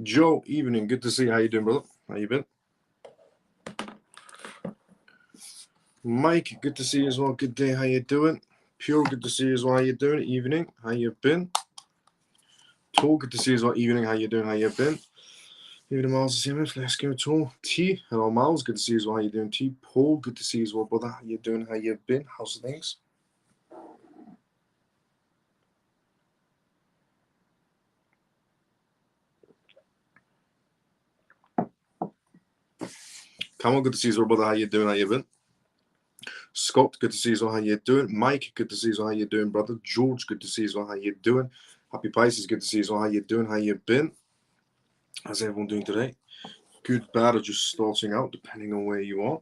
Joe, evening. Good to see you. How you doing, brother? How you been? Mike, good to see you as well. Good day. How you doing? Pure, good to see you as well. How you doing? Evening. How you been? Tor, good to see you as well. Evening. How you doing? How you been? Evening, Miles. CMF. Let's go, Tor. T. Hello, Miles. Good to see you as well. How you doing? T. Paul, good to see you as well, brother. How you doing? How you been? How's things? Come on, good to see you as well, brother. How you doing? How you been? Scott, good to see you as well. How you doing? Mike, good to see you as well. How you doing, brother? George, good to see you as well. How you doing? Happy Pisces, good to see you as well. How you doing? How you been? How's everyone doing today? Good, bad, or just starting out, depending on where you are.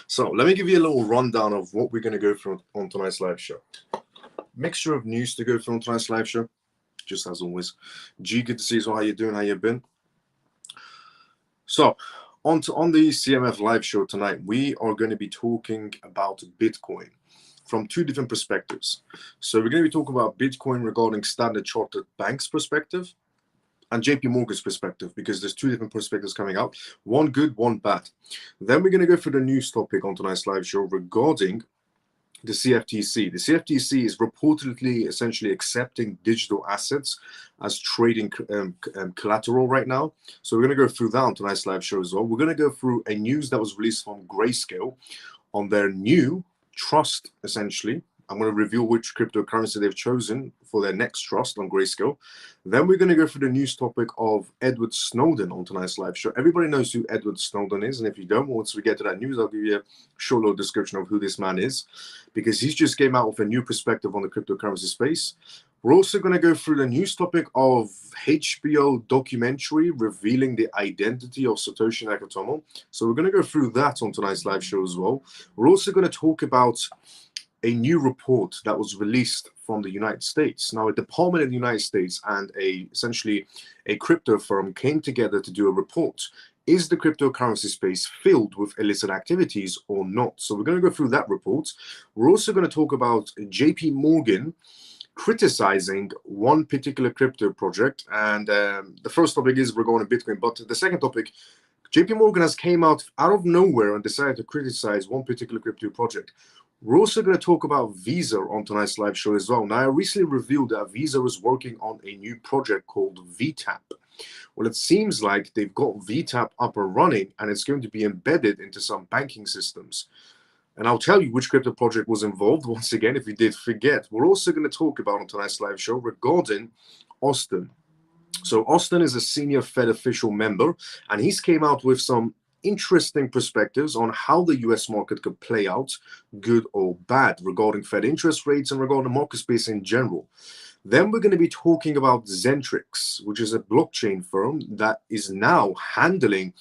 So let me give you a little rundown of what we're going to go through on tonight's live show. Mixture of news to go through on tonight's live show, just as always. G, good to see you as well. How you doing? How you been? So on the CMF live show tonight, we are going to be talking about Bitcoin from two different perspectives. So we're going to be talking about Bitcoin regarding Standard Chartered Bank's perspective and JP Morgan's perspective, because there's two different perspectives coming out, one good, one bad. Then we're going to go through the news topic on tonight's live show regarding the CFTC. The CFTC is reportedly essentially accepting digital assets as trading collateral right now. So we're going to go through that on tonight's live show as well. We're going to go through a news that was released from Grayscale on their new trust, essentially. I'm going to reveal which cryptocurrency they've chosen for their next trust on Grayscale. Then we're going to go through the news topic of Edward Snowden on tonight's live show. Everybody knows who Edward Snowden is, and if you don't, once we get to that news, I'll give you a short little description of who this man is, because he's just came out with a new perspective on the cryptocurrency space. We're also going to go through the news topic of HBO documentary revealing the identity of Satoshi Nakamoto. So we're going to go through that on tonight's live show as well. We're also going to talk about a new report that was released from the United States. Now, a department in the United States and essentially a crypto firm came together to do a report. Is the cryptocurrency space filled with illicit activities or not? So we're going to go through that report. We're also going to talk about JP Morgan criticizing one particular crypto project. And the first topic is regarding Bitcoin. But the second topic, JP Morgan has came out of nowhere and decided to criticize one particular crypto project. We're also going to talk about Visa on tonight's live show as well. Now, I recently revealed that Visa is working on a new project called VTAP. Well, it seems like they've got VTAP up and running, and it's going to be embedded into some banking systems. And I'll tell you which crypto project was involved once again, if you did forget. We're also going to talk about on tonight's live show regarding Austin. So Austin is a senior Fed official member, and he's came out with some interesting perspectives on how the US market could play out, good or bad, regarding Fed interest rates and regarding the market space in general. Then we're going to be talking about Zetrix, which is a blockchain firm that is now handling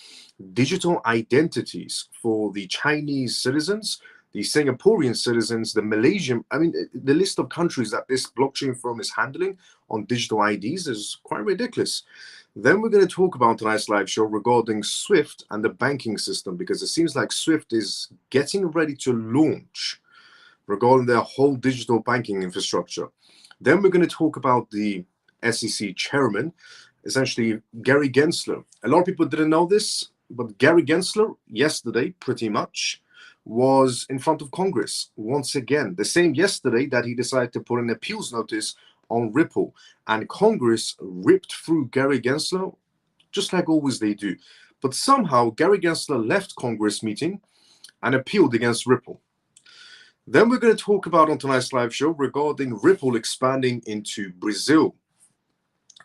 digital identities for the Chinese citizens, the Singaporean citizens, the Malaysian, the list of countries that this blockchain firm is handling on digital IDs is quite ridiculous. Then we're going to talk about tonight's live show regarding SWIFT and the banking system, because it seems like SWIFT is getting ready to launch regarding their whole digital banking infrastructure. Then we're going to talk about the SEC chairman, essentially Gary Gensler. A lot of people didn't know this, but Gary Gensler yesterday pretty much was in front of Congress once again. The same yesterday that he decided to put an appeals notice on Ripple, and Congress ripped through Gary Gensler just like always they do. But somehow Gary Gensler left Congress meeting and appealed against Ripple. Then we're going to talk about on tonight's live show regarding Ripple expanding into Brazil.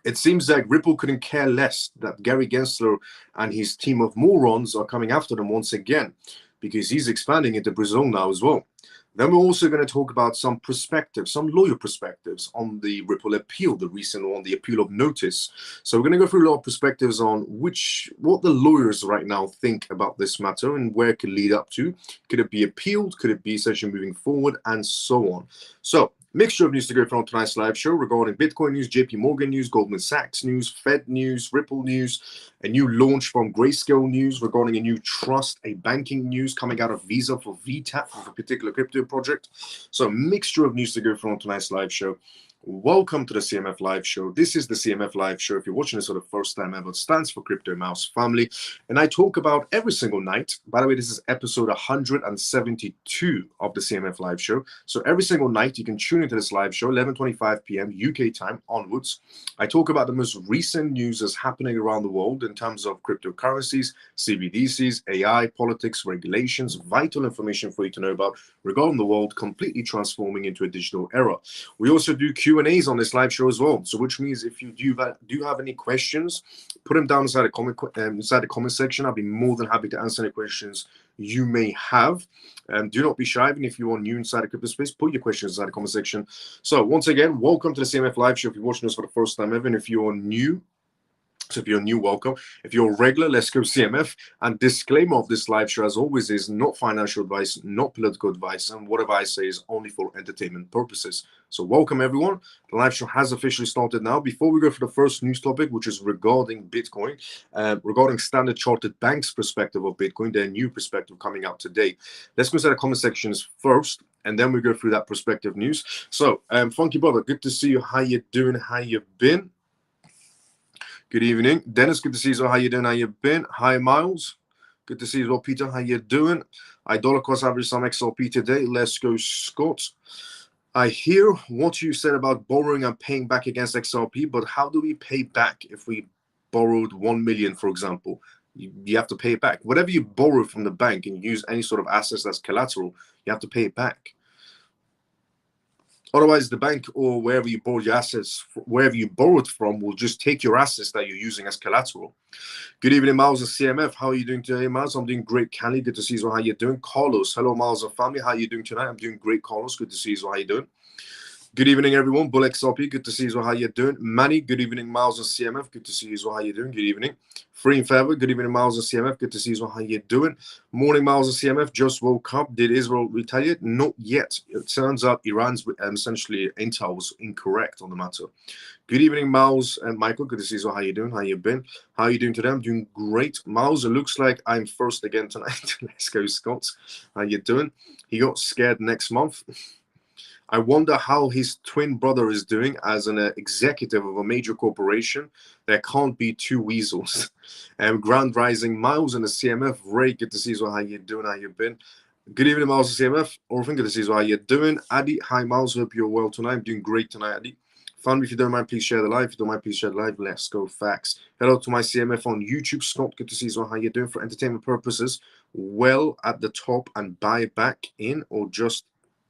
It seems like Ripple couldn't care less that Gary Gensler and his team of morons are coming after them once again, because he's expanding into Brazil now as well. Then we're also going to talk about some perspectives, some lawyer perspectives on the Ripple appeal, the recent one, the appeal of notice. So we're going to go through a lot of perspectives on what the lawyers right now think about this matter and where it could lead up to. Could it be appealed? Could it be essentially moving forward? And so on. So mixture of news to go from tonight's live show regarding Bitcoin news, JP Morgan news, Goldman Sachs news, Fed news, Ripple news, a new launch from Grayscale news regarding a new trust, a banking news coming out of Visa for VTAP, for a particular crypto project. So a mixture of news to go from tonight's live show. Welcome to the CMF Live Show. This is the CMF Live Show. If you're watching this for the first time ever, it stands for Crypto Mouse Family. And I talk about every single night. By the way, this is episode 172 of the CMF Live Show. So every single night, you can tune into this live show, 11:25 p.m. UK time onwards. I talk about the most recent news that's happening around the world in terms of cryptocurrencies, CBDCs, AI, politics, regulations, vital information for you to know about regarding the world completely transforming into a digital era. We also do Q&As on this live show as well. So which means if you do have any questions, put them down inside the comment section. I'll be more than happy to answer any questions you may have. Do not be shy. Even if you are new inside the crypto space, put your questions inside the comment section. So once again, welcome to the CMF Live Show. If you're watching this for the first time ever, and if you're new, so if you're new, welcome. If you're a regular, let's go CMF. And disclaimer of this live show, as always, is not financial advice, not political advice, and whatever I say is only for entertainment purposes. So welcome, everyone. The live show has officially started now. Before we go for the first news topic, which is regarding Bitcoin, regarding Standard Chartered Bank's perspective of Bitcoin, their new perspective coming out today. Let's go to the comment sections first, and then we go through that perspective news. So, Funky Brother, good to see you. How you doing? How you been? Good evening. Dennis, good to see you. So how you doing? How you been? Hi, Miles. Good to see you as well, Peter. How you doing? I dollar cost average some XRP today. Let's go, Scott. I hear what you said about borrowing and paying back against XRP, but how do we pay back if we borrowed 1 million, for example? You have to pay it back. Whatever you borrow from the bank and use any sort of assets that's collateral, you have to pay it back. Otherwise, the bank or wherever you borrowed your assets, wherever you borrowed from, will just take your assets that you're using as collateral. Good evening, Miles and CMF. How are you doing today, Miles? I'm doing great, Kelly. Good to see you. How you doing? Carlos, hello, Miles and family. How are you doing tonight? I'm doing great, Carlos. Good to see you. How you doing? Good evening, everyone. Bull XRP, good to see you. How you doing? Manny, good evening, Miles and CMF. Good to see you. How you doing? Good evening. Free and Favor, good evening, Miles and CMF. Good to see you. How you doing? Morning, Miles and CMF. Just woke up. Did Israel retaliate? Not yet. It turns out Iran's essentially intel was incorrect on the matter. Good evening, Miles and Michael. Good to see you. How you doing? How you been? How you doing today? I'm doing great. Miles, it looks like I'm first again tonight. Let's go, Scott. How you doing? He got scared next month. I wonder how his twin brother is doing as an executive of a major corporation. There can't be two weasels. Grand Rising, Miles and the CMF. Ray, good to see you. How you doing? How you been? Good evening, Miles and CMF. Orphan, good to see you. How you doing? Adi, hi, Miles. Hope you're well tonight. I'm doing great tonight, Adi. Fun, if you don't mind, please share the live. If you don't mind, please share the live. Let's go, facts. Hello to my CMF on YouTube. Scott, good to see you. How you doing? For entertainment purposes, well at the top and buy back in, or just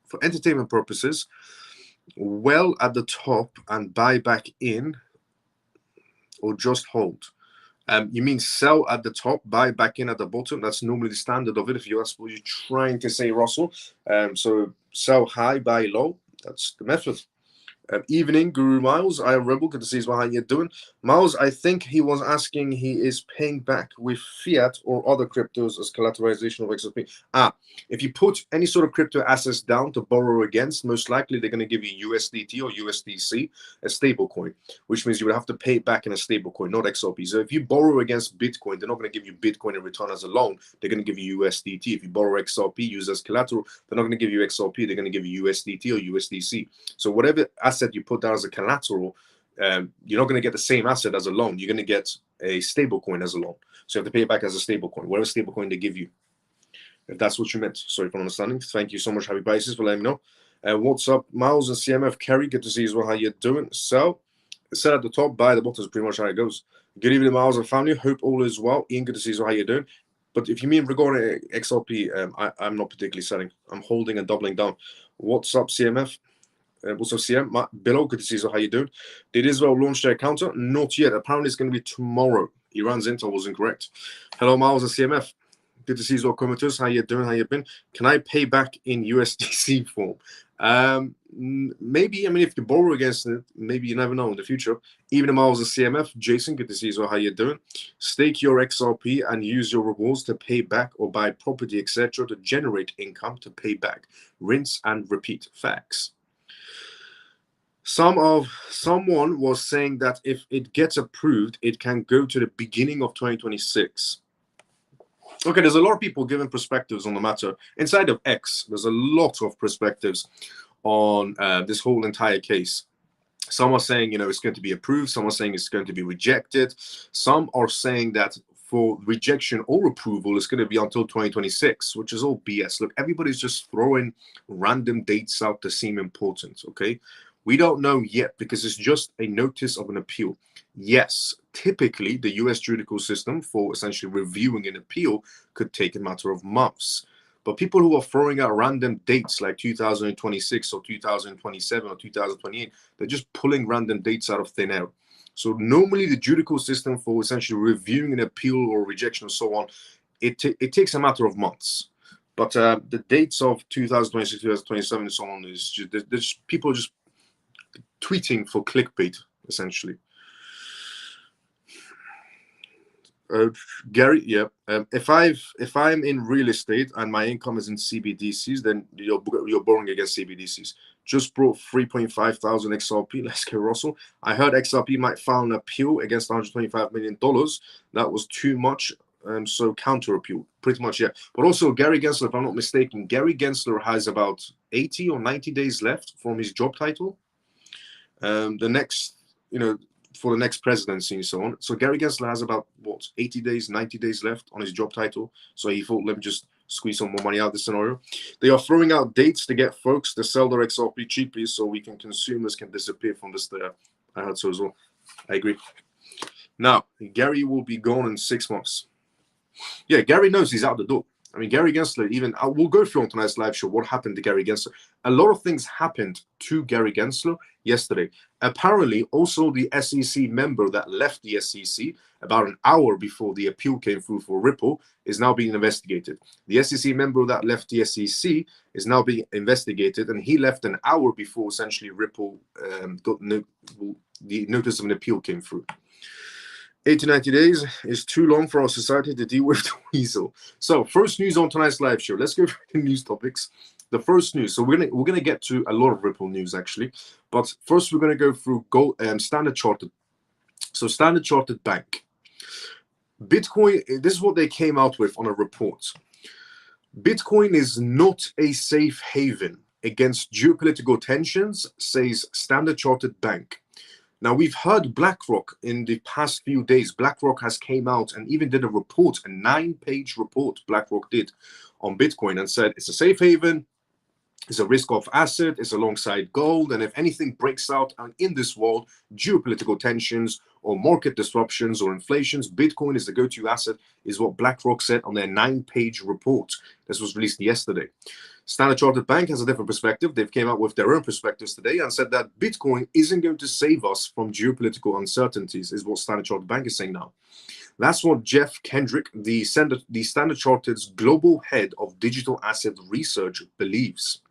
for entertainment purposes, well at the top and buy back in, or just hold? You mean sell at the top, buy back in at the bottom? That's normally the standard of it, if you ask what you're trying to say, Russell. So sell high, buy low. That's the method. Evening, Guru Miles. I am Rebel. Good to see you. How you doing? Miles, I think he was asking he is paying back with fiat or other cryptos as collateralization of XRP. If you put any sort of crypto assets down to borrow against, most likely they're going to give you USDT or USDC, a stable coin, which means you would have to pay it back in a stable coin, not XRP. So if you borrow against Bitcoin, they're not going to give you Bitcoin in return as a loan. They're going to give you USDT. If you borrow XRP, use as collateral, they're not going to give you XRP. They're going to give you USDT or USDC. So whatever asset you put down as a collateral, you're not going to get the same asset as a loan. You're going to get a stable coin as a loan. So you have to pay it back as a stable coin, whatever stable coin they give you. If that's what you meant. Sorry for understanding. Thank you so much, Happy Biases, for letting me know. What's up, Miles and CMF? Kerry, good to see you as well. How you doing? So, set at the top, buy the bottom is pretty much how it goes. Good evening, Miles and family. Hope all is well. Ian, good to see you as well. How you doing? But if you mean regarding XRP, I'm not particularly selling. I'm holding and doubling down. What's up, CMF? What's up, CM? Below, good to see you. How you doing? Did Israel launch their counter? Not yet. Apparently, it's going to be tomorrow. Iran's intel was incorrect. Hello, Miles and CMF. Good to see you, commenters. How you doing? How you been? Can I pay back in USDC form? Maybe. I mean, if you borrow against it, maybe you never know in the future. Even Miles and CMF. Jason, good to see you. How you doing? Stake your XRP and use your rewards to pay back, or buy property, etc., to generate income to pay back. Rinse and repeat. Facts. Someone was saying that if it gets approved, it can go to the beginning of 2026. Okay, there's a lot of people giving perspectives on the matter. Inside of X, there's a lot of perspectives on this whole entire case. Some are saying, it's going to be approved. Some are saying it's going to be rejected. Some are saying that for rejection or approval, it's going to be until 2026, which is all BS. Look, everybody's just throwing random dates out to seem important, okay? We don't know yet because it's just a notice of an appeal. Yes, typically the US judicial system for essentially reviewing an appeal could take a matter of months. But people who are throwing out random dates like 2026 or 2027 or 2028, they're just pulling random dates out of thin air. So normally the judicial system for essentially reviewing an appeal or rejection and so on, it takes a matter of months. But the dates of 2026, 2027 and so on is just, there's people just tweeting for clickbait, essentially. Gary, yeah. If I'm in real estate and my income is in CBDCs, then you're borrowing against CBDCs. Just brought 3.5 thousand XRP. Let's go, Russell. I heard XRP might file an appeal against $125 million. That was too much. So counter appeal, pretty much, yeah. But also Gary Gensler, if I'm not mistaken, Gary Gensler has about 80 or 90 days left from his job title. The next, for the next presidency and so on. So Gary Gensler has about, 80 days, 90 days left on his job title. So he thought, let me just squeeze some more money out of the scenario. They are throwing out dates to get folks to sell their XRP cheaply so consumers can disappear from this there. I heard so as well. I agree. Now, Gary will be gone in 6 months. Yeah, Gary knows he's out the door. I mean, Gary Gensler, we'll go through on tonight's live show what happened to Gary Gensler. A lot of things happened to Gary Gensler yesterday. Apparently, also the SEC member that left the SEC about an hour before the appeal came through for Ripple is now being investigated. The SEC member that left the SEC is now being investigated, and he left an hour before essentially Ripple got the notice of an appeal came through. 80 to 90 days is too long for our society to deal with the weasel. So first news on tonight's live show. Let's go through the news topics. The first news. So we're gonna get to a lot of Ripple news actually, but first we're gonna go through Standard Chartered. So Standard Chartered Bank. Bitcoin. This is what they came out with on a report. Bitcoin is not a safe haven against geopolitical tensions, says Standard Chartered Bank. Now, we've heard BlackRock in the past few days. BlackRock has came out and even did a report, a 9-page report BlackRock did on Bitcoin and said it's a safe haven, it's a risk-off asset, it's alongside gold, and if anything breaks out in this world, geopolitical tensions or market disruptions or inflations, Bitcoin is the go-to asset, is what BlackRock said on their 9-page report. This was released yesterday. Standard Chartered Bank has a different perspective. They've came out with their own perspectives today and said that Bitcoin isn't going to save us from geopolitical uncertainties, is what Standard Chartered Bank is saying now. That's what Jeff Kendrick, the Standard Chartered's global head of digital asset research, believes.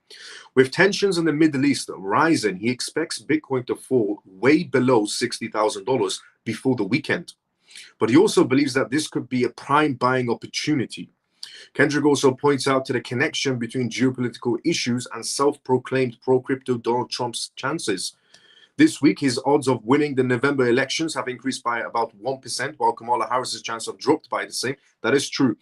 With tensions in the Middle East rising, he expects Bitcoin to fall way below $60,000 before the weekend. But he also believes that this could be a prime buying opportunity. Kendrick also points out to the connection between geopolitical issues and self-proclaimed pro-crypto Donald Trump's chances. This week, his odds of winning the November elections have increased by about 1%, while Kamala Harris's chance have dropped by the same. That is true.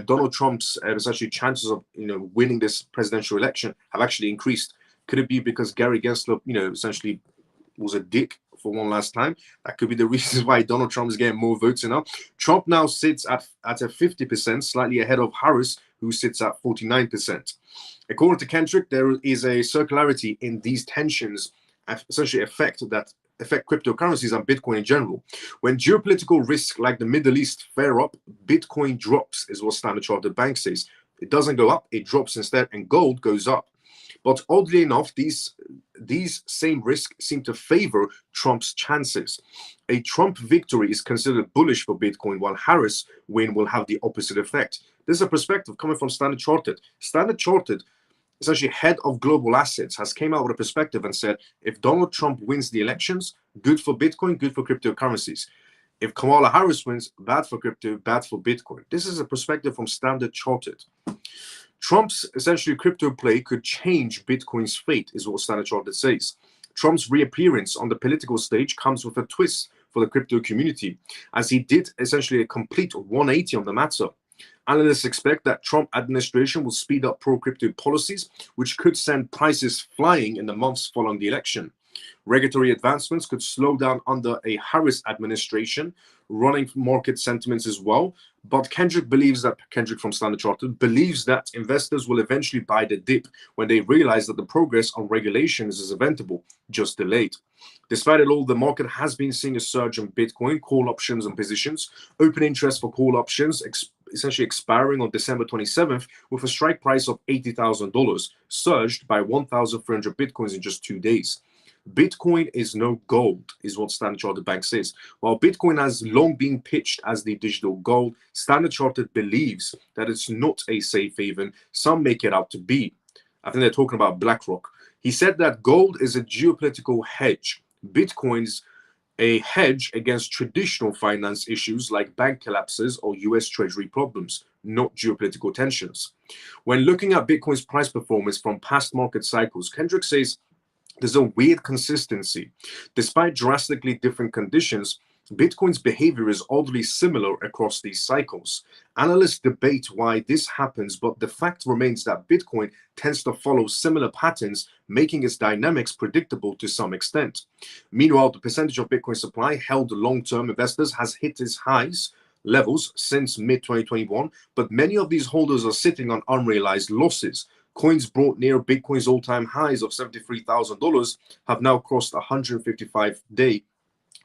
Donald Trump's essentially chances of winning this presidential election have actually increased. Could it be because Gary Gensler, essentially was a dick for one last time? That could be the reason why Donald Trump is getting more votes now. Trump now sits at a 50%, slightly ahead of Harris, who sits at 49%. According to Kendrick, there is a circularity in these tensions essentially affect cryptocurrencies and Bitcoin in general. When geopolitical risks like the Middle East flare up, Bitcoin drops, is what Standard Chartered Bank says. It doesn't go up, it drops instead, and gold goes up. But oddly enough, these same risks seem to favor Trump's chances. A Trump victory is considered bullish for Bitcoin, while Harris win will have the opposite effect. This is a perspective coming from Standard Chartered. Standard Chartered, essentially head of global assets, has came out with a perspective and said, if Donald Trump wins the elections, good for Bitcoin, good for cryptocurrencies. If Kamala Harris wins, bad for crypto, bad for Bitcoin. This is a perspective from Standard Chartered. Trump's essentially crypto play could change Bitcoin's fate, is what Standard Chartered says. Trump's reappearance on the political stage comes with a twist for the crypto community, as he did essentially a complete 180 on the matter. Analysts expect that Trump administration will speed up pro-crypto policies, which could send prices flying in the months following the election. Regulatory advancements could slow down under a Harris administration, running market sentiments as well. But Kendrick from Standard Chartered believes that investors will eventually buy the dip when they realize that the progress on regulations is eventable, just delayed. Despite it all, the market has been seeing a surge in Bitcoin, call options and positions. Open interest for call options essentially expiring on December 27th with a strike price of $80,000, surged by 1,300 Bitcoins in just 2 days. Bitcoin is no gold, is what Standard Chartered Bank says. While Bitcoin has long been pitched as the digital gold, Standard Chartered believes that it's not a safe haven some make it out to be. I think they're talking about BlackRock. He said that gold is a geopolitical hedge. Bitcoin's a hedge against traditional finance issues like bank collapses or US Treasury problems, not geopolitical tensions. When looking at Bitcoin's price performance from past market cycles, Kendrick says there's a weird consistency. Despite drastically different conditions, Bitcoin's behavior is oddly similar across these cycles. Analysts debate why this happens, but the fact remains that Bitcoin tends to follow similar patterns, making its dynamics predictable to some extent. Meanwhile, the percentage of Bitcoin supply held long-term investors has hit its highest levels since mid-2021, but many of these holders are sitting on unrealized losses. Coins brought near Bitcoin's all-time highs of $73,000 have now crossed a 155-day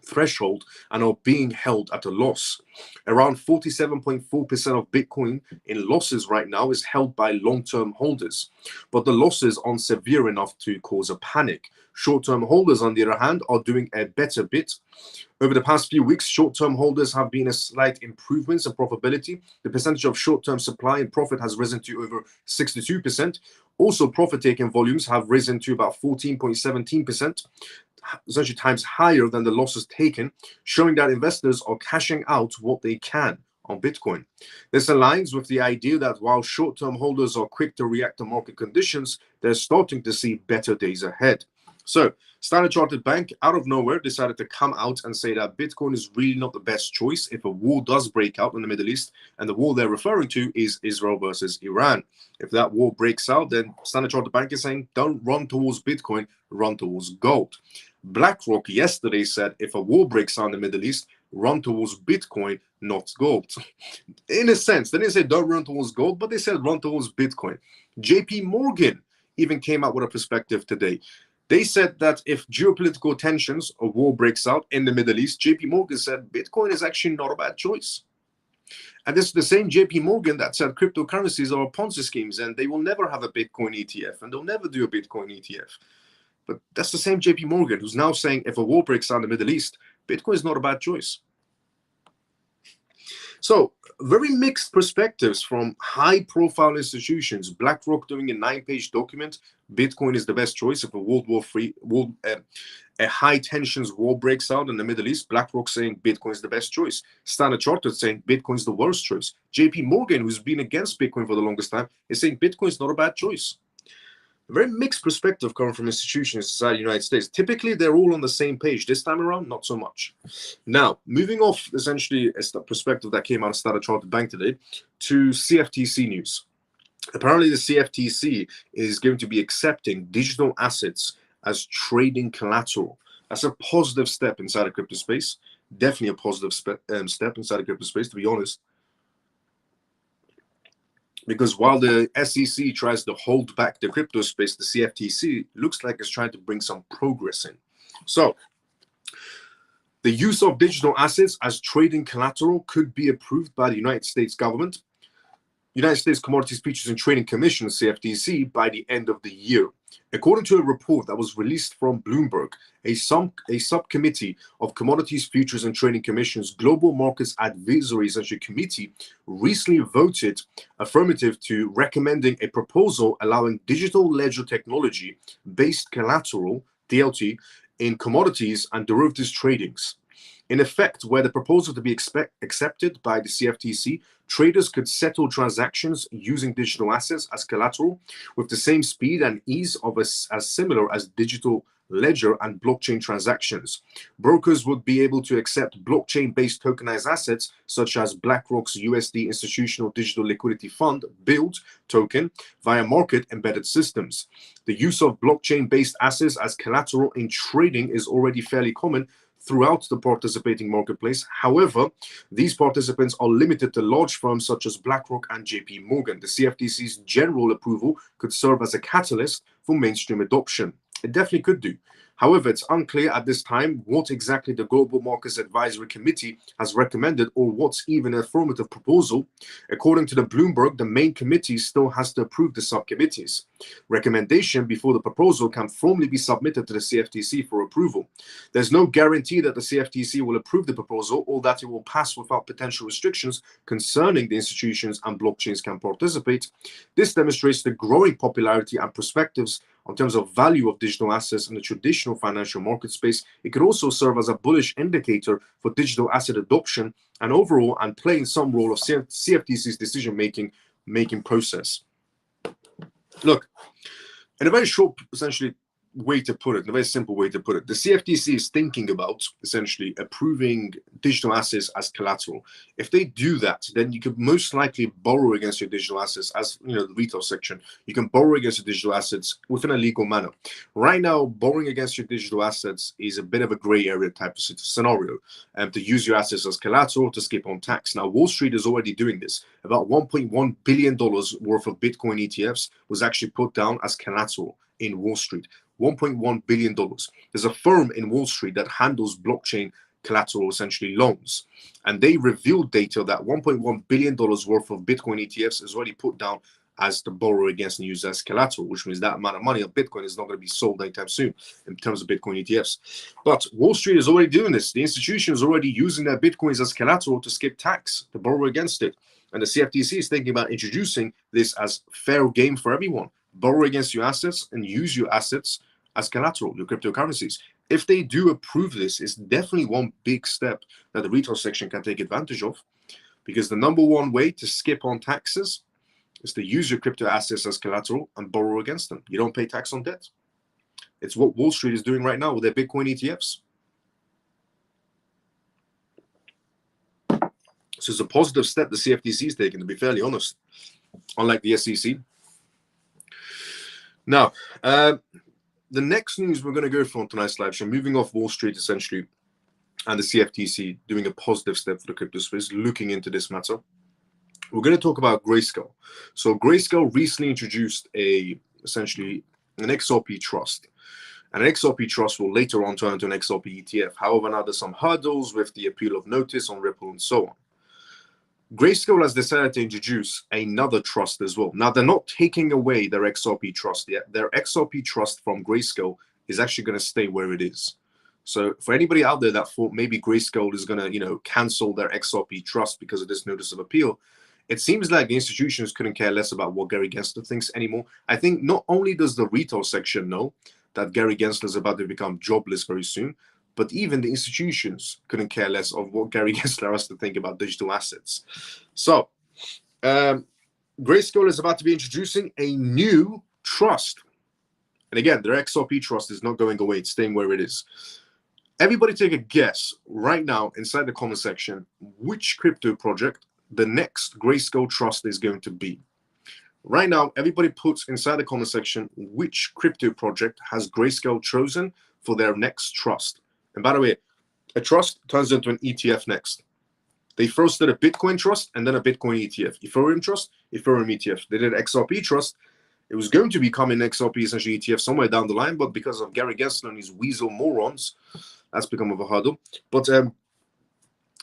threshold and are being held at a loss. Around 47.4% of Bitcoin in losses right now is held by long-term holders, but the losses aren't severe enough to cause a panic. Short-term holders, on the other hand, are doing a better bit. Over the past few weeks, short-term holders have been a slight improvements in profitability. The percentage of short-term supply and profit has risen to over 62%. Also, profit-taking volumes have risen to about 14.17%, essentially times higher than the losses taken, showing that investors are cashing out what they can on Bitcoin. This aligns with the idea that while short-term holders are quick to react to market conditions, they're starting to see better days ahead. So, Standard Chartered Bank, out of nowhere, decided to come out and say that Bitcoin is really not the best choice if a war does break out in the Middle East, and the war they're referring to is Israel versus Iran. If that war breaks out, then Standard Chartered Bank is saying, don't run towards Bitcoin, run towards gold. BlackRock yesterday said, if a war breaks out in the Middle East, run towards Bitcoin, not gold. In a sense, they didn't say don't run towards gold, but they said run towards Bitcoin. JP Morgan even came out with a perspective today. They said that if geopolitical tensions or war breaks out in the Middle East, JP Morgan said Bitcoin is actually not a bad choice. And this is the same JP Morgan that said cryptocurrencies are Ponzi schemes and they will never have a Bitcoin ETF and they'll never do a Bitcoin ETF. But that's the same JP Morgan who's now saying if a war breaks out in the Middle East, Bitcoin is not a bad choice. So, very mixed perspectives from high-profile institutions. BlackRock doing a 9-page document. Bitcoin is the best choice if a high-tensions war breaks out in the Middle East. BlackRock saying Bitcoin is the best choice. Standard Chartered saying Bitcoin is the worst choice. JP Morgan, who's been against Bitcoin for the longest time, is saying Bitcoin is not a bad choice. A very mixed perspective coming from institutions inside the United States. Typically, they're all on the same page. This time around, not so much. Now, moving off essentially as the perspective that came out of Standard Chartered Bank today to CFTC news. Apparently, the CFTC is going to be accepting digital assets as trading collateral. That's a positive step inside the crypto space. Definitely a positive step inside the crypto space, to be honest. Because while the SEC tries to hold back the crypto space, the CFTC looks like it's trying to bring some progress in. So, the use of digital assets as trading collateral could be approved by the United States government, United States Commodities Futures and Trading Commission, CFTC, by the end of the year. According to a report that was released from Bloomberg, a subcommittee of Commodities Futures and Trading Commission's Global Markets Advisory Committee recently voted affirmative to recommending a proposal allowing digital ledger technology-based collateral, DLT, in commodities and derivatives tradings. In effect, were the proposal to be accepted by the CFTC, traders could settle transactions using digital assets as collateral with the same speed and ease of as similar as digital ledger and blockchain transactions. Brokers would be able to accept blockchain-based tokenized assets such as BlackRock's USD Institutional Digital Liquidity Fund BUILD token via market-embedded systems. The use of blockchain-based assets as collateral in trading is already fairly common throughout the participating marketplace. However, these participants are limited to large firms such as BlackRock and JP Morgan. The CFTC's general approval could serve as a catalyst for mainstream adoption. It definitely could do. However, it's unclear at this time what exactly the Global Markets Advisory Committee has recommended or what's even an affirmative proposal. According to the Bloomberg, the main committee still has to approve the subcommittees. Recommendation before the proposal can formally be submitted to the CFTC for approval. There's no guarantee that the CFTC will approve the proposal or that it will pass without potential restrictions concerning the institutions and blockchains can participate. This demonstrates the growing popularity and perspectives in terms of value of digital assets in the traditional financial market space. It could also serve as a bullish indicator for digital asset adoption and overall and playing some role of CFTC's decision-making process. Look, in a very short, essentially, way to put it, in a very simple way to put it, the CFTC is thinking about essentially approving digital assets as collateral. If they do that, then you could most likely borrow against your digital assets, as you know, the retail section. You can borrow against your digital assets within a legal manner. Right now, borrowing against your digital assets is a bit of a gray area type of scenario, to use your assets as collateral to skip on tax. Now, Wall Street is already doing this. About $1.1 billion worth of Bitcoin ETFs was actually put down as collateral in Wall Street. $1.1 billion. There's a firm in Wall Street that handles blockchain collateral, essentially loans. And they revealed data that $1.1 billion worth of Bitcoin ETFs is already put down as to borrow against and use as collateral, which means that amount of money of Bitcoin is not going to be sold anytime soon in terms of Bitcoin ETFs. But Wall Street is already doing this. The institution is already using their Bitcoins as collateral to skip tax, to borrow against it. And the CFTC is thinking about introducing this as fair game for everyone. Borrow against your assets and use your assets as collateral, your cryptocurrencies. If they do approve this, it's definitely one big step that the retail section can take advantage of, because the number one way to skip on taxes is to use your crypto assets as collateral and borrow against them. You don't pay tax on debt. It's what Wall Street is doing right now with their Bitcoin ETFs. So it's a positive step the CFTC is taking, to be fairly honest, unlike the SEC. Now, the next news we're going to go for on tonight's live show, moving off Wall Street essentially, and the CFTC doing a positive step for the crypto space, looking into this matter. We're going to talk about Grayscale. So Grayscale recently introduced essentially an XRP trust. And an XRP trust will later on turn into an XRP ETF. However, now there's some hurdles with the appeal of notice on Ripple and so on. Grayscale has decided to introduce another trust as well. Now, they're not taking away their XRP trust yet. Their XRP trust from Grayscale is actually going to stay where it is. So for anybody out there that thought maybe Grayscale is going to, cancel their XRP trust because of this notice of appeal, it seems like the institutions couldn't care less about what Gary Gensler thinks anymore. I think not only does the retail section know that Gary Gensler is about to become jobless very soon, but even the institutions couldn't care less of what Gary Gensler has to think about digital assets. So, Grayscale is about to be introducing a new trust. And again, their XRP trust is not going away. It's staying where it is. Everybody take a guess right now inside the comment section which crypto project the next Grayscale trust is going to be. Right now, everybody puts inside the comment section which crypto project has Grayscale chosen for their next trust. And by the way, a trust turns into an ETF next. They first did a Bitcoin trust and then a Bitcoin ETF. Ethereum trust, Ethereum ETF. They did XRP trust. It was going to become an XRP essentially ETF somewhere down the line, but because of Gary Gensler and his weasel morons, that's become of a hurdle. But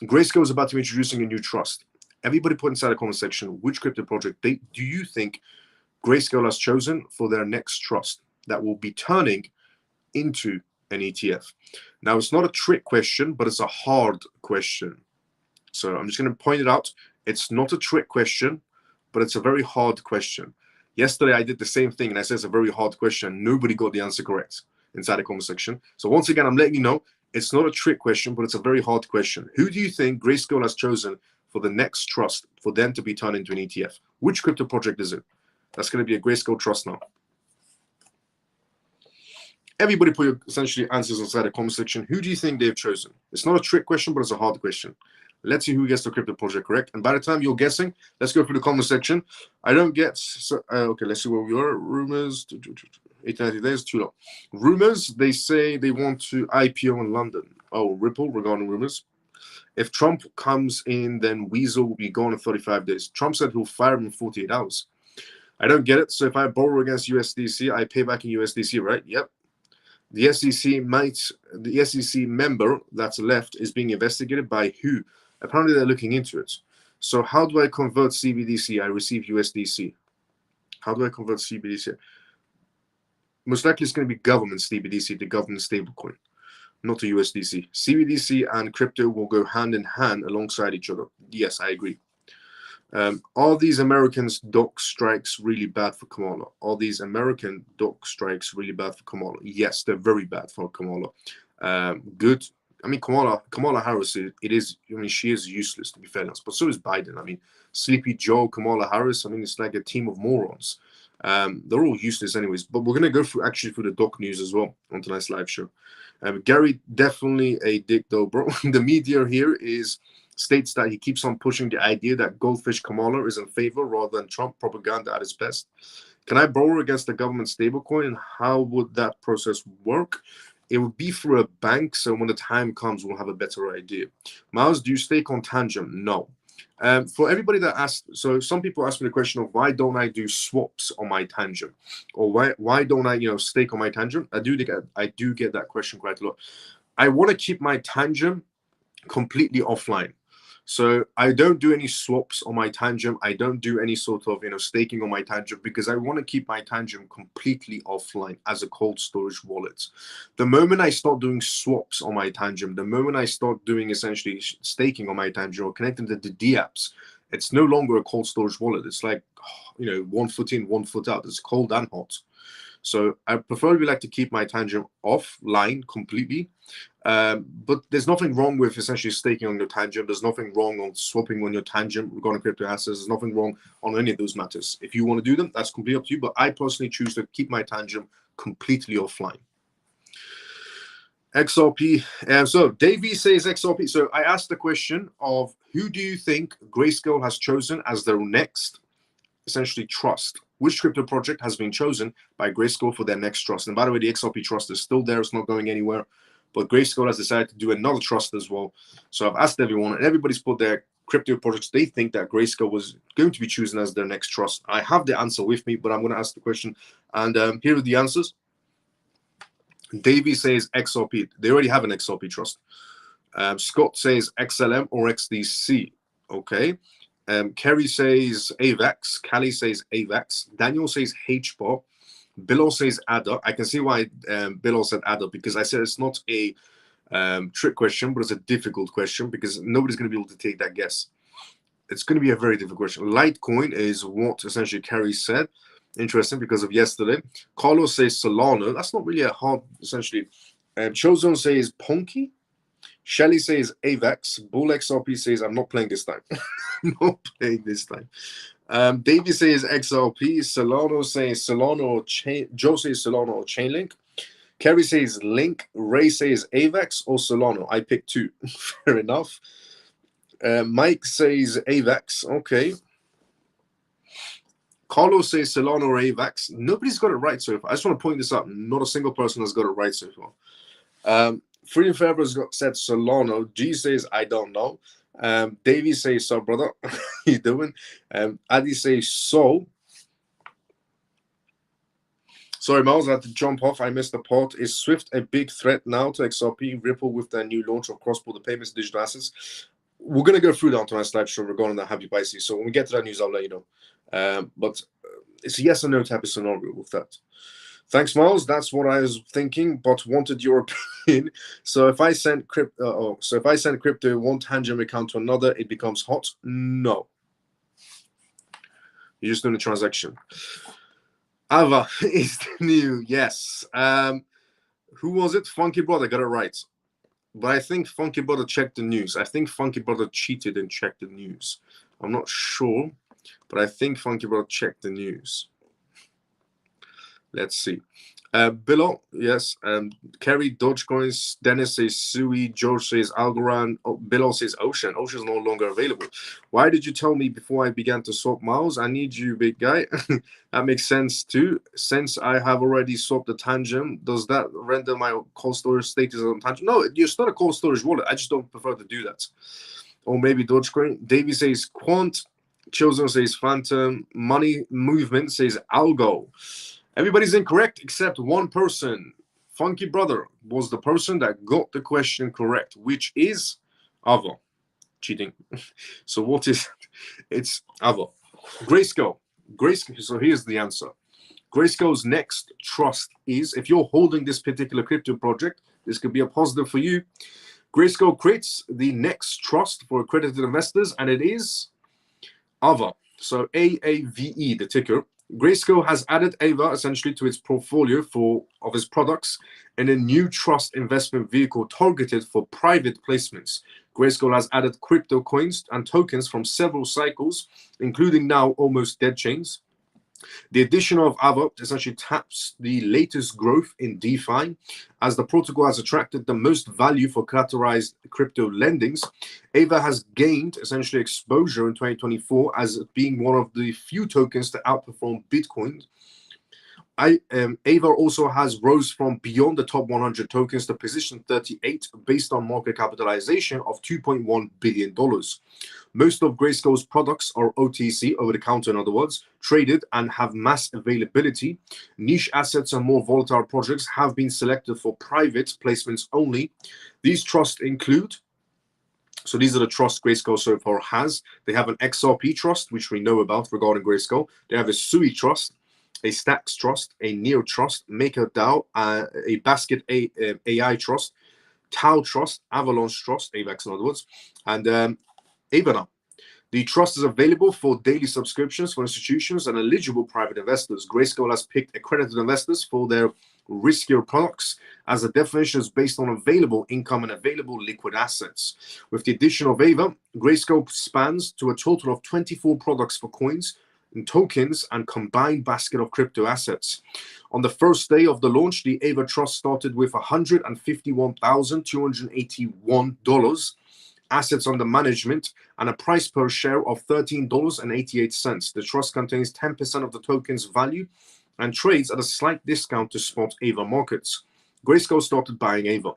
Grayscale is about to be introducing a new trust. Everybody put inside the comment section which crypto project do you think Grayscale has chosen for their next trust that will be turning into an ETF. Now, it's not a trick question, but it's a hard question. So I'm just going to point it out. It's not a trick question, but it's a very hard question. Yesterday, I did the same thing, and I said it's a very hard question. Nobody got the answer correct inside the comment section. So once again, I'm letting you know, It's not a trick question, but it's a very hard question. Who do you think Grayscale has chosen for the next trust for them to be turned into an ETF? Which crypto project is it? That's going to be a Grayscale trust now. Everybody put your essentially answers inside the comment section. Who do you think they've chosen? It's not a trick question, but it's a hard question. Let's see who gets the crypto project correct. And by the time you're guessing, let's go through the comment section. I don't get... okay, let's see where we are. Rumors. 890 days, too long. Rumors, they say they want to IPO in London. Oh, Ripple regarding rumors. If Trump comes in, then Weasel will be gone in 35 days. Trump said he'll fire him in 48 hours. I don't get it. So if I borrow against USDC, I pay back in USDC, right? Yep. The SEC member that's left is being investigated by who? Apparently they're looking into it. So how do I convert CBDC? I receive USDC. How do I convert CBDC? Most likely it's going to be government CBDC, the government stablecoin, not a USDC. CBDC and crypto will go hand in hand alongside each other. Yes, I agree. Are these Americans dock strikes really bad for Kamala? Are these American dock strikes really bad for Kamala? Yes, they're very bad for Kamala. Good. I mean, Kamala Harris, she is useless, to be fair, but so is Biden. I mean, Sleepy Joe, Kamala Harris, I mean, it's like a team of morons. They're all useless anyways, but we're going to go through the doc news as well on tonight's live show. Gary, definitely a dick though, bro. The media here states that he keeps on pushing the idea that Goldfish Kamala is in favor rather than Trump, propaganda at its best. Can I borrow against the government stablecoin, and how would that process work? It would be through a bank, so when the time comes, we'll have a better idea. Miles, do you stake on Tangent? No. For everybody that asked, so some people ask me the question of why don't I do swaps on my Tangent, or why don't I stake on my Tangent? I do get that question quite a lot. I want to keep my Tangent completely offline. So I don't do any swaps on my Tangent. I don't do any sort of staking on my Tangent because I want to keep my Tangent completely offline as a cold storage wallet. The moment I start doing swaps on my Tangent, the moment I start doing essentially staking on my Tangent or connecting to the dApps, it's no longer a cold storage wallet. It's like 1 foot in, 1 foot out. It's cold and hot. So I preferably like to keep my Tangent offline completely. But there's nothing wrong with essentially staking on your Tangent. There's nothing wrong on swapping on your Tangent regarding crypto assets. There's nothing wrong on any of those matters. If you want to do them, that's completely up to you. But I personally choose to keep my Tangent completely offline. XRP. So Davey says XRP. So I asked the question of who do you think Grayscale has chosen as their next essentially trust? Which crypto project has been chosen by Grayscale for their next trust? And by the way, the XRP trust is still there. It's not going anywhere. But Grayscale has decided to do another trust as well. So I've asked everyone, and everybody's put their crypto projects they think that Grayscale was going to be chosen as their next trust. I have the answer with me, but I'm going to ask the question. And here are the answers. Davey says XRP. They already have an XRP trust. Scott says XLM or XDC. Okay. Kerry says AVAX. Callie says AVAX. Daniel says HBAR. Billo says ADA. I can see why Billo said ADA, because I said it's not a trick question, but it's a difficult question because nobody's going to be able to take that guess. It's going to be a very difficult question. Litecoin is what essentially Kerry said. Interesting because of yesterday. Carlos says Solana. That's not really a hard, essentially. Chozone says Ponky. Shelly says AVAX. Bull XRP says, I'm not playing this time. Not playing this time. Davey says XRP. Solano says Solana or Joe says Solana or Chainlink. Kerry says Link. Ray says AVAX or Solano. I picked two. Fair enough. Mike says AVAX. Okay. Carlos says Solana or AVAX. Nobody's got it right so far. I just want to point this out. Not a single person has got it right so far. Freedom Forever has said Solano. G says I don't know. Davey says so, brother. How you doing? Adi says so. Sorry, Miles, I had to jump off. I missed the part. Is Swift a big threat now to XRP? Ripple with their new launch of cross-border payments, digital assets. We're going to go through that on tonight's live show regarding that Happy Pisces. So when we get to that news, I'll let you know. But it's a yes or no type of scenario with that. Thanks, Miles. That's what I was thinking, but wanted your opinion. So if I send crypto, one Tangent account to another, it becomes hot. No, you're just doing a transaction. Ava is new. Yes. Who was it? Funky Brother got it right. but I think Funky Brother checked the news. I think Funky Brother cheated and checked the news. I'm not sure, but I think Funky Brother checked the news. Let's see. Below, yes. Kerry, Dogecoins, Dennis says Sui, George says Algorand, Below says Ocean. Ocean is no longer available. Why did you tell me before I began to swap miles? I need you, big guy. That makes sense too. Since I have already swapped the Tangent, does that render my cold storage status on Tangent? No, it's not a cold storage wallet. I just don't prefer to do that. Or maybe Dogecoin. Davey says Quant. Chosen says Phantom. Money Movement says Algo. Everybody's incorrect except one person. Funky Brother was the person that got the question correct, which is Ava. Cheating. So what is it? It's Ava. Grayscale. So here's the answer. Grayscale's next trust is, if you're holding this particular crypto project, this could be a positive for you. Grayscale creates the next trust for accredited investors, and it is Ava. So AAVE, the ticker. Grayscale has added AVA essentially to its portfolio of its products in a new trust investment vehicle targeted for private placements. Grayscale has added crypto coins and tokens from several cycles, including now almost dead chains. The addition of AVA essentially taps the latest growth in DeFi, as the protocol has attracted the most value for collateralized crypto lendings. AVA has gained essentially exposure in 2024 as being one of the few tokens to outperform Bitcoin. AVA also has rose from beyond the top 100 tokens to position 38 based on market capitalization of $2.1 billion. Most of Grayscale's products are OTC, over the counter in other words, traded and have mass availability. Niche assets and more volatile projects have been selected for private placements only. These trusts include, so these are the trusts Grayscale so far has. They have an XRP trust, which we know about regarding Grayscale. They have a Sui trust, a Stacks trust, a Neo trust, MakerDAO, a Basket AI trust, Tau trust, Avalanche trust, AVAX in other words, and Avana. The trust is available for daily subscriptions for institutions and eligible private investors. Grayscale has picked accredited investors for their riskier products, as the definition is based on available income and available liquid assets. With the addition of AVA, Grayscale spans to a total of 24 products for coins and tokens and combined basket of crypto assets. On the first day of the launch, the AVA Trust started with $151,281 assets under management and a price per share of $13.88. The trust contains 10% of the token's value and trades at a slight discount to spot AVA markets. Grayscale started buying AVA.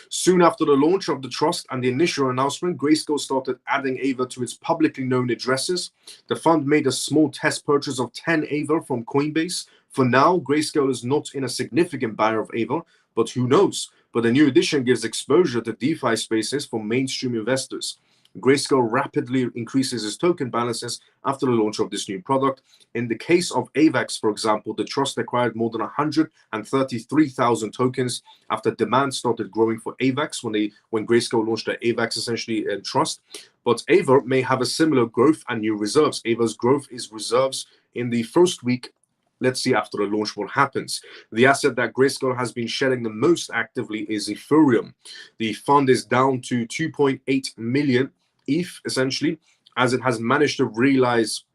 Soon after the launch of the trust and the initial announcement, Grayscale started adding AVA to its publicly known addresses. The fund made a small test purchase of 10 AVA from Coinbase. For now, Grayscale is not in a significant buyer of AVA, but who knows? But the new addition gives exposure to DeFi spaces for mainstream investors. Grayscale rapidly increases its token balances after the launch of this new product. In the case of AVAX, for example, the trust acquired more than 133,000 tokens after demand started growing for AVAX when Grayscale launched the AVAX essentially trust. But AVA may have a similar growth and new reserves. AVA's growth is reserves in the first week. Let's see after the launch what happens. The asset that Grayscale has been shedding the most actively is Ethereum. The fund is down to 2.8 million ETH, essentially, as it has managed to realize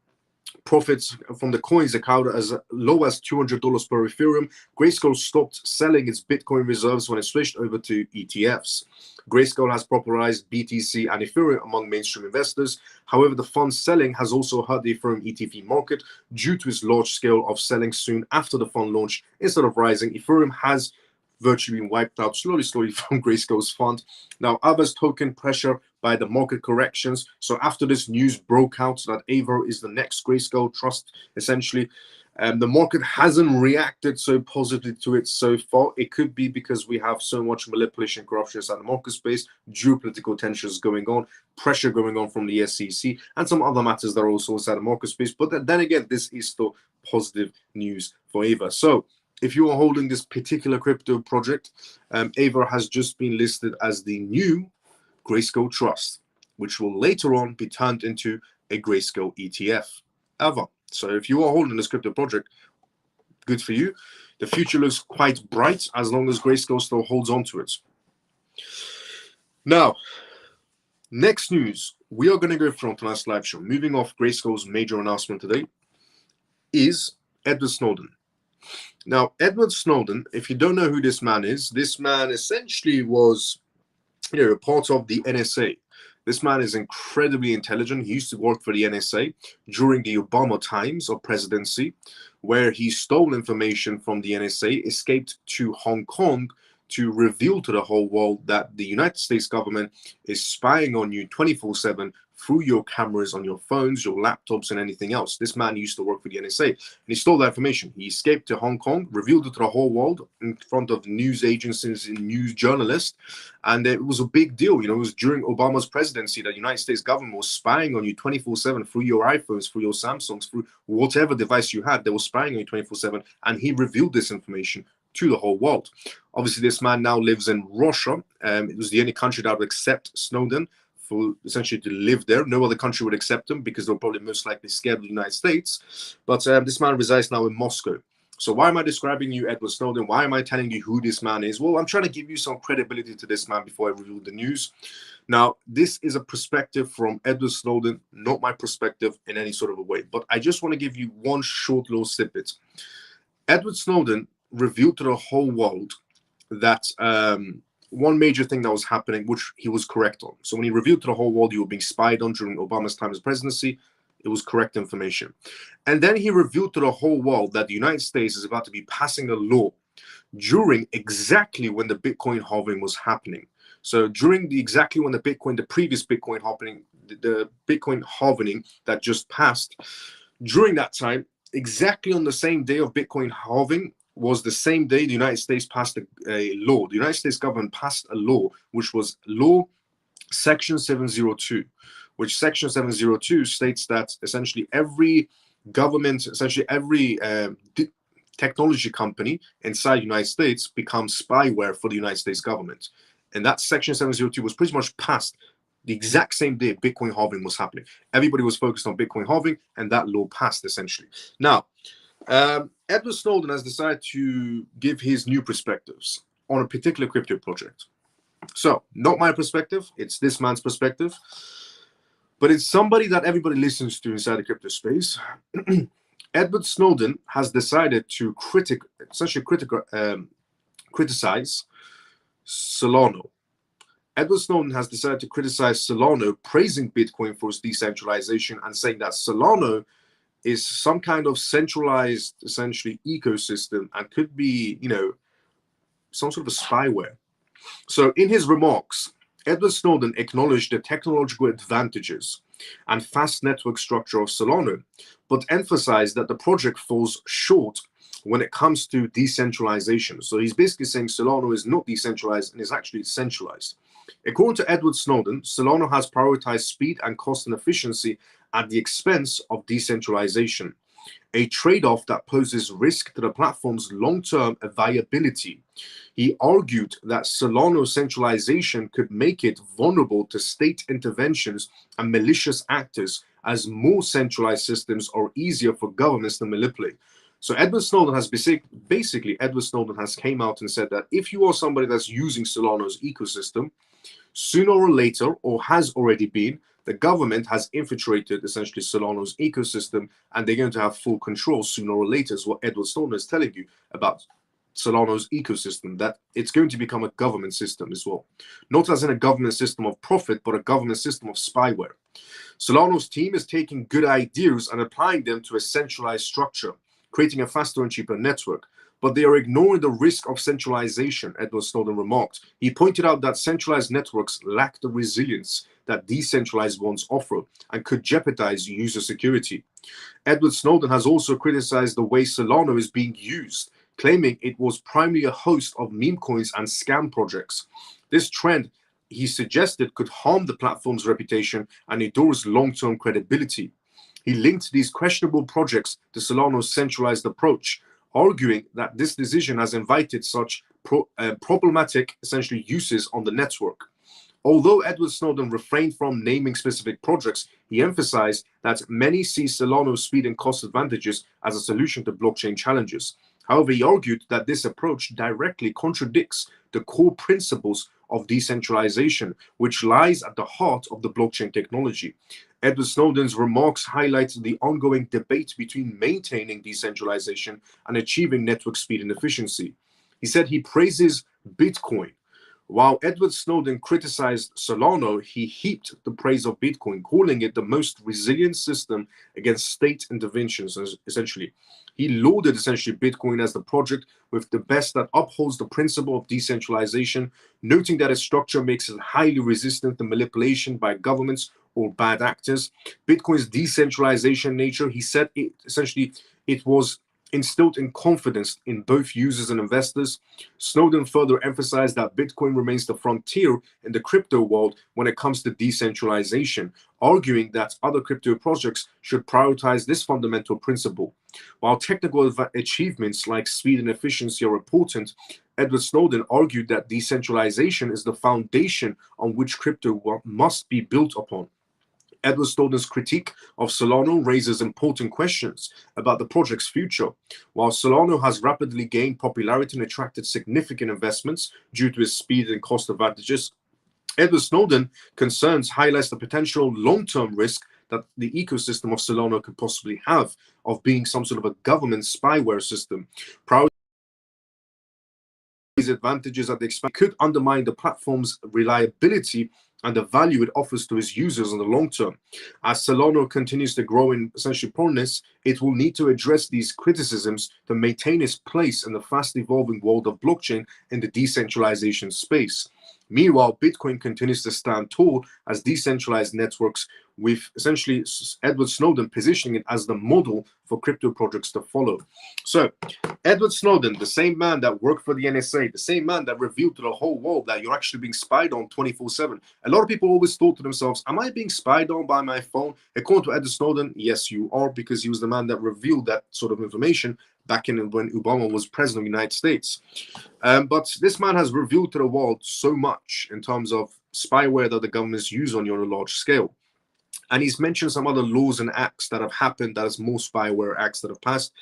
profits from the coins account as low as $200 per Ethereum. Grayscale stopped selling its Bitcoin reserves when it switched over to ETFs. Grayscale has popularized BTC and Ethereum among mainstream investors. However, the fund's selling has also hurt the Ethereum ETF market due to its large scale of selling soon after the fund launch. Instead of rising, Ethereum has virtually been wiped out slowly from Grayscale's fund. Now, others token pressure by the market corrections. So after this news broke out that AVA is the next Grayscale trust, essentially, the market hasn't reacted so positively to it so far. It could be because we have so much manipulation and corruption inside the market space, geopolitical tensions going on, pressure going on from the SEC, and some other matters that are also inside the market space. But then again, this is still positive news for AVA. So if you are holding this particular crypto project, AVA has just been listed as the new Grayscale Trust, which will later on be turned into a Grayscale ETF. AVA. So if you are holding this crypto project, good for you. The future looks quite bright as long as Grayscale still holds on to it. Now, next news we are going to go from tonight's live show, moving off Grayscale's major announcement today, is Edward Snowden. Now, Edward Snowden, if you don't know who this man is, this man essentially was, part of the NSA. This man is incredibly intelligent. He used to work for the NSA during the Obama times of presidency, where he stole information from the NSA, escaped to Hong Kong to reveal to the whole world that the United States government is spying on you 24/7 through your cameras on your phones, your laptops, and anything else. This man used to work for the NSA, and he stole that information. He escaped to Hong Kong, revealed it to the whole world in front of news agencies and news journalists, and it was a big deal. It was during Obama's presidency that the United States government was spying on you 24/7 through your iPhones, through your Samsungs, through whatever device you had. They were spying on you 24/7, and he revealed this information to the whole world. Obviously, this man now lives in Russia. It was the only country that would accept Snowden for essentially to live there. No other country would accept him because they're probably most likely scared of the United States. But this man resides now in Moscow. So why am I describing you Edward Snowden? Why am I telling you who this man is? Well, I'm trying to give you some credibility to this man before I reveal the news. Now, this is a perspective from Edward Snowden, not my perspective in any sort of a way. But I just want to give you one short little snippet. Edward Snowden revealed to the whole world that one major thing that was happening, which he was correct on. So when he revealed to the whole world you were being spied on during Obama's time as presidency, it was correct information. And then he revealed to the whole world that the United States is about to be passing a law during exactly when the Bitcoin halving was happening. So during when the previous Bitcoin halving, the Bitcoin halving that just passed, during that time, exactly on the same day of Bitcoin halving, was the same day the United States passed a law. The United States government passed a law, which was Law Section 702, which Section 702 states that essentially every government, essentially every technology company inside the United States becomes spyware for the United States government. And that Section 702 was pretty much passed the exact same day Bitcoin halving was happening. Everybody was focused on Bitcoin halving, and that law passed essentially. Now, Edward Snowden has decided to give his new perspectives on a particular crypto project. So, not my perspective, it's this man's perspective, but it's somebody that everybody listens to inside the crypto space. Edward Snowden has decided to criticize Solana. Edward Snowden has decided to criticize Solana, praising Bitcoin for its decentralization and saying that Solana is some kind of centralized, essentially, ecosystem and could be, some sort of a spyware. So in his remarks, Edward Snowden acknowledged the technological advantages and fast network structure of Solana, but emphasized that the project falls short when it comes to decentralization. So he's basically saying Solana is not decentralized and is actually centralized. According to Edward Snowden, Solana has prioritized speed and cost and efficiency at the expense of decentralization, a trade-off that poses risk to the platform's long-term viability. He argued that Solana's centralization could make it vulnerable to state interventions and malicious actors, as more centralized systems are easier for governments to manipulate. So Edward Snowden has Edward Snowden has came out and said that if you are somebody that's using Solana's ecosystem, sooner or later, or has already been, the government has infiltrated essentially Solana's ecosystem, and they're going to have full control sooner or later, is what Edward Snowden is telling you about Solana's ecosystem, that it's going to become a government system as well. Not as in a government system of profit, but a government system of spyware. Solana's team is taking good ideas and applying them to a centralized structure, creating a faster and cheaper network. But they are ignoring the risk of centralization, Edward Snowden remarked. He pointed out that centralized networks lack the resilience that decentralized ones offer and could jeopardize user security. Edward Snowden has also criticized the way Solana is being used, claiming it was primarily a host of meme coins and scam projects. This trend, he suggested, could harm the platform's reputation and endorse long-term credibility. He linked these questionable projects to Solana's centralized approach, arguing that this decision has invited such problematic, essentially, uses on the network. Although Edward Snowden refrained from naming specific projects, he emphasized that many see Solana's speed and cost advantages as a solution to blockchain challenges. However, he argued that this approach directly contradicts the core principles of decentralization, which lies at the heart of the blockchain technology. Edward Snowden's remarks highlight the ongoing debate between maintaining decentralization and achieving network speed and efficiency. He said he praises Bitcoin. While Edward Snowden criticized Solana, he heaped the praise of Bitcoin, calling it the most resilient system against state interventions, essentially. He lauded essentially Bitcoin as the project with the best that upholds the principle of decentralization, noting that its structure makes it highly resistant to manipulation by governments or bad actors. Bitcoin's decentralization nature, he said, it was instilled in confidence in both users and investors. Snowden further emphasized that Bitcoin remains the frontier in the crypto world when it comes to decentralization, arguing that other crypto projects should prioritize this fundamental principle. While technical achievements like speed and efficiency are important, Edward Snowden argued that decentralization is the foundation on which crypto must be built upon. Edward Snowden's critique of Solana raises important questions about the project's future. While Solana has rapidly gained popularity and attracted significant investments due to its speed and cost advantages, Edward Snowden's concerns highlights the potential long-term risk that the ecosystem of Solana could possibly have of being some sort of a government spyware system. These advantages at the expense could undermine the platform's reliability and the value it offers to its users in the long term. As Solana continues to grow in essentially prominence, it will need to address these criticisms to maintain its place in the fast evolving world of blockchain in the decentralization space. Meanwhile, Bitcoin continues to stand tall as decentralized networks, with essentially Edward Snowden positioning it as the model for crypto projects to follow. So, Edward Snowden, the same man that worked for the NSA, the same man that revealed to the whole world that you're actually being spied on 24/7. A lot of people always thought to themselves, am I being spied on by my phone? According to Edward Snowden, yes, you are, because he was the man that revealed that sort of information back in when Obama was president of the United States. But this man has revealed to the world so much in terms of spyware that the governments use on you on a large scale. And he's mentioned some other laws and acts that have happened, that is more spyware acts that have passed.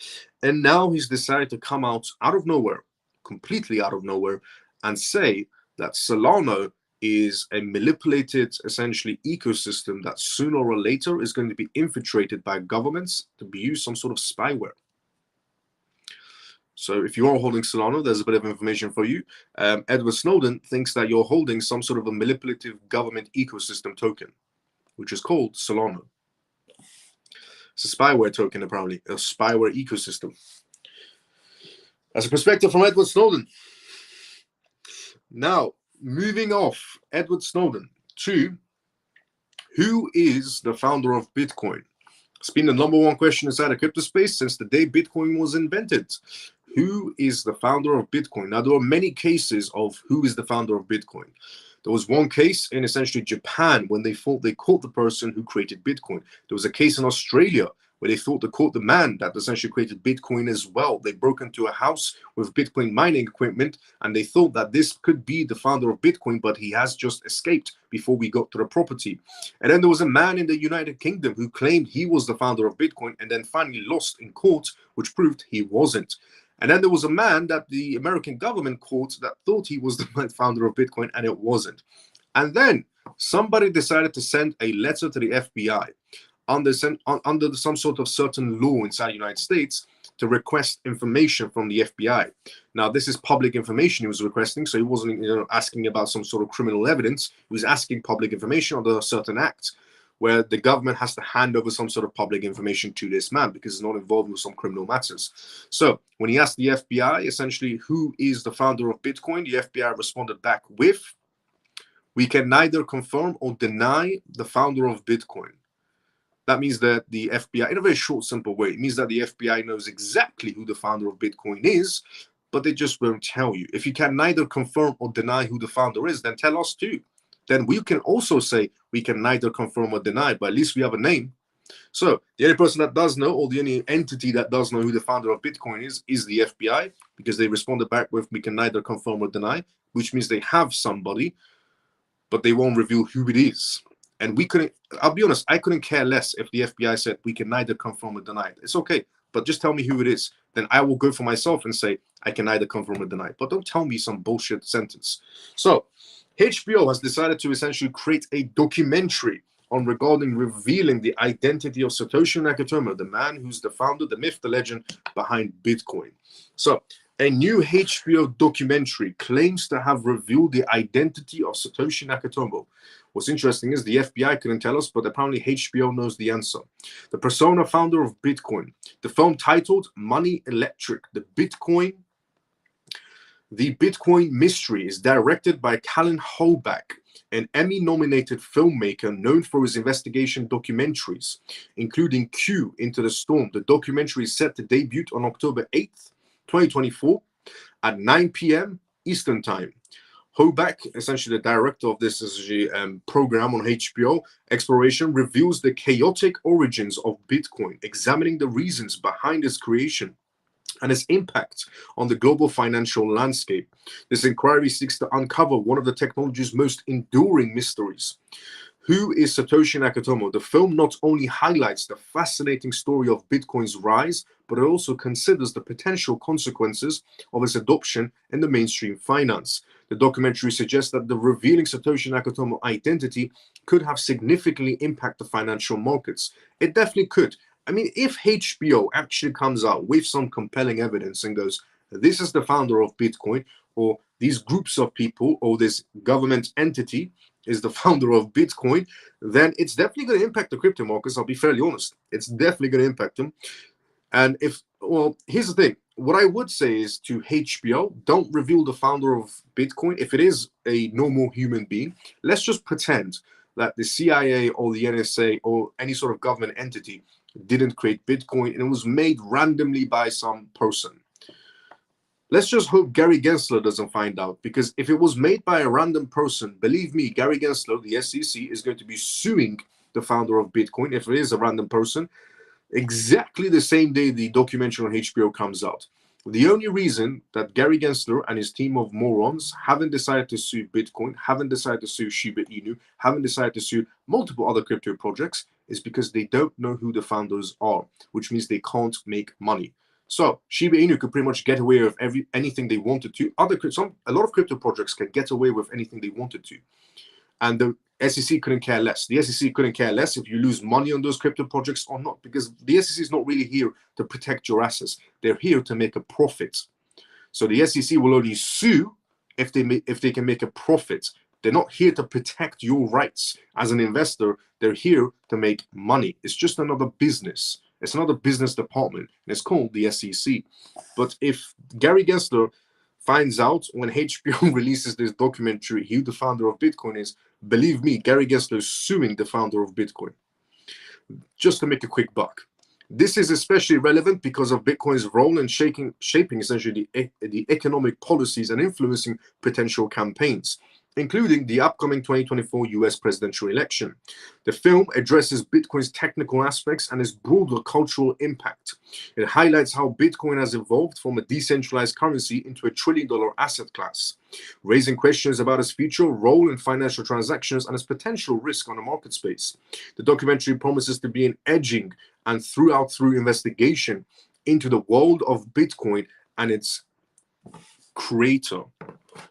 And now he's decided to come out of nowhere, completely out of nowhere, and say that Solana is a manipulated, essentially, ecosystem that sooner or later is going to be infiltrated by governments to be used some sort of spyware. So if you are holding Solana, there's a bit of information for you. Edward Snowden thinks that you're holding some sort of a manipulative government ecosystem token, which is called Solana. It's a spyware token, apparently, a spyware ecosystem. That's a perspective from Edward Snowden. Now, moving off Edward Snowden to who is the founder of Bitcoin? It's been the #1 question inside the crypto space since the day Bitcoin was invented. Who is the founder of Bitcoin? Now, there are many cases of who is the founder of Bitcoin. There was one case in essentially Japan when they thought they caught the person who created Bitcoin. There was a case in Australia where they thought they caught the man that essentially created Bitcoin as well. They broke into a house with Bitcoin mining equipment, and they thought that this could be the founder of Bitcoin, but he has just escaped before we got to the property. And then there was a man in the United Kingdom who claimed he was the founder of Bitcoin and then finally lost in court, which proved he wasn't. And then there was a man that the American government caught that thought he was the founder of Bitcoin, and it wasn't. And then somebody decided to send a letter to the FBI under some sort of certain law inside the United States to request information from the FBI. Now, this is public information he was requesting, so he wasn't asking about some sort of criminal evidence. He was asking public information under a certain act where the government has to hand over some sort of public information to this man because it's not involved with some criminal matters. So when he asked the FBI, essentially, who is the founder of Bitcoin, the FBI responded back with, we can neither confirm or deny the founder of Bitcoin. That means that the FBI, in a very short, simple way, it means that the FBI knows exactly who the founder of Bitcoin is, but they just won't tell you. If you can neither confirm or deny who the founder is, then tell us too. Then we can also say we can neither confirm or deny, but at least we have a name. So the only person that does know, or the only entity that does know who the founder of Bitcoin is the FBI, because they responded back with we can neither confirm or deny, which means they have somebody, but they won't reveal who it is. And we couldn't, I'll be honest, I couldn't care less if the FBI said we can neither confirm or deny it. It's okay. but just tell me who it is. Then I will go for myself and say, I can either confirm or deny. But don't tell me some bullshit sentence. So HBO has decided to essentially create a documentary on regarding revealing the identity of Satoshi Nakamoto, the man who's the founder, the myth, the legend behind Bitcoin. So a new HBO documentary claims to have revealed the identity of Satoshi Nakamoto. What's interesting is the FBI couldn't tell us, but apparently HBO knows the answer. The persona founder of Bitcoin. The film titled Money Electric, The Bitcoin Mystery is directed by Callan Holbach, an Emmy-nominated filmmaker known for his investigation documentaries, including Q, Into the Storm. The documentary is set to debut on October 8th, 2024 at 9 p.m. Eastern Time. Holbach, essentially the director of this program on HBO, Exploration, reveals the chaotic origins of Bitcoin, examining the reasons behind its creation and its impact on the global financial landscape. This inquiry seeks to uncover one of the technology's most enduring mysteries. Who is Satoshi Nakamoto? The film not only highlights the fascinating story of Bitcoin's rise, but it also considers the potential consequences of its adoption in the mainstream finance. The documentary suggests that the revealing Satoshi Nakamoto identity could have significantly impacted the financial markets. It definitely could. I mean, if HBO actually comes out with some compelling evidence and goes, this is the founder of Bitcoin, or these groups of people, or this government entity is the founder of Bitcoin, then it's definitely going to impact the crypto markets. I'll be fairly honest. It's definitely going to impact them. And here's the thing. What I would say is to HBO, don't reveal the founder of Bitcoin. If it is a normal human being, let's just pretend that the CIA or the NSA or any sort of government entity didn't create Bitcoin and it was made randomly by some person. Let's just hope Gary Gensler doesn't find out, because if it was made by a random person, believe me, Gary Gensler, the SEC, is going to be suing the founder of Bitcoin, if it is a random person, exactly the same day the documentary on HBO comes out. The only reason that Gary Gensler and his team of morons haven't decided to sue Bitcoin, haven't decided to sue Shiba Inu, haven't decided to sue multiple other crypto projects is because they don't know who the founders are, which means they can't make money. So Shiba Inu could pretty much get away with anything they wanted to. A lot of crypto projects can get away with anything they wanted to. And the SEC couldn't care less. The SEC couldn't care less if you lose money on those crypto projects or not, because the SEC is not really here to protect your assets. They're here to make a profit. So the SEC will only sue if they can make a profit. They're not here to protect your rights as an investor. They're here to make money. It's just another business. It's another business department, and it's called the SEC. But if Gary Gensler finds out when HBO releases this documentary who the founder of Bitcoin is, believe me, Gary Gensler is suing the founder of Bitcoin just to make a quick buck. This is especially relevant because of Bitcoin's role in shaping essentially the economic policies and influencing potential campaigns, including the upcoming 2024 US presidential election. The film addresses Bitcoin's technical aspects and its broader cultural impact. It highlights how Bitcoin has evolved from a decentralized currency into a trillion-dollar asset class, raising questions about its future role in financial transactions and its potential risk on the market space. The documentary promises to be an edging and through investigation into the world of Bitcoin and its creator.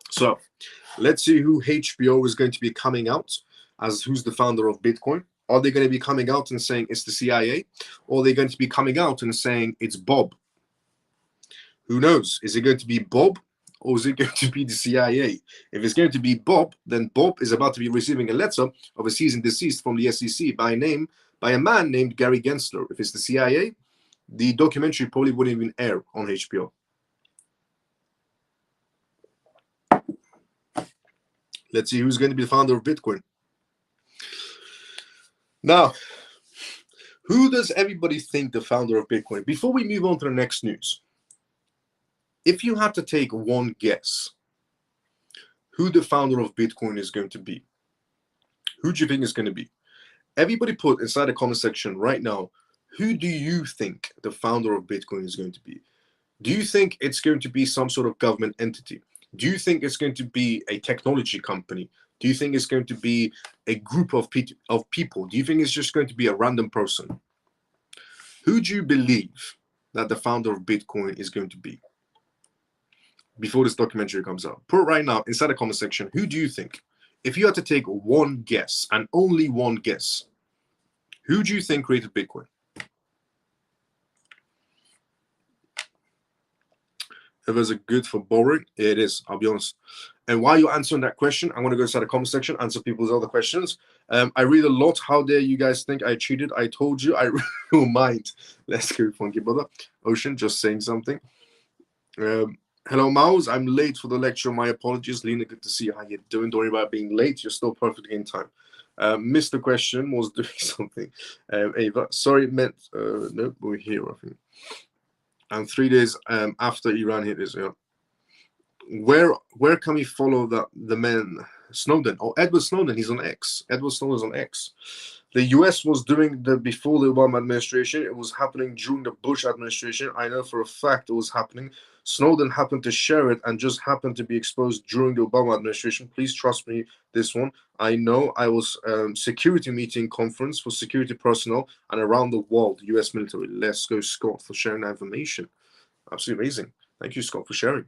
So let's see who HBO is going to be coming out as who's the founder of Bitcoin. Are they going to be coming out and saying it's the CIA? Or are they going to be coming out and saying it's Bob? Who knows? Is it going to be Bob or is it going to be the CIA? If it's going to be Bob, then Bob is about to be receiving a letter of a cease and desist from the SEC by a man named Gary Gensler. If it's the CIA, the documentary probably wouldn't even air on HBO. Let's see who's going to be the founder of Bitcoin. Now, who does everybody think the founder of Bitcoin? Before we move on to the next news, if you had to take one guess, who the founder of Bitcoin is going to be, who do you think is going to be? Everybody put inside the comment section right now, who do you think the founder of Bitcoin is going to be? Do you think it's going to be some sort of government entity? Do you think it's going to be a technology company? Do you think it's going to be a group of people? Do you think it's just going to be a random person? Who do you believe that the founder of Bitcoin is going to be before this documentary comes out? Put right now inside the comment section, who do you think? If you had to take one guess, and only one guess, who do you think created Bitcoin? If there's a good for boring, it is, I'll be honest. And while you're answering that question, I'm going to go inside the comment section, answer people's other questions. I read a lot. How dare you guys think I cheated? I told you, I really don't mind. Let's go, funky brother. Ocean, just saying something. Hello, Mouse. I'm late for the lecture. My apologies. Lena, good to see you. How you doing? Don't worry about being late. You're still perfectly in time. Missed the question. Was doing something. Ava, sorry, it meant no, we're here, I think. And 3 days after Iran hit Israel. Where can we follow the man Snowden? Oh, Edward Snowden. He's on X. Edward Snowden's on X. The US was doing before the Obama administration. It was happening during the Bush administration. I know for a fact it was happening. Snowden happened to share it and just happened to be exposed during the Obama administration. Please trust me, this one. I know. I was security meeting conference for security personnel and around the world, US military. Let's go, Scott, for sharing that information. Absolutely amazing. Thank you, Scott, for sharing.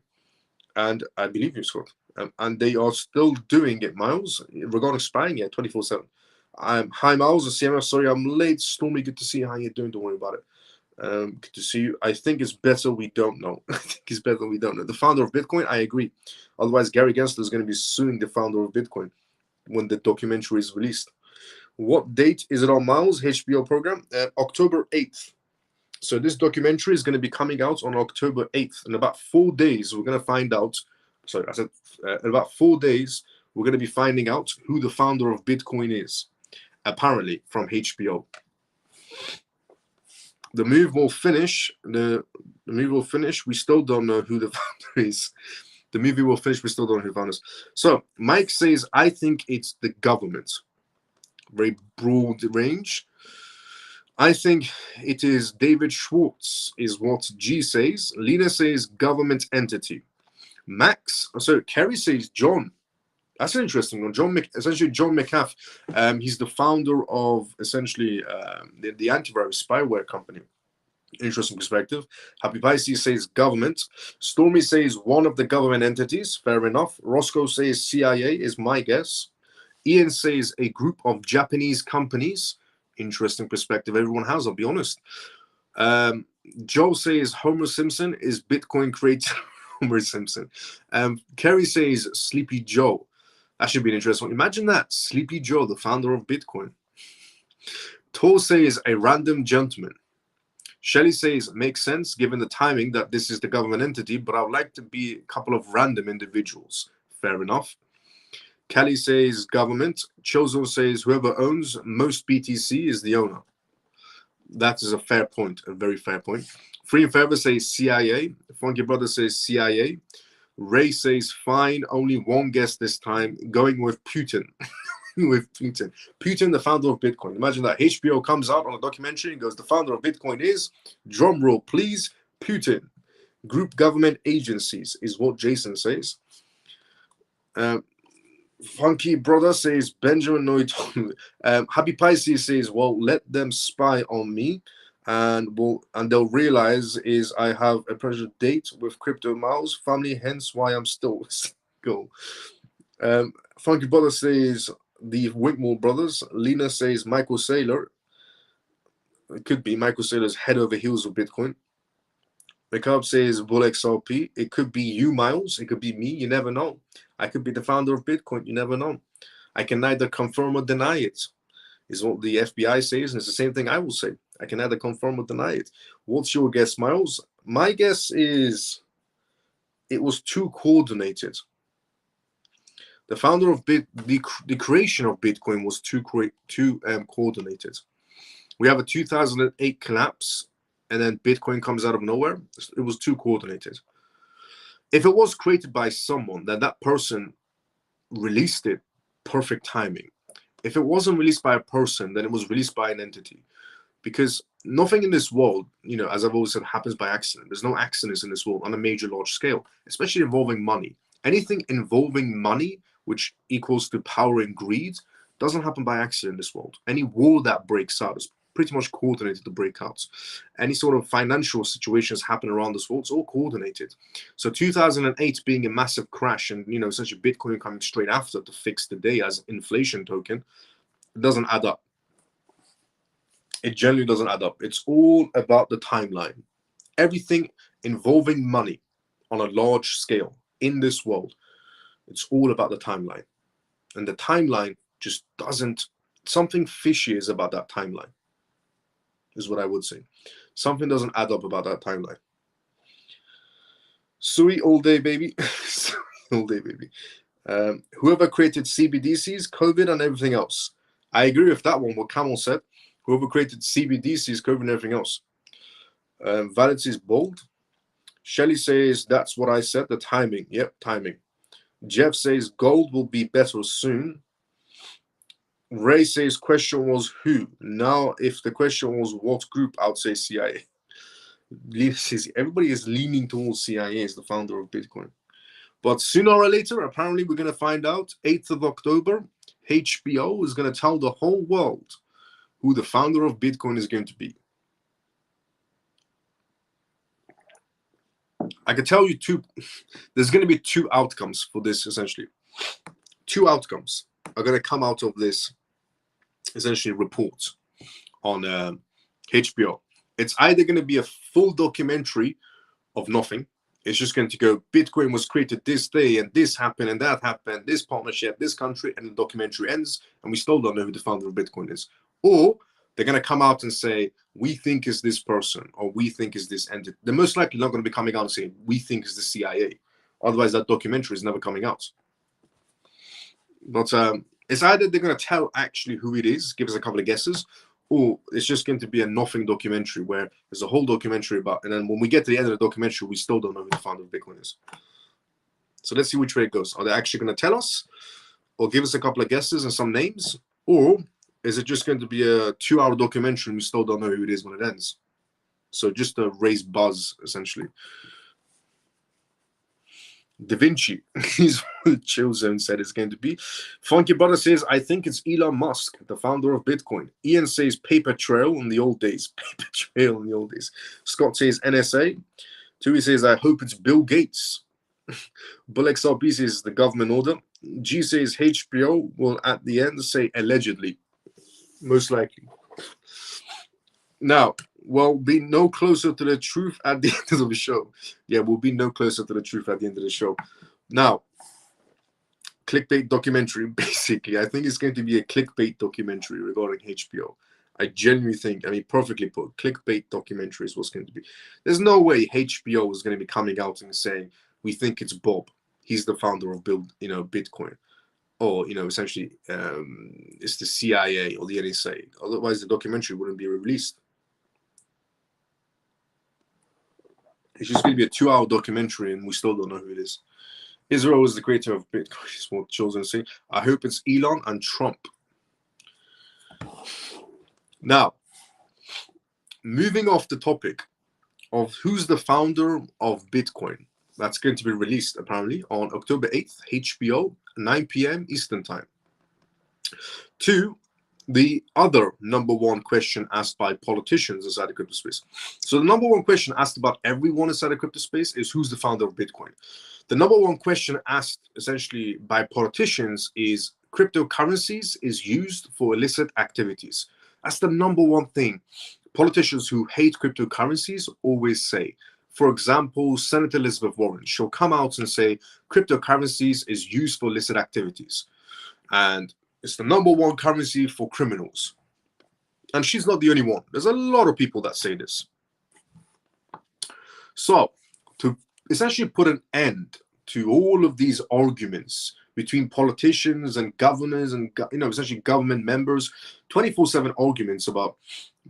And I believe you, Scott. And they are still doing it, Miles, regarding spying, yeah, 24/7. Hi, Miles, the CMF. Sorry, I'm late. Stormy, good to see you. How you doing? Don't worry about it. Good to see you. I think it's better we don't know. I think it's better we don't know. The founder of Bitcoin, I agree. Otherwise, Gary Gensler is going to be suing the founder of Bitcoin when the documentary is released. What date is it on, Miles? HBO program? October 8th. So this documentary is going to be coming out on October 8th. In about 4 days, we're going to find out. Sorry, I said in about 4 days, we're going to be finding out who the founder of Bitcoin is. Apparently, from HBO. The move will finish. The movie will finish. We still don't know who the founder is. The movie will finish. We still don't know who the founder is. So Mike says, I think it's the government. Very broad range. I think it is David Schwartz, is what G says. Lena says government entity. Max, so Kerry says John. That's an interesting one. Essentially John McAfee. He's the founder of essentially the antivirus spyware company. Interesting perspective. Happy Pisces says government. Stormy says one of the government entities. Fair enough. Roscoe says CIA is my guess. Ian says a group of Japanese companies. Interesting perspective everyone has, I'll be honest. Joe says Homer Simpson is Bitcoin creator. Homer Simpson. Kerry says Sleepy Joe. That should be an interesting one. Imagine that. Sleepy Joe, the founder of Bitcoin. Tor says a random gentleman. Shelley says makes sense given the timing that this is the government entity, but I would like to be a couple of random individuals. Fair enough. Kelly says government. Chozo says whoever owns most BTC is the owner. That is a fair point, a very fair point. Free and Forever says CIA. Funky Brother says CIA. Ray says fine, only one guess this time, going with Putin. With Putin. Putin, the founder of Bitcoin. Imagine that HBO comes out on a documentary and goes, the founder of Bitcoin is, drum roll please, Putin. Group government agencies is what Jason says. Funky Brother says Benjamin Noy. Happy Pisces says, well, let them spy on me and they'll realize is I have a pressure date with Crypto Mouse family, hence why I'm still single. Funky Brother says the Whitmore brothers. Lena says Michael Saylor. It could be Michael Saylor's head over heels of Bitcoin. McCub says Bull XRP. It could be you, Miles. It could be me. You never know. I could be the founder of Bitcoin. You never know. I can neither confirm or deny it, is what the FBI says. And it's the same thing I will say. I can neither confirm or deny it. What's your guess, Miles? My guess is it was too coordinated. The founder of the creation of Bitcoin was too coordinated. We have a 2008 collapse, and then Bitcoin comes out of nowhere. It was too coordinated. If it was created by someone, then that person released it, perfect timing. If it wasn't released by a person, then it was released by an entity. Because nothing in this world, you know, as I've always said, happens by accident. There's no accidents in this world on a major, large scale, especially involving money. Anything involving money, which equals to power and greed, doesn't happen by accident in this world. Any war that breaks out, pretty much coordinated the breakouts. Any sort of financial situations happen around this world, it's all coordinated. So 2008 being a massive crash, and essentially Bitcoin coming straight after to fix the day as inflation token, it doesn't add up. It generally doesn't add up. It's all about the timeline. Everything involving money on a large scale in this world, it's all about the timeline. And the timeline just doesn't, something fishy is about that timeline, is what I would say. Something doesn't add up about that timeline. Sui all day, baby. Sui all day, baby. Whoever created CBDCs, COVID, and everything else. I agree with that one, what Camel said. Whoever created CBDCs, COVID, and everything else. Valid is bold. Shelly says, that's what I said, the timing. Yep, timing. Jeff says, gold will be better soon. Ray says, question was who? Now, if the question was what group, I would say CIA. Everybody is leaning towards CIA as the founder of Bitcoin. But sooner or later, apparently, we're going to find out, 8th of October, HBO is going to tell the whole world who the founder of Bitcoin is going to be. I can tell you there's going to be two outcomes for this, essentially. Two outcomes are going to come out of this, essentially, report on HBO. It's either going to be a full documentary of nothing. It's just going to go, Bitcoin was created this day, and this happened, and that happened, this partnership, this country, and the documentary ends, and we still don't know who the founder of Bitcoin is. Or they're going to come out and say, we think is this person, or we think is this entity. They're most likely not going to be coming out and saying, we think is the CIA. Otherwise, that documentary is never coming out. But it's either they're going to tell actually who it is, give us a couple of guesses, or it's just going to be a nothing documentary where there's a whole documentary about, and then when we get to the end of the documentary, we still don't know who the founder of Bitcoin is. So let's see which way it goes. Are they actually going to tell us, or give us a couple of guesses and some names, or is it just going to be a 2-hour documentary and we still don't know who it is when it ends? So just to raise buzz, essentially. Da Vinci, he's what Chill Zone said it's going to be. Funky Brother says, I think it's Elon Musk, the founder of Bitcoin. Ian says paper trail in the old days. Paper trail in the old days. Scott says NSA. Tui says, I hope it's Bill Gates. Bull XRB says the government order. G says HBO will at the end say allegedly. Most likely. Now, we'll be no closer to the truth at the end of the show. Yeah, we'll be no closer to the truth at the end of the show. Now, clickbait documentary, basically. I think it's going to be a clickbait documentary regarding HBO. I genuinely think, I mean, perfectly put, clickbait documentary is what's going to be. There's no way HBO is going to be coming out and saying, we think it's Bob. He's the founder of Bitcoin. Or, essentially, it's the CIA or the NSA. Otherwise, the documentary wouldn't be released. It's just going to be a 2-hour documentary, and we still don't know who it is. Israel is the creator of Bitcoin, is what children say. I hope it's Elon and Trump. Now, moving off the topic of who's the founder of Bitcoin, that's going to be released, apparently, on October 8th, HBO, 9 p.m. Eastern Time. To the other number one question asked by politicians inside the crypto space. So the number one question asked about everyone inside the crypto space is who's the founder of Bitcoin. The number one question asked essentially by politicians is cryptocurrencies is used for illicit activities. That's the number one thing politicians who hate cryptocurrencies always say. For example, Senator Elizabeth Warren, she'll come out and say cryptocurrencies is used for illicit activities. And it's the number one currency for criminals. And she's not the only one. There's a lot of people that say this. So, to essentially put an end to all of these arguments between politicians and governors and, essentially government members, 24/7 arguments about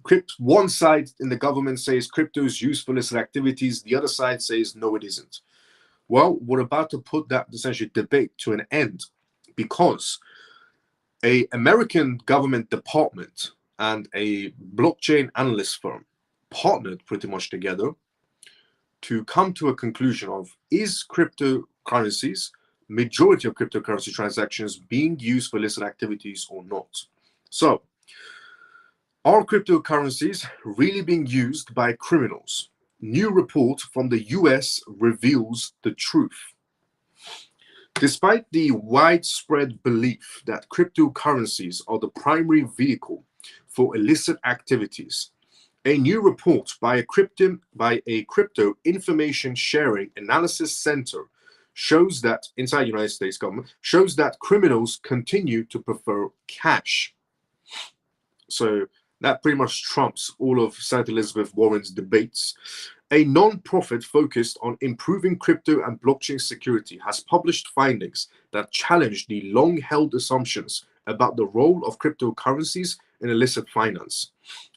crypto. One side in the government says crypto is used for illicit activities. The other side says, no, it isn't. Well, we're about to put that essentially debate to an end because an American government department and a blockchain analyst firm partnered pretty much together to come to a conclusion of, is cryptocurrencies, majority of cryptocurrency transactions being used for illicit activities or not? So Are cryptocurrencies really being used by criminals? New report from the US reveals the truth. Despite the widespread belief that cryptocurrencies are the primary vehicle for illicit activities, a new report by a crypto information sharing analysis center shows that inside the United States government shows that criminals continue to prefer cash. So that pretty much trumps all of Senator Elizabeth Warren's debates. A non-profit focused on improving crypto and blockchain security has published findings that challenge the long-held assumptions about the role of cryptocurrencies in illicit finance.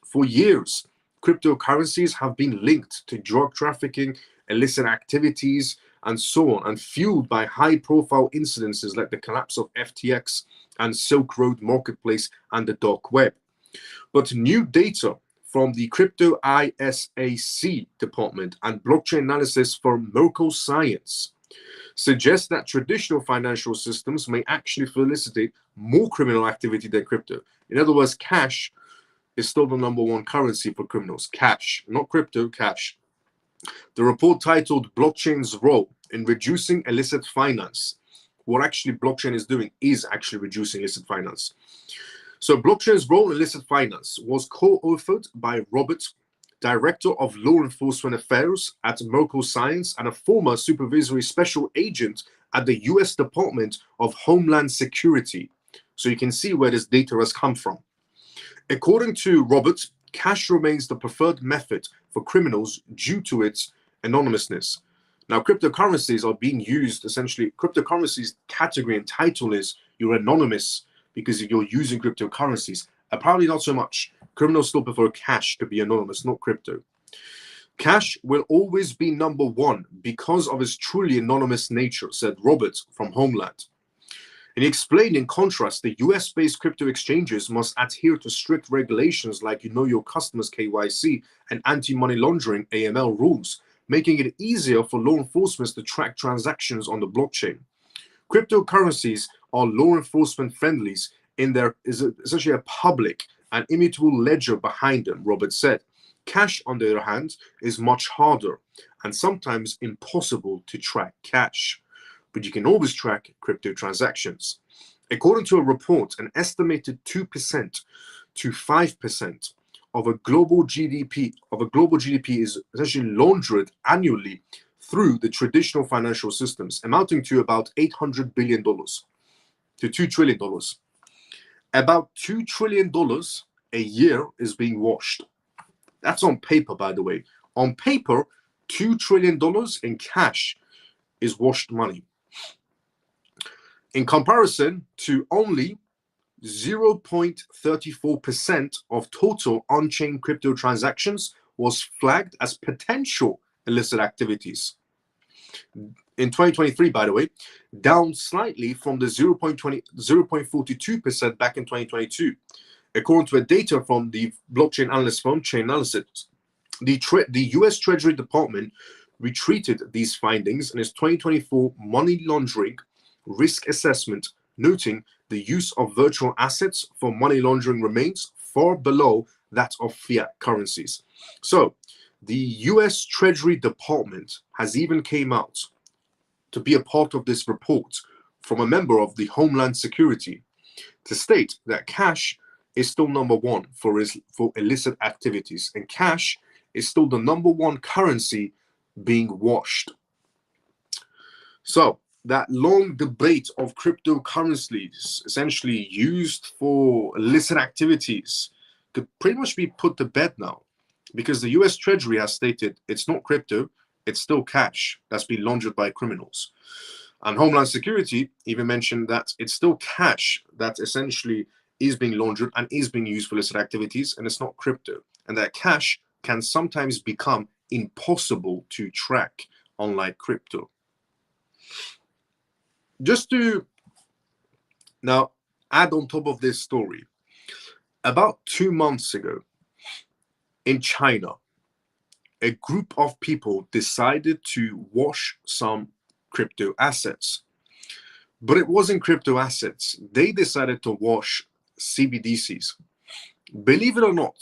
For years, cryptocurrencies have been linked to drug trafficking, illicit activities, and so on, and fueled by high-profile incidences like the collapse of FTX and Silk Road Marketplace and the dark web. But new data from the Crypto ISAC department and blockchain analysis from Merkle Science suggests that traditional financial systems may actually facilitate more criminal activity than crypto. In other words, cash is still the number one currency for criminals. Cash, not crypto, cash. The report titled Blockchain's Role in Reducing Illicit Finance. What actually blockchain is doing is actually reducing illicit finance. So blockchain's role in illicit finance was co-authored by Robert, Director of Law Enforcement Affairs at Merkle Science and a former supervisory special agent at the US Department of Homeland Security. So you can see where this data has come from. According to Robert, cash remains the preferred method for criminals due to its anonymousness. Now, cryptocurrencies are being used, essentially, cryptocurrencies category and title is you're anonymous because you're using cryptocurrencies. Apparently not so much. Criminals still prefer cash to be anonymous, not crypto. Cash will always be number one because of its truly anonymous nature, said Robert from Homeland. And he explained, in contrast, the US-based crypto exchanges must adhere to strict regulations like Know Your Customers KYC and anti-money laundering AML rules, making it easier for law enforcement to track transactions on the blockchain. Cryptocurrencies are law enforcement friendlies in there is essentially a public and immutable ledger behind them, Robert said. Cash, on the other hand, is much harder and sometimes impossible to track cash. But you can always track crypto transactions. According to a report, an estimated 2% to 5% of a global GDP is essentially laundered annually through the traditional financial systems, amounting to about $800 billion to $2 trillion. About $2 trillion a year is being washed. That's on paper, by the way. On paper, $2 trillion in cash is washed money. In comparison to only 0.34% of total on-chain crypto transactions was flagged as potential illicit activities. In 2023, by the way, down slightly from the 0.42% back in 2022. According to data from the blockchain analyst firm Chainalysis, the US Treasury Department retreated these findings in its 2024 money laundering risk assessment, noting the use of virtual assets for money laundering remains far below that of fiat currencies. So the US Treasury Department has even came out to be a part of this report from a member of the Homeland Security to state that cash is still number one for illicit activities, and cash is still the number one currency being washed. So that long debate of cryptocurrencies essentially used for illicit activities could pretty much be put to bed now, because the US Treasury has stated it's not crypto, it's still cash that's been laundered by criminals. And Homeland Security even mentioned that it's still cash that essentially is being laundered and is being used for illicit activities, and it's not crypto. And that cash can sometimes become impossible to track, unlike crypto. Just to now add on top of this story, about 2 months ago in China, a group of people decided to wash some crypto assets. But it wasn't crypto assets. They decided to wash CBDCs. Believe it or not,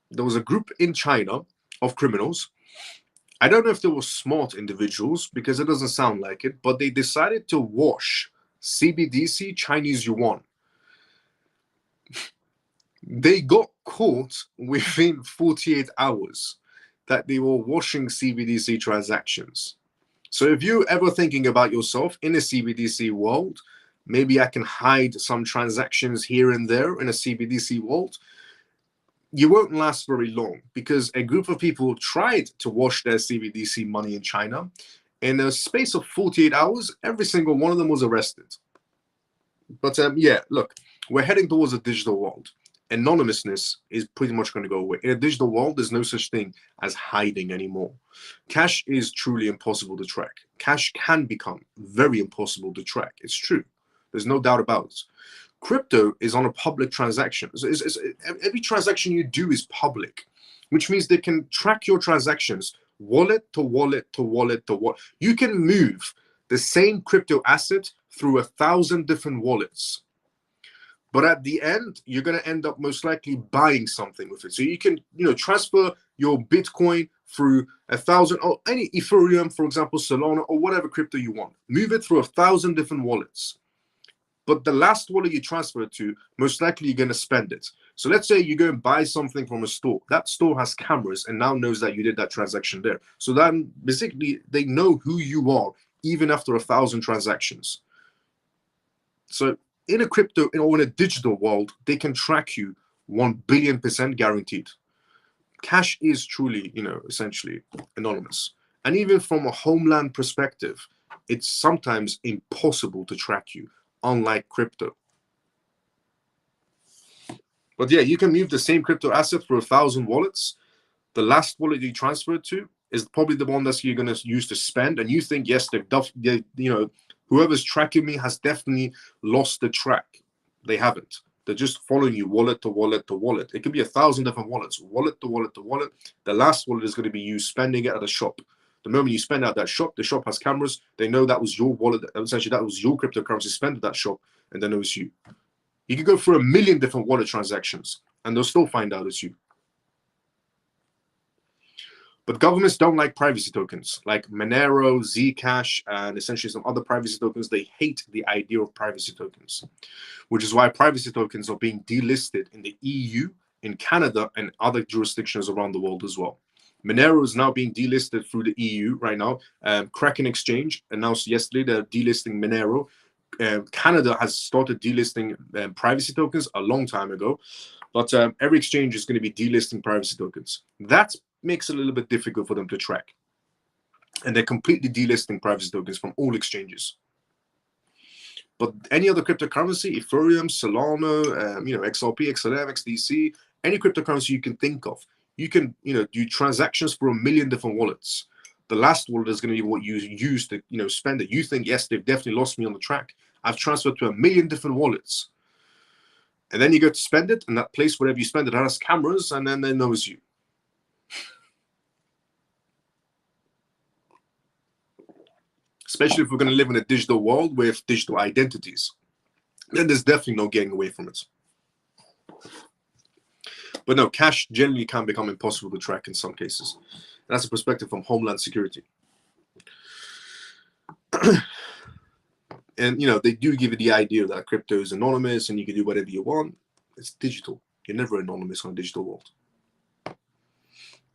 there was a group in China of criminals. I don't know if they were smart individuals, because it doesn't sound like it, but they decided to wash CBDC, Chinese yuan. They got caught within 48 hours that they were washing CBDC transactions. So if you're ever thinking about yourself in a CBDC world, maybe I can hide some transactions here and there in a CBDC world, you won't last very long, because a group of people tried to wash their CBDC money in China. In a space of 48 hours, every single one of them was arrested. But yeah, look, we're heading towards a digital world. Anonymousness is pretty much going to go away. In a digital world, there's no such thing as hiding anymore. Cash is truly impossible to track. Cash can become very impossible to track. It's true. There's no doubt about it. Crypto is on a public transaction. Every transaction you do is public, which means they can track your transactions wallet to wallet to wallet to wallet. You can move the same crypto asset through 1,000 different wallets. But at the end, you're going to end up most likely buying something with it. So you can, transfer your Bitcoin through 1,000, or any Ethereum, for example, Solana, or whatever crypto you want. Move it through 1,000 different wallets. But the last wallet you transfer it to, most likely you're going to spend it. So let's say you go and buy something from a store. That store has cameras and now knows that you did that transaction there. So then basically they know who you are even after 1,000 transactions. So in a crypto or in a digital world, they can track you 1 billion% guaranteed. Cash is truly, essentially anonymous. And even from a homeland perspective, it's sometimes impossible to track you, unlike crypto. But yeah, you can move the same crypto asset through 1,000 wallets. The last wallet you transfer it to is probably the one that you're going to use to spend. And you think, yes, whoever's tracking me has definitely lost the track. They haven't. They're just following you wallet to wallet to wallet. It could be 1,000 different wallets, wallet to wallet to wallet. The last wallet is going to be you spending it at a shop. The moment you spend at that shop, the shop has cameras. They know that was your wallet. Essentially, that was your cryptocurrency spent at that shop, and they know it's you. You can go through 1 million different wallet transactions, and they'll still find out it's you. But governments don't like privacy tokens, like Monero, Zcash, and essentially some other privacy tokens. They hate the idea of privacy tokens, which is why privacy tokens are being delisted in the EU, in Canada, and other jurisdictions around the world as well. Monero is now being delisted through the EU right now. Kraken Exchange announced yesterday they're delisting Monero. Canada has started delisting privacy tokens a long time ago, but every exchange is going to be delisting privacy tokens. That makes it a little bit difficult for them to track. And they're completely delisting privacy tokens from all exchanges. But any other cryptocurrency, Ethereum, Solana, XRP, XLM, XDC, any cryptocurrency you can think of, you can, do transactions for 1 million different wallets. The last wallet is going to be what you use to, spend it. You think, yes, they've definitely lost me on the track. I've transferred to 1 million different wallets. And then you go to spend it, and that place, wherever you spend it, has cameras, and then they know it's you. Especially if we're going to live in a digital world with digital identities, then there's definitely no getting away from it. But no, cash generally can become impossible to track in some cases. That's a perspective from Homeland Security. And, they do give you the idea that crypto is anonymous and you can do whatever you want. It's digital. You're never anonymous on a digital world.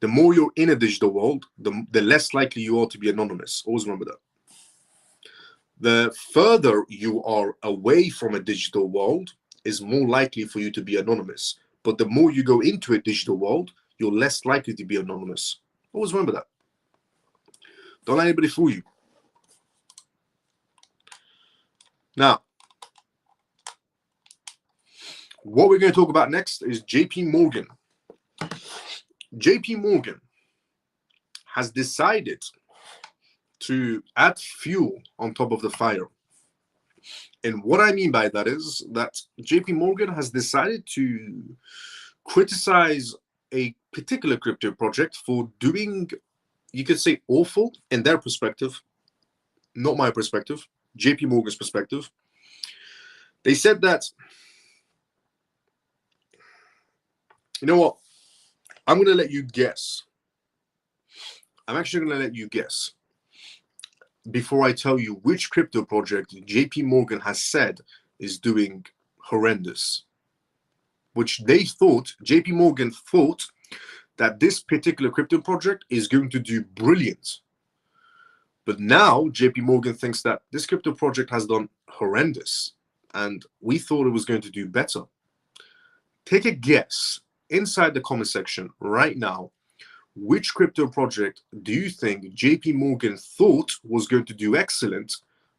The more you're in a digital world, the less likely you are to be anonymous. Always remember that. The further you are away from a digital world is more likely for you to be anonymous. But the more you go into a digital world, you're less likely to be anonymous. Always remember that. Don't let anybody fool you. Now, what we're going to talk about next is JP Morgan. JP Morgan has decided to add fuel on top of the fire. And what I mean by that is that JP Morgan has decided to criticize a particular crypto project for doing, you could say, awful in their perspective, not my perspective, JP Morgan's perspective. They said that You know what? I'm going to let you guess. I'm actually going to let you guess before I tell you which crypto project JP Morgan has said is doing horrendous. Which they thought, JP Morgan thought that this particular crypto project is going to do brilliant. But now JP Morgan thinks that this crypto project has done horrendous. And we thought it was going to do better. Take a guess inside the comment section right now. Which crypto project do you think JP Morgan thought was going to do excellent,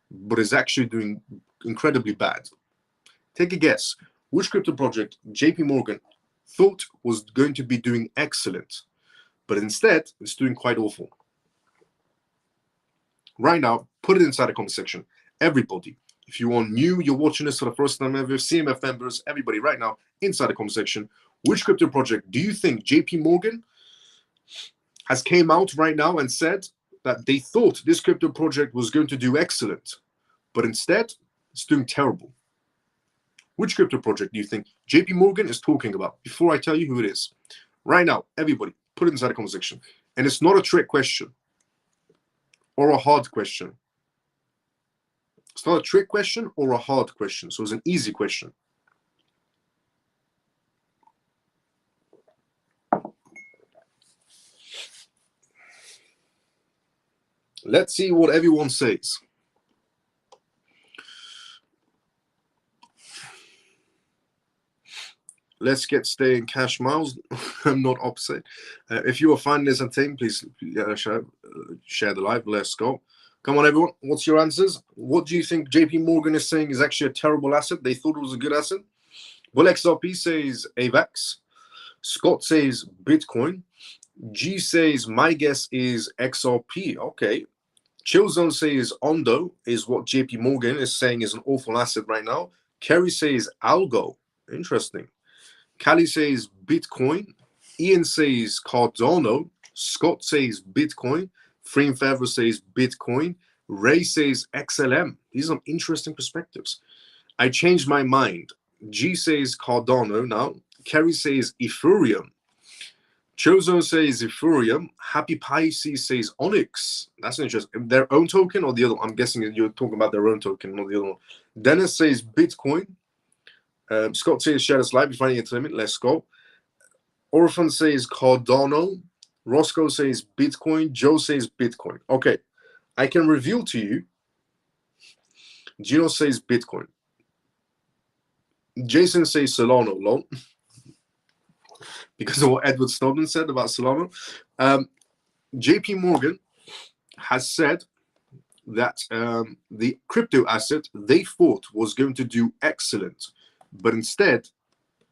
but is actually doing incredibly bad? Take a guess. Which crypto project JP Morgan thought was going to be doing excellent, but instead it's doing quite awful? Right now, put it inside the comment section. Everybody. If you are new, you're watching this for the first time ever, CMF members, everybody right now, inside the comment section, which crypto project do you think JP Morgan has came out right now and said that they thought this crypto project was going to do excellent, but instead it's doing terrible? Which crypto project do you think JP Morgan is talking about? Before I tell you who it is. Right now, everybody, put it inside the comment section. And it's not a trick question or a hard question. It's not a trick question or a hard question. So it's an easy question. Let's see what everyone says. Let's get staying cash miles. I'm not opposite. If you are finding this a thing, please share the live. Let's go. Come on, everyone. What's your answers? What do you think JP Morgan is saying is actually a terrible asset? They thought it was a good asset. Well, XRP says AVAX. Scott says Bitcoin. G says my guess is XRP. Okay. Chillzone says Ondo is what JP Morgan is saying is an awful asset right now. Kerry says Algo. Interesting. Callie says Bitcoin. Ian says Cardano. Scott says Bitcoin. Freem Favre says Bitcoin. Ray says XLM. These are interesting perspectives. I changed my mind. G says Cardano now. Kerry says Ethereum. Chozo says Ethereum. Happy Pisces says Onyx. That's interesting. Their own token or the other one? I'm guessing you're talking about their own token, not the other one. Dennis says Bitcoin. Scott says share this live. You're finding it limit. Let's go. Orphan says Cardano. Roscoe says Bitcoin. Joe says Bitcoin. Okay. I can reveal to you. Gino says Bitcoin. Jason says Solana. Lol. Because of what Edward Snowden said about Solana. JP Morgan has said that the crypto asset they thought was going to do excellent, but instead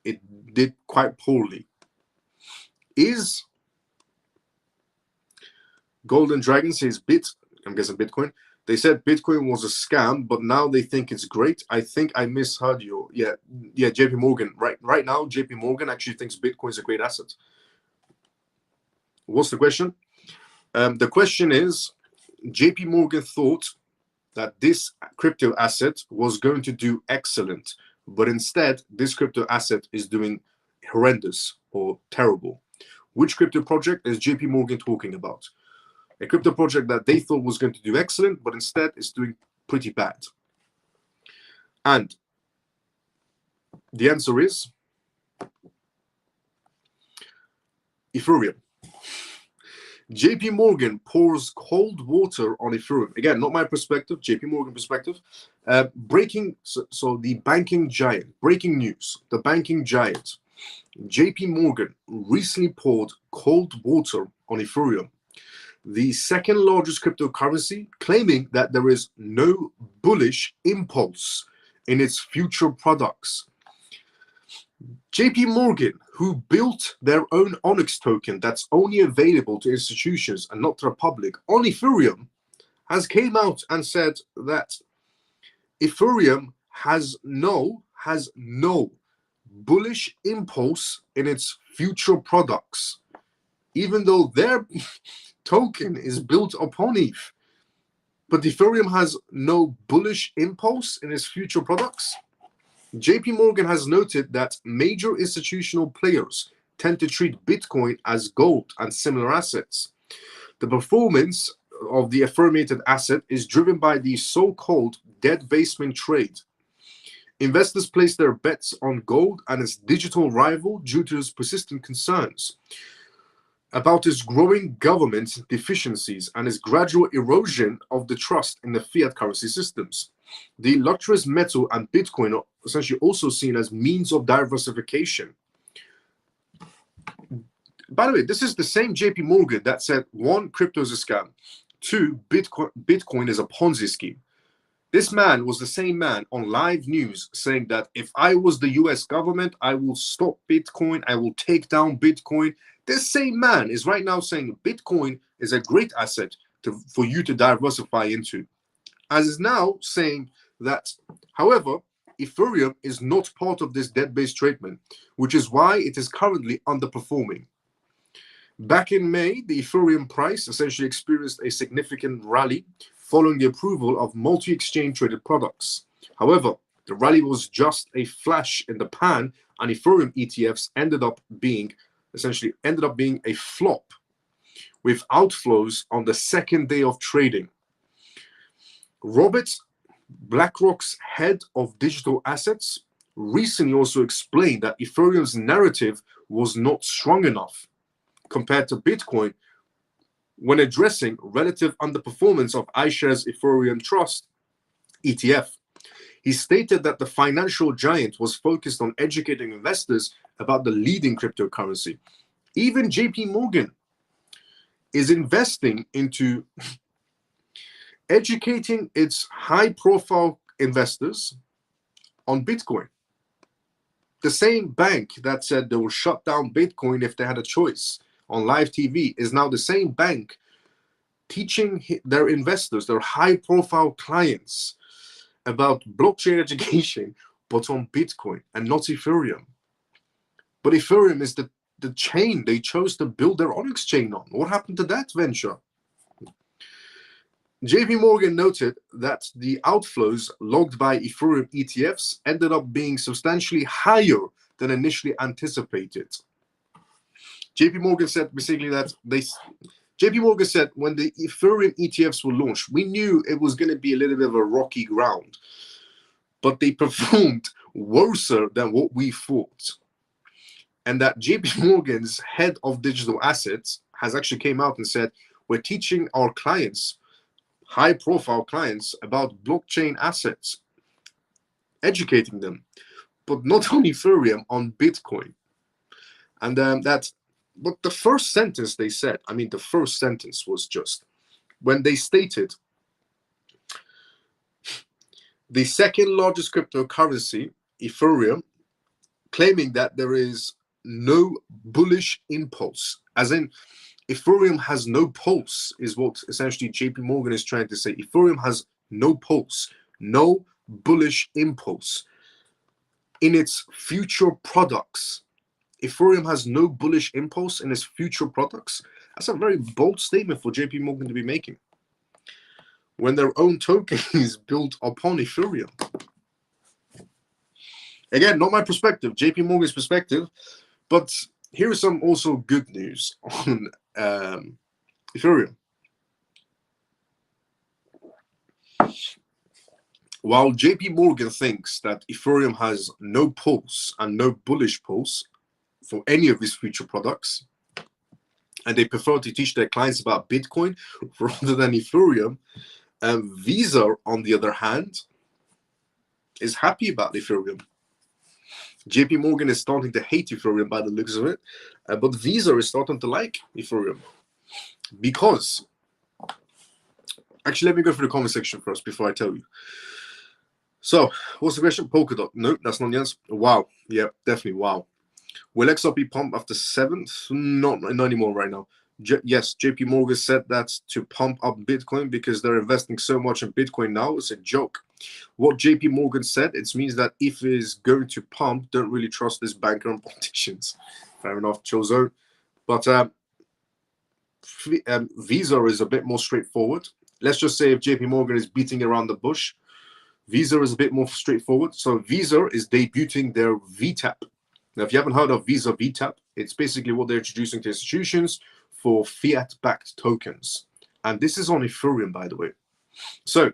it did quite poorly. Is Golden Dragon says I'm guessing Bitcoin. They said Bitcoin was a scam, but now they think it's great. I think I misheard you. Yeah, JP Morgan. Right now, JP Morgan actually thinks Bitcoin is a great asset. What's the question? The question is, JP Morgan thought that this crypto asset was going to do excellent, but instead, this crypto asset is doing horrendous or terrible. Which crypto project is JP Morgan talking about? A crypto project that they thought was going to do excellent, but instead is doing pretty bad. And the answer is Ethereum. JP Morgan pours cold water on Ethereum. Again, not my perspective, JP Morgan perspective. So the banking giant, breaking news, the banking giant, JP Morgan recently poured cold water on Ethereum, the second largest cryptocurrency, claiming that there is no bullish impulse in its future products. JP Morgan, who built their own Onyx token that's only available to institutions and not to the public on Ethereum, has came out and said that Ethereum has no bullish impulse in its future products, even though their token is built upon ETH. But Ethereum has no bullish impulse in its future products. JP Morgan has noted that major institutional players tend to treat Bitcoin as gold and similar assets. The performance of the affirmated asset is driven by the so-called dead basement trade. Investors place their bets on gold and its digital rival due to its persistent concerns about its growing government deficiencies and its gradual erosion of the trust in the fiat currency systems. The luxurious metal and Bitcoin are essentially also seen as means of diversification. By the way, this is the same JP Morgan that said, one, crypto is a scam, two, Bitcoin is a Ponzi scheme. This man was the same man on live news saying that if I was the US government, I will stop Bitcoin, I will take down Bitcoin. This same man is right now saying Bitcoin is a great asset for you to diversify into. As is now saying that, however, Ethereum is not part of this debt-based treatment, which is why it is currently underperforming. Back in May, the Ethereum price essentially experienced a significant rally following the approval of multi-exchange traded products. However, the rally was just a flash in the pan, and Ethereum ETFs ended up being a flop with outflows on the second day of trading. Robert, BlackRock's head of digital assets, recently also explained that Ethereum's narrative was not strong enough compared to Bitcoin when addressing relative underperformance of iShares Ethereum Trust ETF. He stated that the financial giant was focused on educating investors about the leading cryptocurrency. Even JP Morgan is investing into educating its high-profile investors on Bitcoin. The same bank that said they will shut down Bitcoin if they had a choice on live TV is now the same bank teaching their investors, their high-profile clients, about blockchain education, but on Bitcoin and not Ethereum. But Ethereum is the chain they chose to build their Onyx chain on. What happened to that venture? JP Morgan noted that the outflows logged by Ethereum ETFs ended up being substantially higher than initially anticipated. JP Morgan said basically that JP Morgan said when the Ethereum ETFs were launched, we knew it was going to be a little bit of a rocky ground, but they performed worse than what we thought. And that JP Morgan's head of digital assets has actually came out and said, we're teaching our clients, high-profile clients, about blockchain assets, educating them, but not on Ethereum, on Bitcoin. And but the first sentence they said, the first sentence was just when they stated the second largest cryptocurrency, Ethereum, claiming that there is no bullish impulse, as in Ethereum has no pulse, is what essentially JP Morgan is trying to say. Ethereum has no pulse, no bullish impulse in its future products. Ethereum has no bullish impulse in its future products. That's a very bold statement for JP Morgan to be making when their own token is built upon Ethereum. Again, not my perspective, JP Morgan's perspective, but here is some also good news on Ethereum. While JP Morgan thinks that Ethereum has no pulse and no bullish pulse for any of its future products, and they prefer to teach their clients about Bitcoin rather than Ethereum, Visa, on the other hand, is happy about Ethereum. JP Morgan is starting to hate Ethereum by the looks of it, but Visa is starting to like Ethereum because, actually, let me go through the comment section first before I tell you. So, what's the question? Polkadot? No, that's not the answer. Wow. Yeah, definitely wow. Will XRP pump after 7th? Not anymore right now. Yes, JP Morgan said that to pump up Bitcoin because they're investing so much in Bitcoin now. It's a joke. What JP Morgan said, it means that if it is going to pump, don't really trust this banker and politicians. Fair enough, Chozo. But Visa is a bit more straightforward. Let's just say if JP Morgan is beating around the bush, Visa is a bit more straightforward. So Visa is debuting their VTAP. Now, if you haven't heard of Visa VTAP, It's basically what they're introducing to institutions for fiat-backed tokens. And this is on Ethereum, by the way. So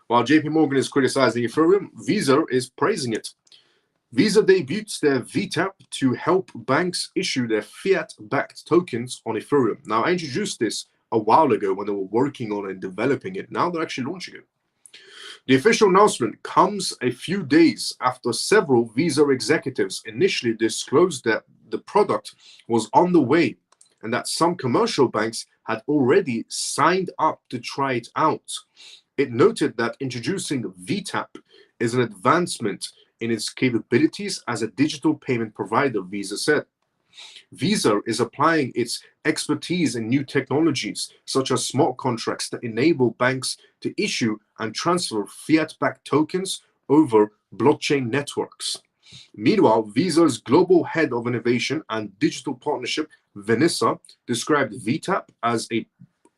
while JP Morgan is criticizing Ethereum, Visa is praising it. Visa debuts their VTAP to help banks issue their fiat-backed tokens on Ethereum. Now, I introduced this a while ago when they were working on and developing it. Now they're actually launching it. The official announcement comes a few days after several Visa executives initially disclosed that the product was on the way and that some commercial banks had already signed up to try it out. It noted that introducing VTAP is an advancement in its capabilities as a digital payment provider, Visa said. Visa is applying its expertise in new technologies, such as smart contracts that enable banks to issue and transfer fiat-backed tokens over blockchain networks. Meanwhile, Visa's global head of innovation and digital partnership, Vanessa, described VTAP as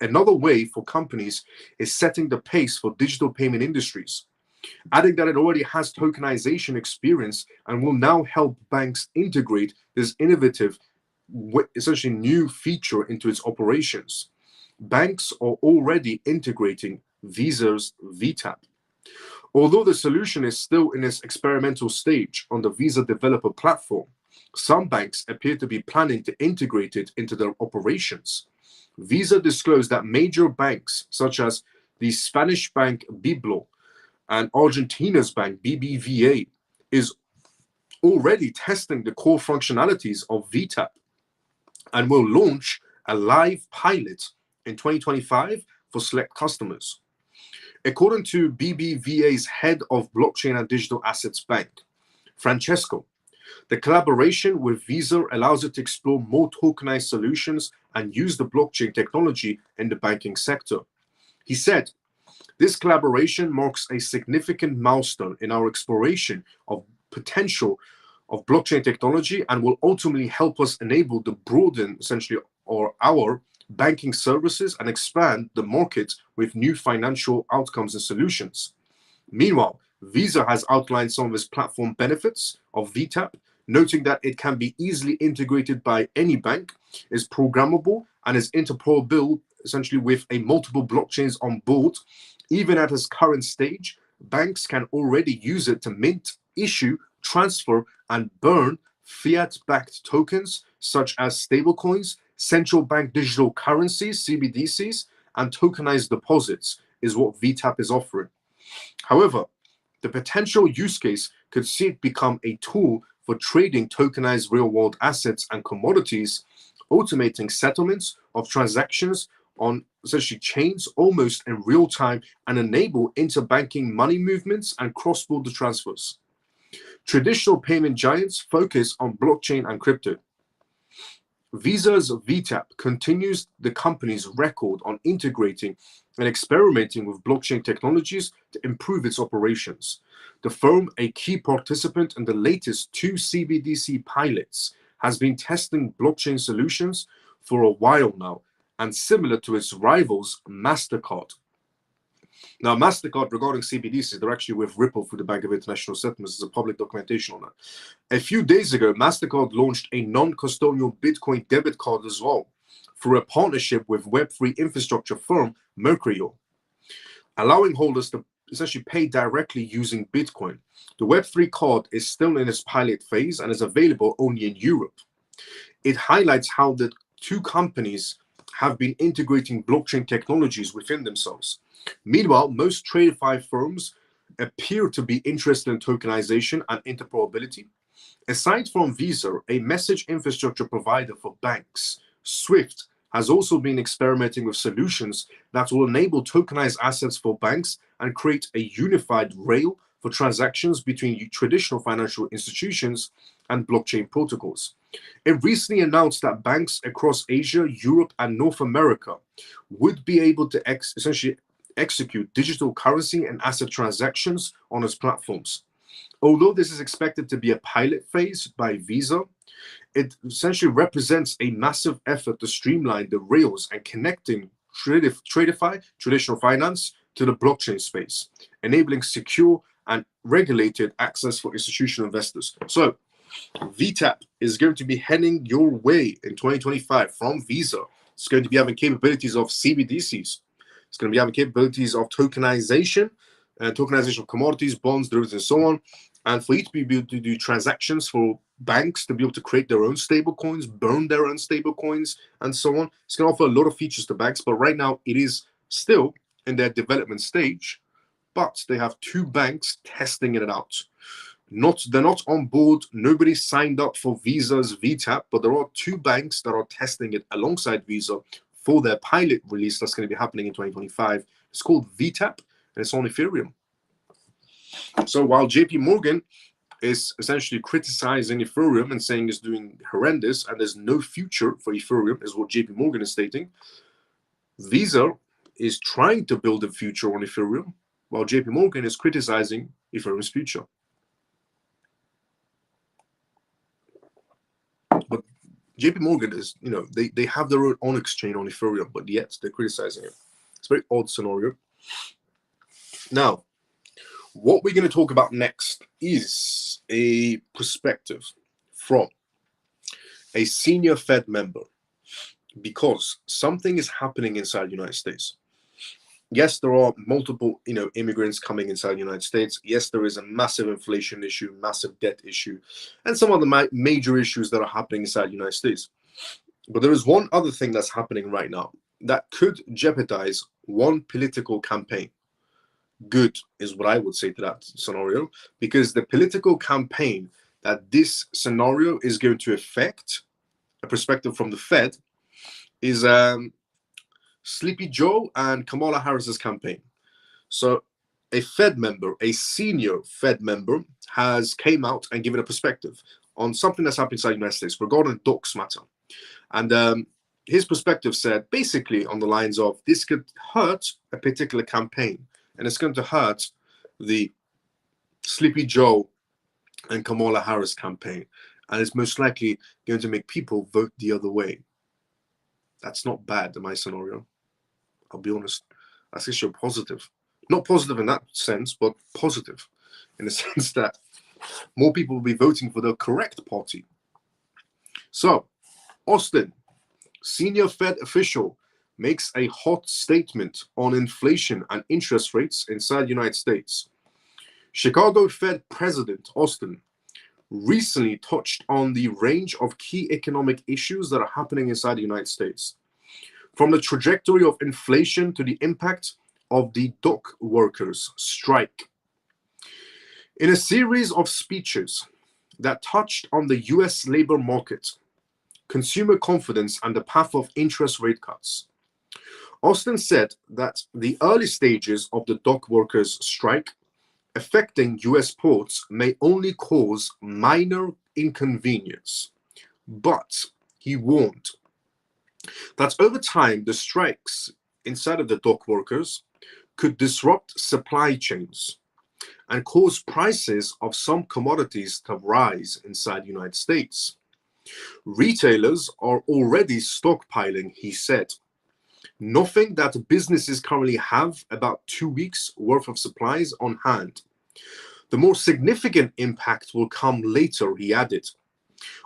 another way for companies is setting the pace for digital payment industries, adding that it already has tokenization experience and will now help banks integrate this innovative, essentially new feature into its operations. Banks are already integrating Visa's VTAP. Although the solution is still in its experimental stage on the Visa developer platform, some banks appear to be planning to integrate it into their operations. Visa disclosed that major banks such as the Spanish bank Biblo and Argentina's bank BBVA is already testing the core functionalities of VTAP and will launch a live pilot in 2025 for select customers. According to BBVA's head of blockchain and digital assets bank, Francesco, the collaboration with Visa allows it to explore more tokenized solutions and use the blockchain technology in the banking sector. He said, "This collaboration marks a significant milestone in our exploration of potential of blockchain technology and will ultimately help us enable the broaden, essentially, our banking services and expand the market with new financial outcomes and solutions." Meanwhile, Visa has outlined some of its platform benefits of VTAP, noting that it can be easily integrated by any bank, is programmable, and is interoperable essentially with a multiple blockchains on board. Even at its current stage, banks can already use it to mint, issue, transfer, and burn fiat-backed tokens such as stablecoins, central bank digital currencies, CBDCs, and tokenized deposits is what VTAP is offering. However, the potential use case could see it become a tool for trading tokenized real-world assets and commodities, automating settlements of transactions on essentially chains almost in real time and enable interbanking money movements and cross-border transfers. Traditional payment giants focus on blockchain and crypto. Visa's VTAP continues the company's record on integrating and experimenting with blockchain technologies to improve its operations. The firm, a key participant in the latest 2 CBDC pilots, has been testing blockchain solutions for a while now, and similar to its rivals, MasterCard. Now, MasterCard, regarding CBDCs, they're actually with Ripple through the Bank of International Settlements. There's a public documentation on that. A few days ago, MasterCard launched a non-custodial Bitcoin debit card as well, through a partnership with Web3 infrastructure firm Mercurial, allowing holders to essentially pay directly using Bitcoin. The Web3 card is still in its pilot phase and is available only in Europe. It highlights how the two companies have been integrating blockchain technologies within themselves. Meanwhile, most TradeFi firms appear to be interested in tokenization and interoperability. Aside from Visa, a message infrastructure provider for banks, Swift, has also been experimenting with solutions that will enable tokenized assets for banks and create a unified rail for transactions between traditional financial institutions and blockchain protocols. It recently announced that banks across Asia, Europe, and North America would be able to essentially execute digital currency and asset transactions on its platforms. Although this is expected to be a pilot phase by Visa, it essentially represents a massive effort to streamline the rails and connecting TradeFi, traditional finance, to the blockchain space, enabling secure and regulated access for institutional investors. So VTAP is going to be heading your way in 2025 from Visa. It's going to be having capabilities of CBDCs. It's going to be having capabilities of tokenization of commodities, bonds, derivatives, and so on. And for you to be able to do transactions for banks to be able to create their own stable coins, burn their own stable coins, and so on. It's going to offer a lot of features to banks, but right now it is still in their development stage. But they have 2 banks testing it out. They're not on board. Nobody signed up for Visa's VTAP, but there are 2 banks that are testing it alongside Visa for their pilot release that's going to be happening in 2025. It's called VTAP, and it's on Ethereum. So while JP Morgan is essentially criticizing Ethereum and saying it's doing horrendous and there's no future for Ethereum, is what JP Morgan is stating, Visa is trying to build a future on Ethereum, while JP Morgan is criticizing Ethereum's future. But JP Morgan is, they have their own exchange on Ethereum, but yet they're criticizing it. It's a very odd scenario. Now, what we're going to talk about next is a perspective from a senior Fed member, because something is happening inside the United States. Yes, there are multiple, immigrants coming inside the United States. Yes, there is a massive inflation issue, massive debt issue, and some of the major issues that are happening inside the United States. But there is one other thing that's happening right now that could jeopardize one political campaign. Good is what I would say to that scenario, because the political campaign that this scenario is going to affect, a perspective from the Fed, is Sleepy Joe and Kamala Harris's campaign. So a Fed member, a senior Fed member, has came out and given a perspective on something that's happening inside the United States regarding the docs matter. And his perspective said basically on the lines of, this could hurt a particular campaign, and it's going to hurt the Sleepy Joe and Kamala Harris campaign, and it's most likely going to make people vote the other way. That's not bad in my scenario. I'll be honest. That's actually positive. Not positive in that sense, but positive in the sense that more people will be voting for the correct party. So, Austin, senior Fed official, makes a hot statement on inflation and interest rates inside the United States. Chicago Fed President Austin recently touched on the range of key economic issues that are happening inside the United States, from the trajectory of inflation to the impact of the dock workers' strike. In a series of speeches that touched on the US labor market, consumer confidence, and the path of interest rate cuts, Austin said that the early stages of the dock workers' strike affecting US ports may only cause minor inconvenience, but he warned that over time the strikes inside of the dock workers could disrupt supply chains and cause prices of some commodities to rise inside the United States. Retailers are already stockpiling, he said. Nothing that businesses currently have about 2 weeks worth of supplies on hand. The more significant impact will come later, he added.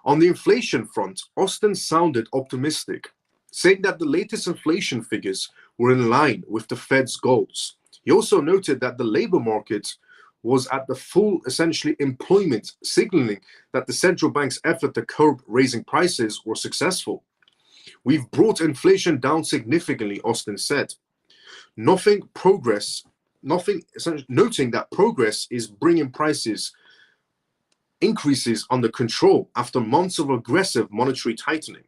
On the inflation front, Austin sounded optimistic, saying that the latest inflation figures were in line with the Fed's goals. He also noted that the labor market was at the full, essentially, employment, signaling that the central bank's effort to curb raising prices were successful. We've brought inflation down significantly, Austin said. Noting that progress is bringing prices increases under control after months of aggressive monetary tightening.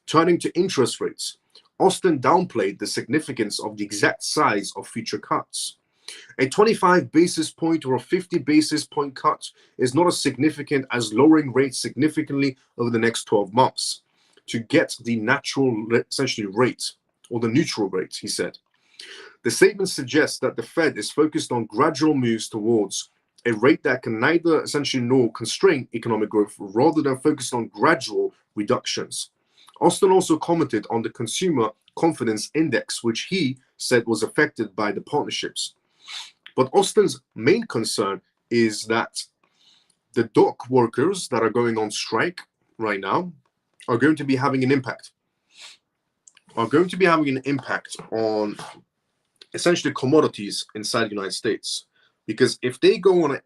Turning to interest rates, Austin downplayed the significance of the exact size of future cuts. A 25 basis point or a 50 basis point cut is not as significant as lowering rates significantly over the next 12 months to get the natural, essentially, rate, or the neutral rate, he said. The statement suggests that the Fed is focused on gradual moves towards a rate that can neither essentially nor constrain economic growth, rather than focused on gradual reductions. Austin also commented on the Consumer Confidence Index, which he said was affected by the partnerships. But Austin's main concern is that the dock workers that are going on strike right now are going to be having an impact. On essentially commodities inside the United States. Because if they go on a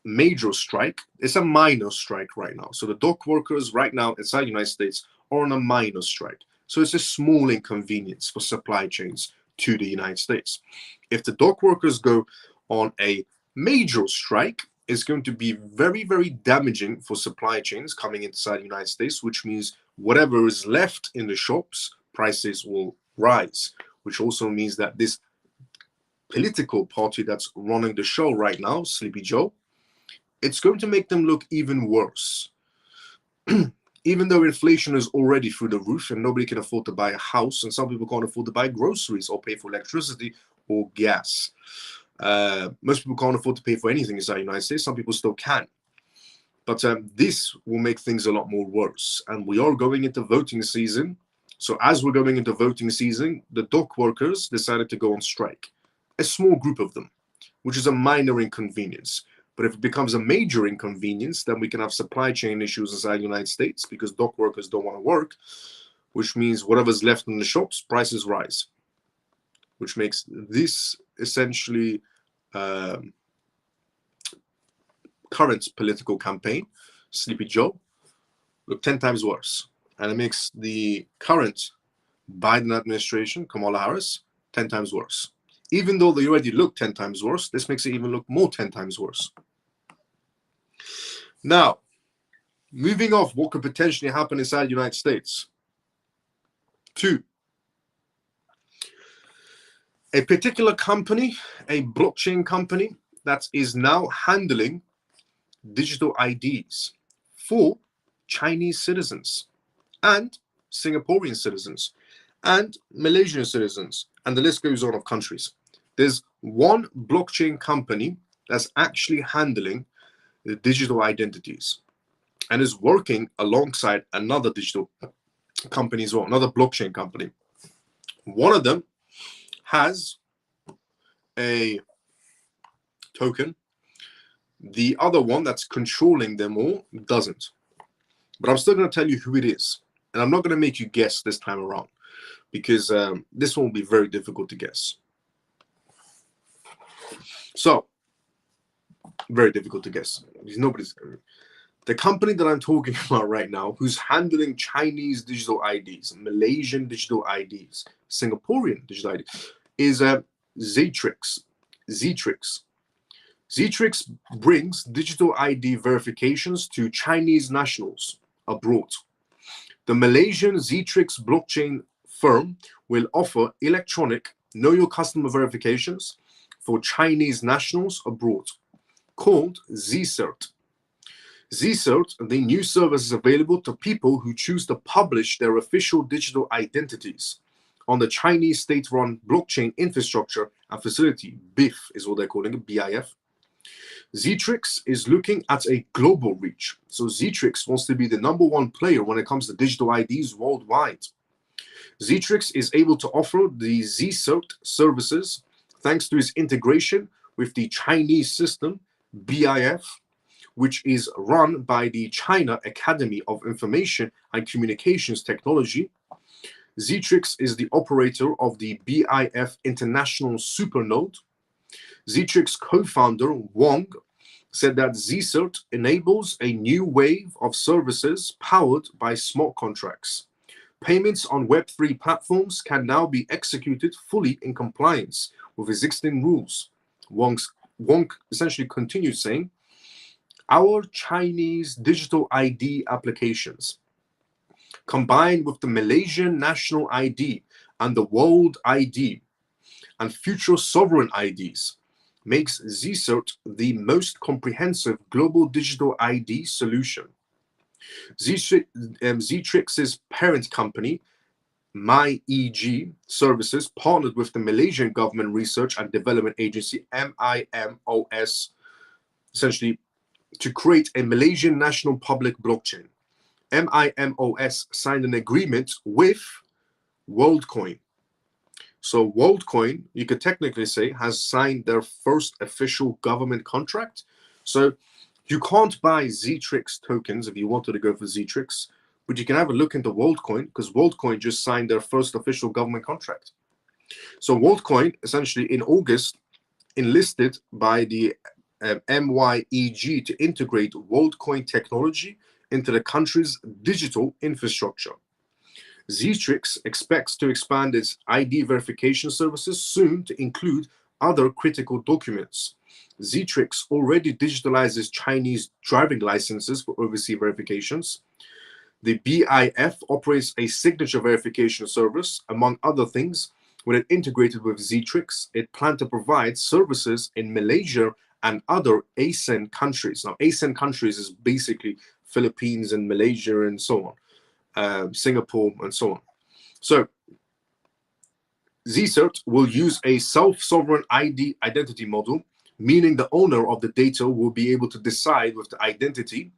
major strike, it's a minor strike right now. So the dock workers right now inside the United States are on a minor strike. So it's a small inconvenience for supply chains to the United States. If the dock workers go on a major strike, it's going to be very, very damaging for supply chains coming inside the United States, which means whatever is left in the shops, prices will rise, which also means that this political party that's running the show right now, Sleepy Joe, it's going to make them look even worse. Even though inflation is already through the roof and nobody can afford to buy a house, and some people can't afford to buy groceries or pay for electricity or gas. Most people can't afford to pay for anything inside the United States. Some people still can. But this will make things a lot more worse. And we are going into voting season. So as we're going into voting season, the dock workers decided to go on strike. A small group of them, which is a minor inconvenience. But if it becomes a major inconvenience, then we can have supply chain issues inside the United States because dock workers don't want to work, which means whatever's left in the shops, prices rise, which makes this essentially current political campaign, Sleepy Joe, look 10 times worse. And it makes the current Biden administration, Kamala Harris, 10 times worse. Even though they already look 10 times worse, this makes it even look more 10 times worse. Now, moving off what could potentially happen inside the United States. 2, a particular company, a blockchain company that is now handling digital IDs for Chinese citizens and Singaporean citizens and Malaysian citizens, and the list goes on of countries. There's one blockchain company that's actually handling the digital identities and is working alongside another digital company as well, another blockchain company. One of them has a token. The other one that's controlling them all doesn't. But I'm still going to tell you who it is. And I'm not going to make you guess this time around because this one will be very difficult to guess. So, very difficult to guess. The company that I'm talking about right now, who's handling Chinese digital IDs, Malaysian digital IDs, Singaporean digital IDs, is Zetrix. Zetrix brings digital ID verifications to Chinese nationals abroad. The Malaysian Zetrix blockchain firm will offer electronic know your customer verifications for Chinese nationals abroad, called ZCert. ZCert, the new service, is available to people who choose to publish their official digital identities on the Chinese state-run blockchain infrastructure and facility. BIF is what they're calling it, BIF. Zetrix is looking at a global reach. So Zetrix wants to be the #1 player when it comes to digital IDs worldwide. Zetrix is able to offer the ZCert services thanks to its integration with the Chinese system, BIF, which is run by the China Academy of Information and Communications Technology. Zetrix is the operator of the BIF International Supernode. Zetrix co-founder Wang said that ZCert enables a new wave of services powered by smart contracts. Payments on Web3 platforms can now be executed fully in compliance with existing rules. Wang essentially continued saying, our Chinese digital ID applications, combined with the Malaysian national ID and the world ID and future sovereign IDs, makes ZCert the most comprehensive global digital ID solution. Zetrix's parent company, MyEG Services, partnered with the Malaysian Government Research and Development Agency, MIMOS, essentially to create a Malaysian national public blockchain. MIMOS signed an agreement with WorldCoin. So WorldCoin, you could technically say, has signed their first official government contract. So You can't buy Zetrix tokens if you wanted to go for Zetrix, but you can have a look into WorldCoin, because WorldCoin just signed their first official government contract. So WorldCoin, essentially in August, enlisted by the MYEG to integrate WorldCoin technology into the country's digital infrastructure. Zetrix expects to expand its ID verification services soon to include other critical documents. Zetrix already digitalizes Chinese driving licenses for overseas verifications. The BIF operates a signature verification service, among other things. When it integrated with Zetrix, it planned to provide services in Malaysia and other ASEAN countries. Now, ASEAN countries is basically Philippines and Malaysia and so on, Singapore and so on. So Zcert will use a self-sovereign identity model, meaning the owner of the data will be able to decide with the identity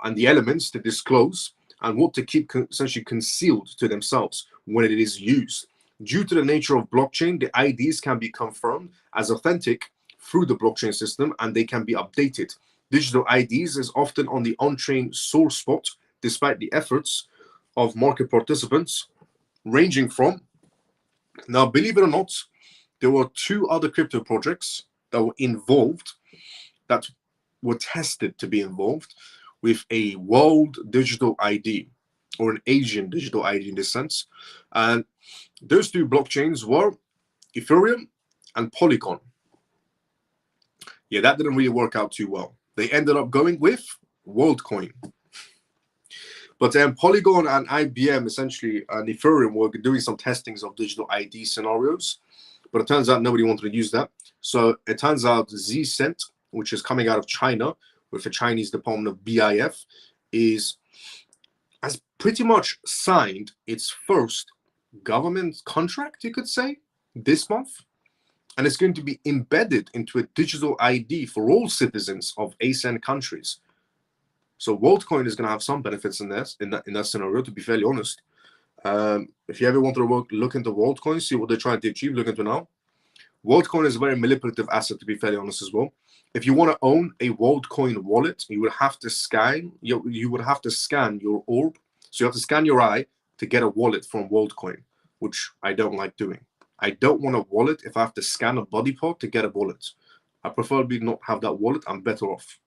and the elements to disclose and what to keep essentially concealed to themselves when it is used. Due to the nature of blockchain, the IDs can be confirmed as authentic through the blockchain system, and they can be updated. Digital IDs is often on the on-chain sore spot, despite the efforts of market participants, ranging from, now believe it or not, there were 2 other crypto projects that were involved, that were tested to be involved with a world digital ID, or an Asian digital ID in this sense. And those 2 blockchains were Ethereum and Polygon. Yeah, that didn't really work out too well. They ended up going with WorldCoin. But Polygon and IBM, essentially, and Ethereum were doing some testings of digital ID scenarios. But it turns out nobody wanted to use that. So it turns out Zcent, which is coming out of China with the Chinese Department of BIF, has pretty much signed its first government contract, you could say, this month. And it's going to be embedded into a digital ID for all citizens of ASEAN countries. So WorldCoin is going to have some benefits in that scenario, to be fairly honest. If you ever want to look into WorldCoin, see what they're trying to achieve, look into now. WorldCoin is a very manipulative asset, to be fairly honest as well. If you want to own a WorldCoin wallet, you would have to scan your orb. So you have to scan your eye to get a wallet from WorldCoin, which I don't like doing. I don't want a wallet if I have to scan a body part to get a wallet. I preferably not have that wallet. I'm better off.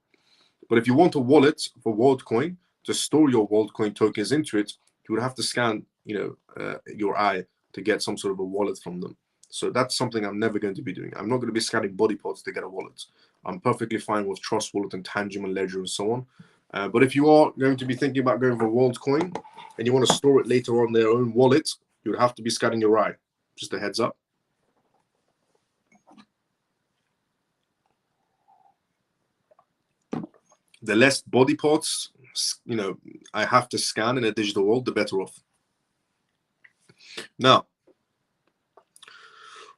But if you want a wallet for WorldCoin to store your WorldCoin tokens into it, you would have to scan, your eye to get some sort of a wallet from them. So that's something I'm never going to be doing. I'm not going to be scanning body parts to get a wallet. I'm perfectly fine with Trust Wallet and Tangible Ledger and so on. But if you are going to be thinking about going for WorldCoin and you want to store it later on their own wallet, you would have to be scanning your eye. Just a heads up. The less body parts, I have to scan in a digital world, the better off. Now,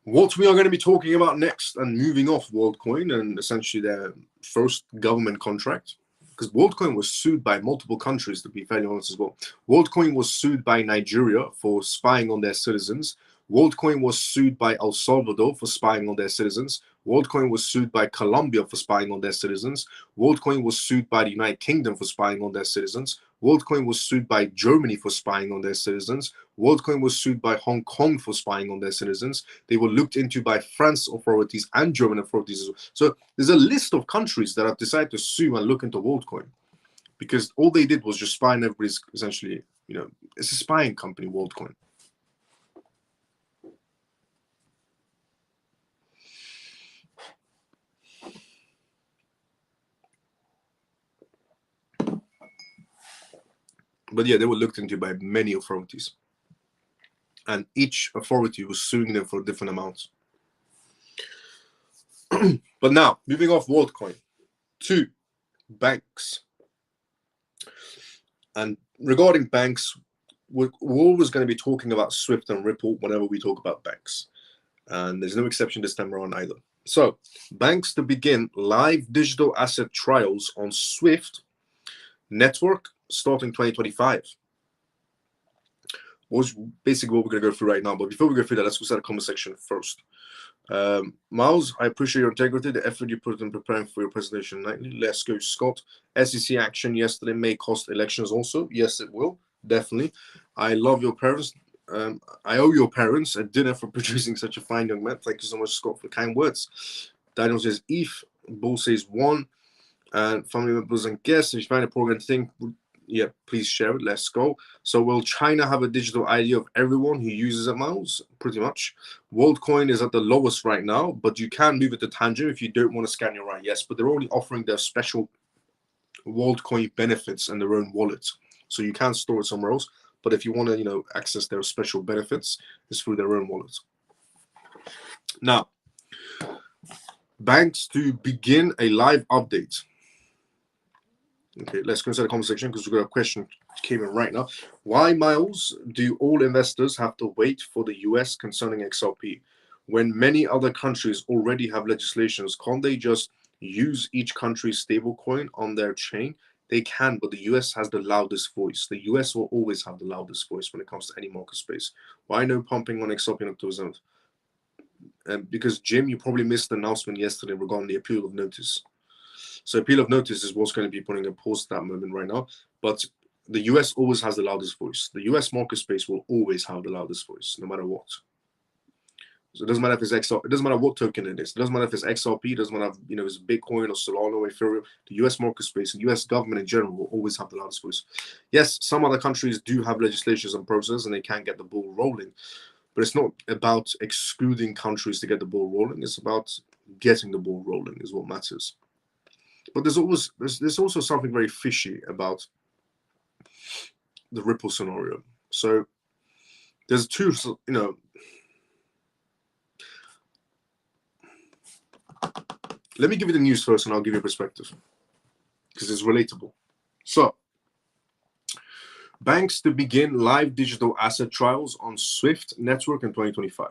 what we are going to be talking about next, and moving off WorldCoin and essentially their first government contract, because WorldCoin was sued by multiple countries, to be fairly honest as well. WorldCoin was sued by Nigeria for spying on their citizens. WorldCoin was sued by El Salvador for spying on their citizens. WorldCoin was sued by Colombia for spying on their citizens. WorldCoin was sued by the United Kingdom for spying on their citizens. WorldCoin was sued by Germany for spying on their citizens. WorldCoin was sued by Hong Kong for spying on their citizens. They were looked into by France authorities and German authorities as well. So there's a list of countries that have decided to sue and look into WorldCoin, because all they did was just spy on everybody's, essentially, it's a spying company, WorldCoin. But yeah, they were looked into by many authorities. And each authority was suing them for different amounts. But now, moving off WorldCoin to banks. And regarding banks, we're always going to be talking about Swift and Ripple whenever we talk about banks. And there's no exception this time around either. So, banks to begin live digital asset trials on Swift network starting 2025. Was basically what we're going to go through right now. But before we go through that, let's go start the comment section first. Miles, I appreciate your integrity, the effort you put in preparing for your presentation nightly. Let's go, Scott. SEC action yesterday may cost elections also. Yes, it will. Definitely. I love your parents. I owe your parents a dinner for producing such a fine young man. Thank you so much, Scott, for kind words. Daniel says, ETH. Bull says 1. And family members and guests, if you find a program thing, yeah, please share it. Let's go. So will China have a digital ID of everyone who uses it, Miles? Pretty much. WorldCoin is at the lowest right now, but you can move it to Tangent if you don't want to scan your eye. Yes, but they're only offering their special WorldCoin benefits in their own wallet. So you can store it somewhere else. But if you want to, access their special benefits, it's through their own wallet. Now, banks to begin a live update. Okay, let's go into the conversation because we've got a question came in right now. Why, Miles, do all investors have to wait for the US concerning XRP when many other countries already have legislations? Can't they just use each country's stablecoin on their chain? They can, but the US has the loudest voice. The US will always have the loudest voice when it comes to any market space. Why no pumping on XRP on October 7th? Because, Jim, you probably missed the announcement yesterday regarding the appeal of notice. So appeal of notice is what's going to be putting a pause to that moment right now. But the US always has the loudest voice. The US market space will always have the loudest voice, no matter what. So it doesn't matter if it's XRP, it doesn't matter what token it is. It doesn't matter if it's XRP, it doesn't matter if it's Bitcoin or Solana or Ethereum. The US market space and US government in general will always have the loudest voice. Yes, some other countries do have legislations and process and they can get the ball rolling. But it's not about excluding countries to get the ball rolling. It's about getting the ball rolling is what matters. But there's also something very fishy about the Ripple scenario. So there's two, let me give you the news first and I'll give you a perspective because it's relatable. So banks to begin live digital asset trials on SWIFT network in 2025.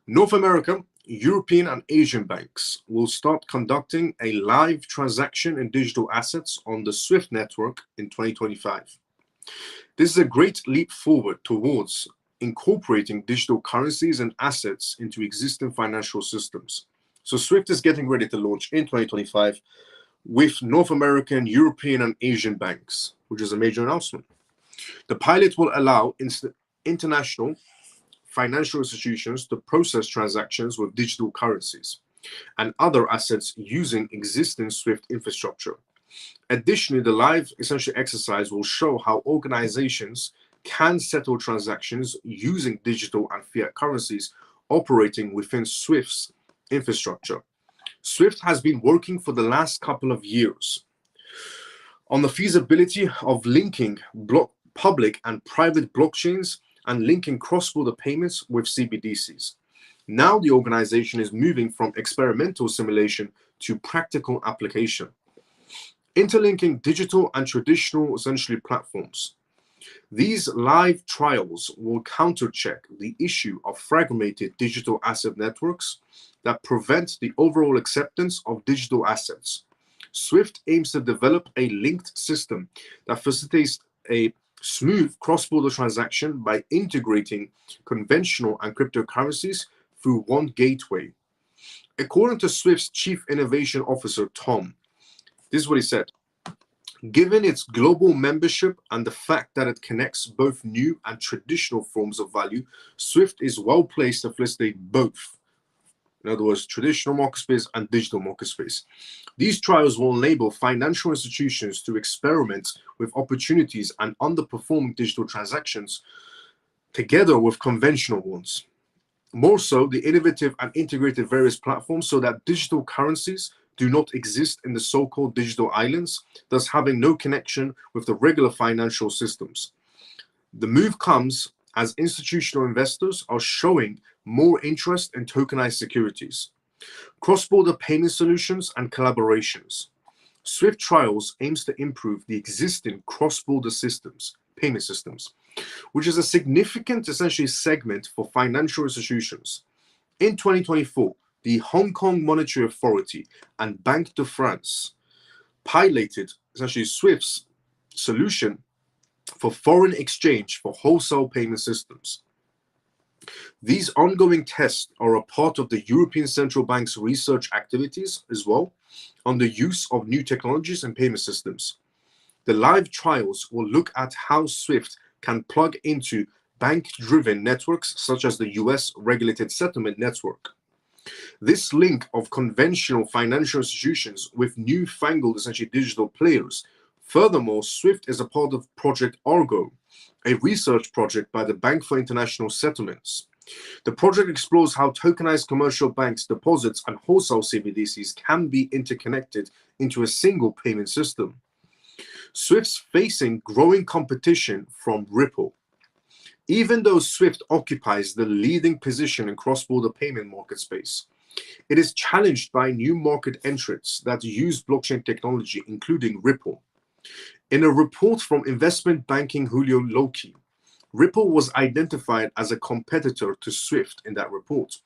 North America, European and Asian banks will start conducting a live transaction in digital assets on the SWIFT network in 2025. This is a great leap forward towards incorporating digital currencies and assets into existing financial systems. So SWIFT is getting ready to launch in 2025 with North American, European and Asian banks, which is a major announcement. The pilot will allow international financial institutions to process transactions with digital currencies and other assets using existing SWIFT infrastructure. Additionally, the live essentially exercise will show how organizations can settle transactions using digital and fiat currencies operating within SWIFT's infrastructure. SWIFT has been working for the last couple of years on the feasibility of linking public and private blockchains and linking cross-border payments with CBDCs. Now the organization is moving from experimental simulation to practical application, interlinking digital and traditional essentially platforms. These live trials will countercheck the issue of fragmented digital asset networks that prevent the overall acceptance of digital assets. SWIFT aims to develop a linked system that facilitates a smooth cross-border transaction by integrating conventional and cryptocurrencies through one gateway. According to SWIFT's Chief Innovation Officer, Tom, this is what he said. Given its global membership and the fact that it connects both new and traditional forms of value, SWIFT is well placed to facilitate both. In other words, traditional market space and digital market space. These trials will enable financial institutions to experiment with opportunities and underperforming digital transactions together with conventional ones. More so, the innovative and integrated various platforms so that digital currencies do not exist in the so-called digital islands, thus having no connection with the regular financial systems. The move comes as institutional investors are showing more interest in tokenized securities, cross-border payment solutions, and collaborations. SWIFT trials aims to improve the existing cross-border systems, payment systems, which is a significant, essentially, segment for financial institutions. In 2024, the Hong Kong Monetary Authority and Banque de France piloted, essentially, SWIFT's solution for foreign exchange for wholesale payment systems. These ongoing tests are a part of the European Central Bank's research activities as well on the use of new technologies and payment systems. The live trials will look at how SWIFT can plug into bank-driven networks such as the US regulated settlement network. This link of conventional financial institutions with newfangled, essentially digital players. Furthermore, SWIFT is a part of Project Argo, a research project by the Bank for International Settlements. The project explores how tokenized commercial banks, deposits, and wholesale CBDCs can be interconnected into a single payment system. SWIFT's facing growing competition from Ripple. Even though SWIFT occupies the leading position in cross-border payment market space, it is challenged by new market entrants that use blockchain technology, including Ripple. In a report from investment banking Julio Loki, Ripple was identified as a competitor to SWIFT in that report.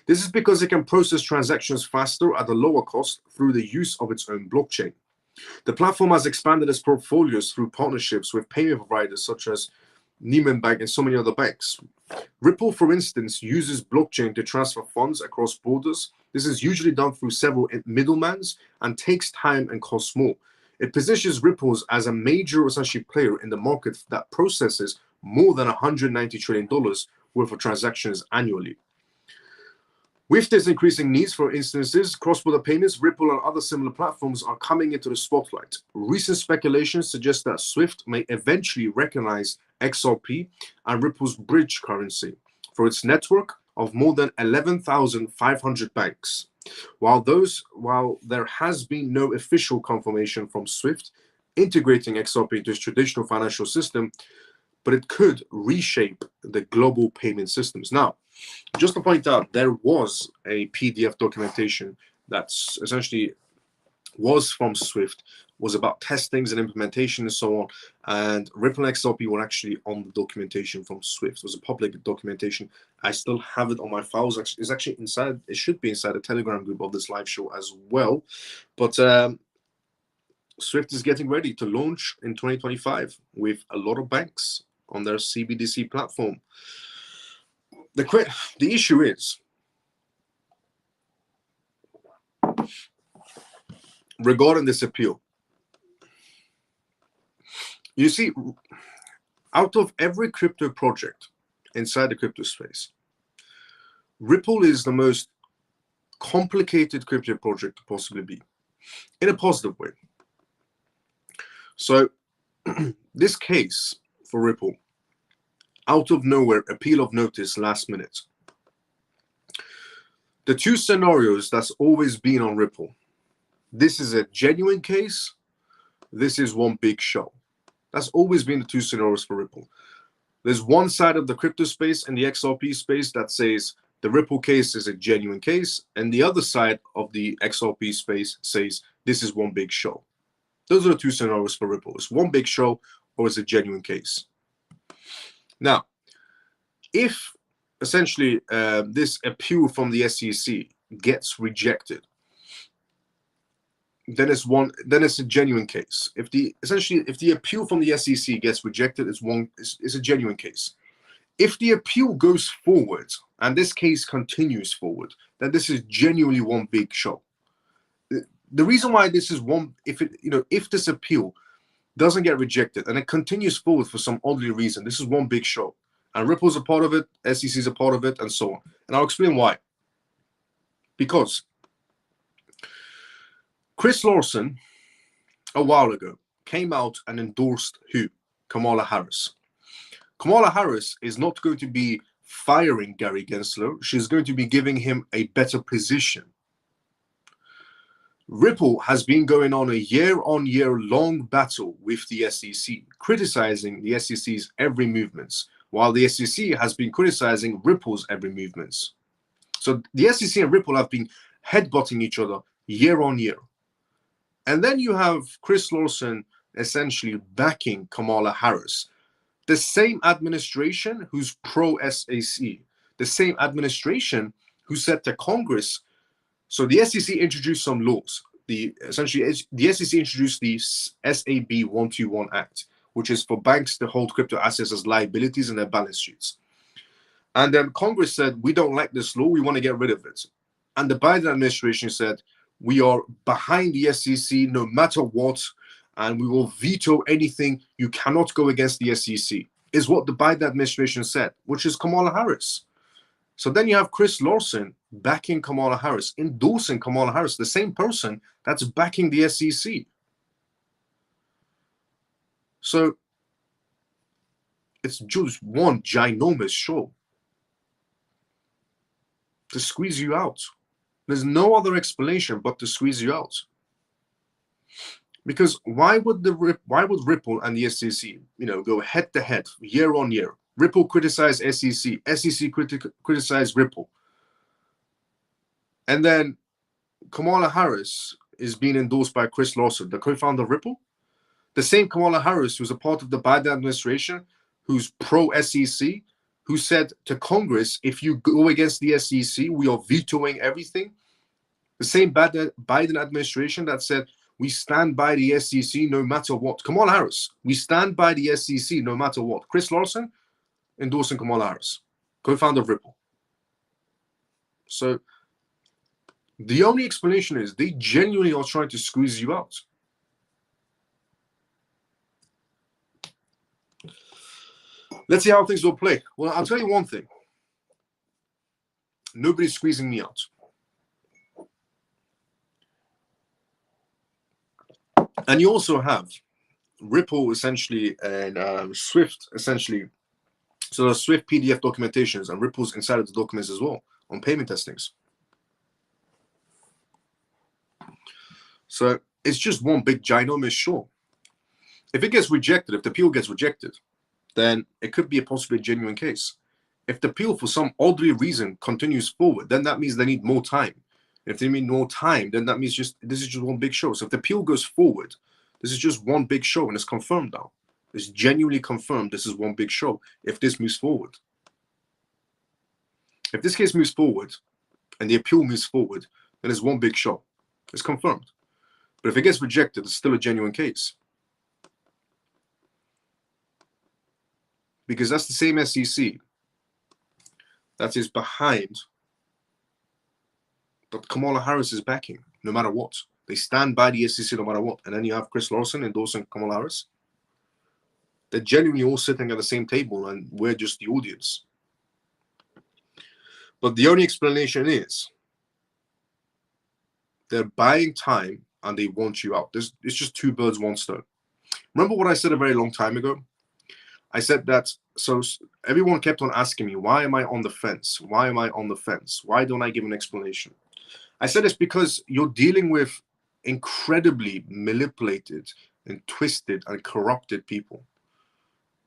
This is because it can process transactions faster at a lower cost through the use of its own blockchain. The platform has expanded its portfolios through partnerships with payment providers such as Neiman Bank and so many other banks. Ripple, for instance, uses blockchain to transfer funds across borders. This is usually done through several middlemen and takes time and costs more. It positions Ripple as a major, essentially, player in the market that processes more than $190 trillion worth of transactions annually. With this increasing needs for instances, cross-border payments, Ripple and other similar platforms are coming into the spotlight. Recent speculation suggests that SWIFT may eventually recognize XRP and Ripple's bridge currency for its network of more than 11,500 banks. While there has been no official confirmation from SWIFT integrating XRP into its traditional financial system, but it could reshape the global payment systems. Now, just to point out, there was a PDF documentation that's essentially was from SWIFT, was about testings and implementation and so on. And Ripple and XRP were actually on the documentation from SWIFT. It was a public documentation. I still have it on my files. It's actually inside, it should be inside the Telegram group of this live show as well. But SWIFT is getting ready to launch in 2025 with a lot of banks on their CBDC platform. The issue is, regarding this appeal, you see, out of every crypto project inside the crypto space, Ripple is the most complicated crypto project to possibly be, in a positive way. So this case for Ripple, out of nowhere, appeal of notice last minute. The two scenarios that's always been on Ripple, this is a genuine case, this is one big show. That's always been the two scenarios for Ripple. There's one side of the crypto space and the XRP space that says the Ripple case is a genuine case, and the other side of the XRP space says this is one big show. Those are the two scenarios for Ripple. It's one big show or it's a genuine case. Now, if essentially this appeal from the SEC gets rejected, then it's a genuine case. If the appeal from the SEC gets rejected, it's a genuine case. If the appeal goes forward and this case continues forward, then this is genuinely one big show. The reason why this is one, if this appeal doesn't get rejected and it continues forward for some oddly reason, this is one big show. And Ripple's a part of it, SEC is a part of it, and so on. And I'll explain why. Because Chris Lawson, a while ago, came out and endorsed who? Kamala Harris. Kamala Harris is not going to be firing Gary Gensler. She's going to be giving him a better position. Ripple has been going on a year-on-year long battle with the SEC, criticizing the SEC's every movements, while the SEC has been criticizing Ripple's every movements. So the SEC and Ripple have been headbutting each other year on year. And then you have Chris Lawson essentially backing Kamala Harris, the same administration who's pro-SEC, the same administration who said to Congress. So the SEC introduced some laws. The SEC introduced the SAB 121 Act, which is for banks to hold crypto assets as liabilities in their balance sheets. And then Congress said, we don't like this law, we want to get rid of it. And the Biden administration said, we are behind the SEC no matter what, and we will veto anything. You cannot go against the SEC, is what the Biden administration said, which is Kamala Harris. So then you have Chris Lawson backing Kamala Harris, endorsing Kamala Harris, the same person that's backing the SEC. So it's just one ginormous show to squeeze you out. There's no other explanation but to squeeze you out. Because why would Ripple and the SEC, go head to head, year on year? Ripple criticize SEC, SEC criticize Ripple, and then Kamala Harris is being endorsed by Chris Lawson, the co-founder of Ripple, the same Kamala Harris who's a part of the Biden administration, who's pro-SEC, who said to Congress, if you go against the SEC, we are vetoing everything. The same Biden administration that said, we stand by the SEC no matter what. Kamala Harris, we stand by the SEC no matter what. Chris Lawson endorsing Kamala Harris, co-founder of Ripple. So the only explanation is they genuinely are trying to squeeze you out. Let's see how things will play. Well, I'll tell you one thing. Nobody's squeezing me out. And you also have Ripple essentially and Swift essentially. So there's Swift PDF documentations and Ripple's inside of the documents as well on payment testings. So it's just one big ginormous show. If it gets rejected, if the appeal gets rejected, then it could be a possibly genuine case. If the appeal for some odd reason continues forward, then that means they need more time. If they need more time, then that means this is just one big show. So if the appeal goes forward, this is just one big show and it's confirmed now. It's genuinely confirmed this is one big show if this moves forward. If this case moves forward and the appeal moves forward, then it's one big show. It's confirmed. But if it gets rejected, it's still a genuine case. Because that's the same SEC that is behind that Kamala Harris is backing, no matter what. They stand by the SEC no matter what. And then you have Chris Lawson endorsing Kamala Harris. They're genuinely all sitting at the same table and we're just the audience. But the only explanation is they're buying time and they want you out. It's just two birds, one stone. Remember what I said a very long time ago? I said that, so everyone kept on asking me, why am I on the fence? Why am I on the fence? Why don't I give an explanation? I said it's because you're dealing with incredibly manipulated and twisted and corrupted people.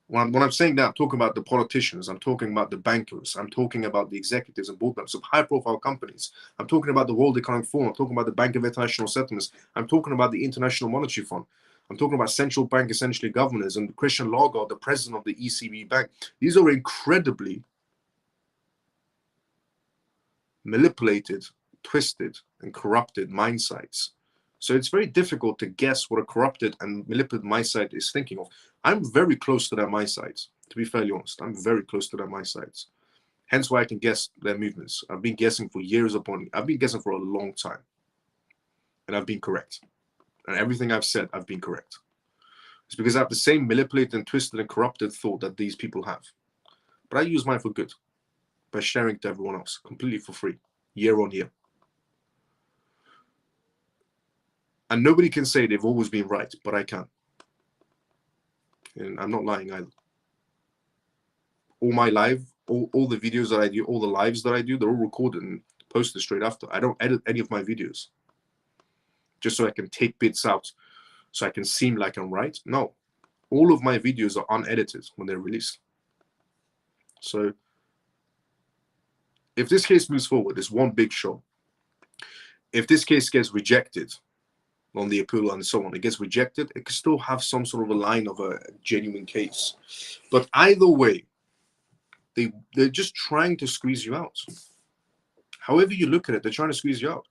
When I'm saying that, I'm talking about the politicians, I'm talking about the bankers, I'm talking about the executives and board members of high-profile companies. I'm talking about the World Economic Forum, I'm talking about the Bank of International Settlements, I'm talking about the International Monetary Fund, I'm talking about central bank, essentially governors, and Christian Lagarde, the president of the ECB Bank. These are incredibly manipulated, twisted, and corrupted mindsites. So it's very difficult to guess what a corrupted and manipulated mindset is thinking of. I'm very close to that mindset, to be fairly honest. I'm very close to that mindset. Hence why I can guess their movements. I've been guessing for years I've been guessing for a long time. And I've been correct. And everything I've said, I've been correct. It's because I have the same manipulated and twisted and corrupted thought that these people have. But I use mine for good by sharing it to everyone else completely for free, year on year. And nobody can say they've always been right, but I can. And I'm not lying either. All the videos that I do, all the lives that I do, they're all recorded and posted straight after. I don't edit any of my videos just so I can take bits out so I can seem like I'm right. No, all of my videos are unedited when they're released. So if this case moves forward, it's one big show. If this case gets rejected on the appeal and so on, it gets rejected, it could still have some sort of a line of a genuine case. But either way, they're just trying to squeeze you out. However you look at it, they're trying to squeeze you out.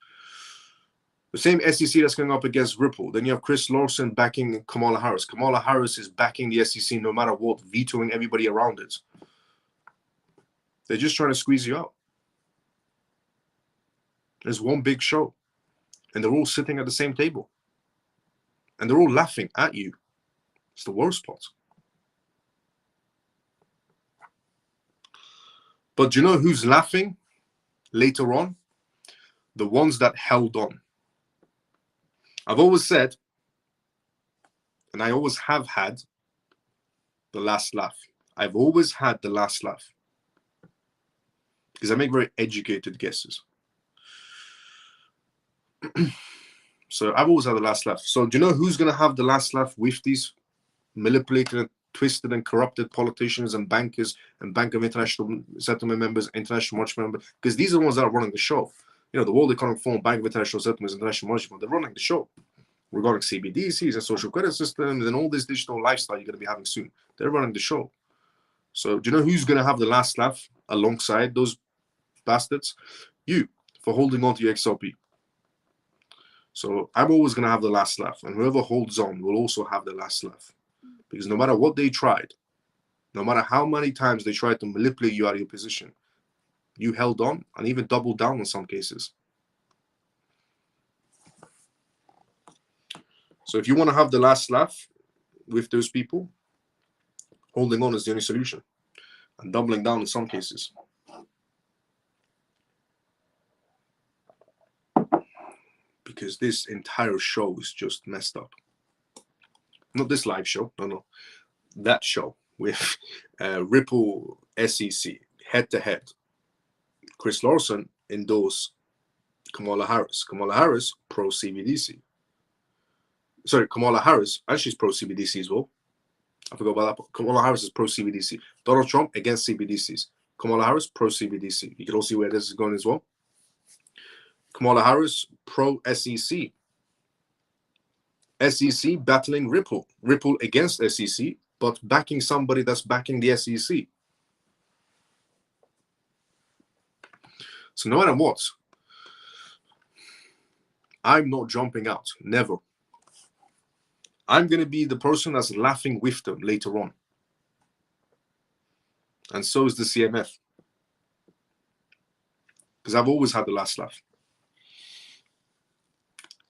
The same SEC that's going up against Ripple. Then you have Chris Lawson backing Kamala Harris. Kamala Harris is backing the SEC no matter what, vetoing everybody around it. They're just trying to squeeze you out. There's one big show, and they're all sitting at the same table, and they're all laughing at you. It's the worst part. But do you know who's laughing later on? The ones that held on. I've always said, and I always have had, the last laugh. I've always had the last laugh. Because I make very educated guesses. So I've always had the last laugh. So do you know who's going to have the last laugh with these manipulated and twisted and corrupted politicians and bankers and Bank of International Settlement members, International Monetary members? Because these are the ones that are running the show. You know, the World Economic Forum, Bank of International Settlements, International Monetary Fund, they're running the show regarding CBDCs and social credit systems and all this digital lifestyle you're going to be having soon. They're running the show. So do you know who's going to have the last laugh alongside those bastards? You, for holding on to your XRP. So I'm always going to have the last laugh, and whoever holds on will also have the last laugh. Because no matter what they tried, no matter how many times they tried to manipulate you out of your position, you held on and even doubled down in some cases. So if you want to have the last laugh with those people, holding on is the only solution, and doubling down in some cases. Because this entire show is just messed up. Not this live show, no. That show with Ripple SEC, head-to-head. Chris Lawson endorsed Kamala Harris. Kamala Harris, pro-CBDC. Sorry, Kamala Harris, and she's pro-CBDC as well. I forgot about that, but Kamala Harris is pro-CBDC. Donald Trump against CBDCs. Kamala Harris, pro-CBDC. You can all see where this is going as well. Kamala Harris, pro-SEC. SEC battling Ripple. Ripple against SEC, but backing somebody that's backing the SEC. So no matter what, I'm not jumping out. Never. I'm going to be the person that's laughing with them later on. And so is the CMF. Because I've always had the last laugh.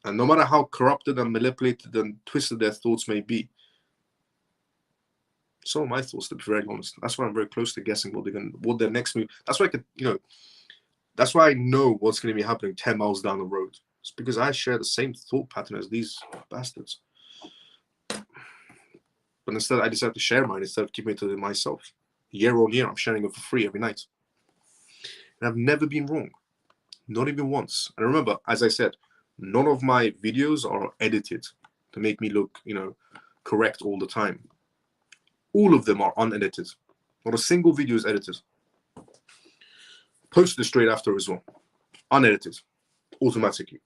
And no matter how corrupted and manipulated and twisted their thoughts may be, so are my thoughts, to be very honest. That's why I'm very close to guessing what their next move. That's why that's why I know what's going to be happening 10 miles down the road. It's because I share the same thought pattern as these bastards. But instead, I decided to share mine instead of keeping it to myself. Year on year, I'm sharing it for free every night. And I've never been wrong. Not even once. And remember, as I said, none of my videos are edited to make me look, correct all the time. All of them are unedited. Not a single video is edited. Posted straight after as well. Unedited. Automatically.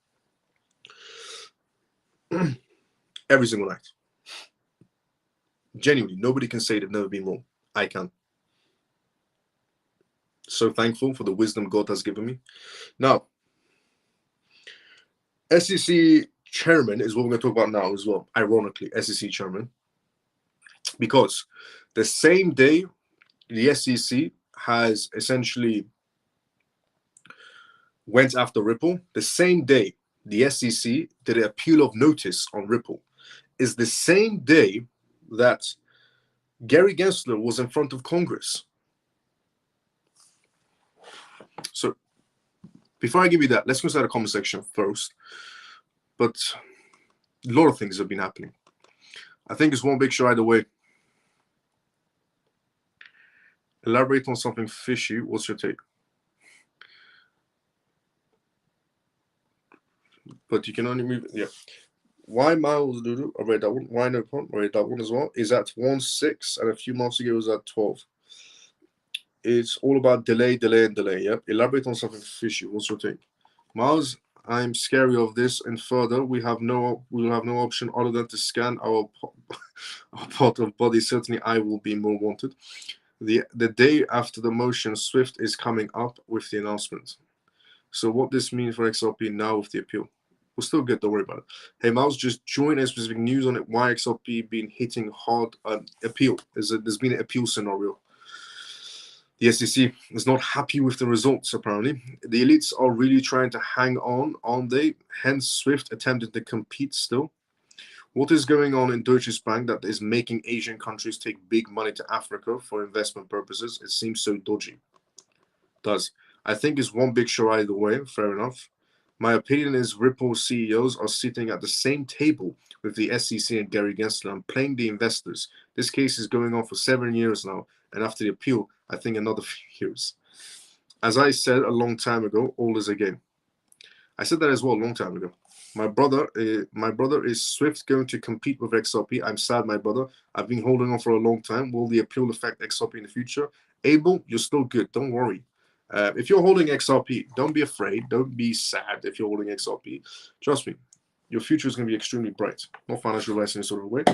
Every single night. Genuinely, nobody can say they've never been wrong. I can. So thankful for the wisdom God has given me. Now, SEC chairman is what we're going to talk about now as well. Ironically, SEC chairman. Because the same day the SEC has essentially went after Ripple, the same day the SEC did an appeal of notice on Ripple, is the same day that Gary Gensler was in front of Congress. So before I give you that, let's go to the comment section first. But a lot of things have been happening. I think it's one big show either way. Elaborate on something fishy. What's your take? But you can only move it. Yeah. Why Miles Doodoo? I read that one. Why no pump? I read that one as well. Is at 1.6 and a few months ago it was at 12. It's all about delay. Yep. Elaborate on something fishy. What's your take? Miles, I'm scary of this, and further, we will have no option other than to scan our part of body. Certainly, I will be more wanted. The day after the motion, Swift is coming up with the announcement. So what this means for XRP now with the appeal? We're still good, don't worry about it. Hey, Miles, just join a specific news on it. Why XRP been hitting hard appeal? There's been an appeal scenario. The SEC is not happy with the results, apparently. The elites are really trying to hang on, aren't they? Hence, SWIFT attempted to compete still. What is going on in Deutsche Bank that is making Asian countries take big money to Africa for investment purposes? It seems so dodgy. Does. I think it's one big show either way, fair enough. My opinion is Ripple CEOs are sitting at the same table with the SEC and Gary Gensler and playing the investors. This case is going on for 7 years now, and after the appeal, I think another few years. As I said a long time ago, all is a game. I said that as well a long time ago. My brother is Swift going to compete with XRP? I'm sad, my brother. I've been holding on for a long time. Will the appeal affect XRP in the future? Abel, you're still good. Don't worry. If you're holding XRP, don't be afraid. Don't be sad if you're holding XRP. Trust me, your future is going to be extremely bright. Not financial advice in any sort of way,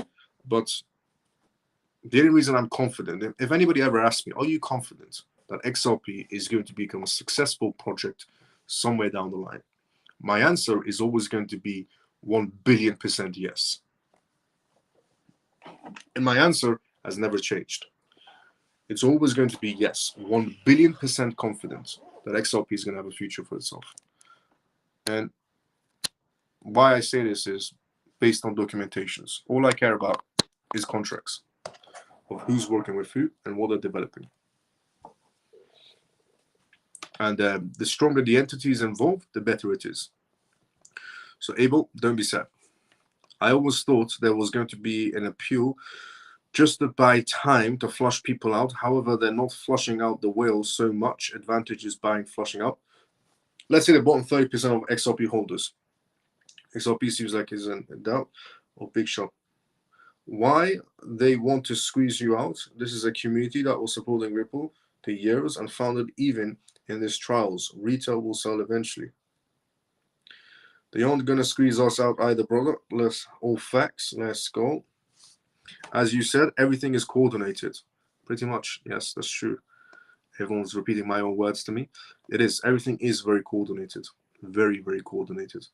but the only reason I'm confident, if anybody ever asks me, are you confident that XRP is going to become a successful project somewhere down the line? My answer is always going to be 1 billion% yes. And my answer has never changed. It's always going to be yes, 1 billion% confident that XRP is going to have a future for itself. And why I say this is based on documentations. All I care about is contracts of who's working with who and what they're developing. And the stronger the entities involved, the better it is. So Abel, don't be sad. I always thought there was going to be an appeal just to buy time to flush people out. However, they're not flushing out the whales so much. Advantage is buying, flushing out. Let's say the bottom 30% of XRP holders. XRP seems like is in doubt or big shot. Why they want to squeeze you out? This is a community that was supporting Ripple for years and founded even in these trials. Retail will sell eventually. They aren't going to squeeze us out either, brother. Let's all facts. Let's go. As you said, everything is coordinated. Pretty much. Yes, that's true. Everyone's repeating my own words to me. It is. Everything is very coordinated. Very, very coordinated.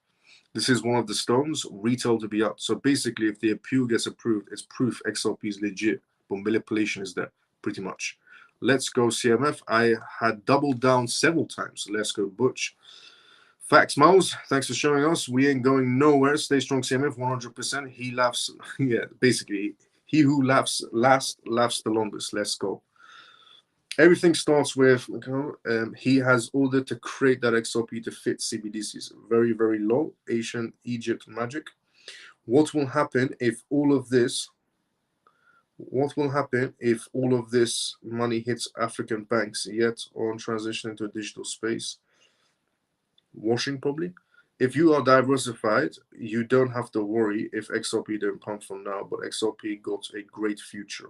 This is one of the stones, retail to be out. So basically, if the appeal gets approved, it's proof XRP is legit, but manipulation is there, pretty much. Let's go CMF. I had doubled down several times. Let's go Butch. Facts, Miles. Thanks for showing us. We ain't going nowhere. Stay strong, CMF. 100%. He laughs. Yeah, basically, he who laughs last laughs the longest. Let's go. Everything starts with he has ordered to create that XRP to fit CBDCs. Very, very low. Asian, Egypt magic. What will happen if all of this? What will happen if all of this money hits African banks yet on transition into a digital space? Washing probably. If you are diversified, you don't have to worry if XRP don't pump from now, but XRP got a great future.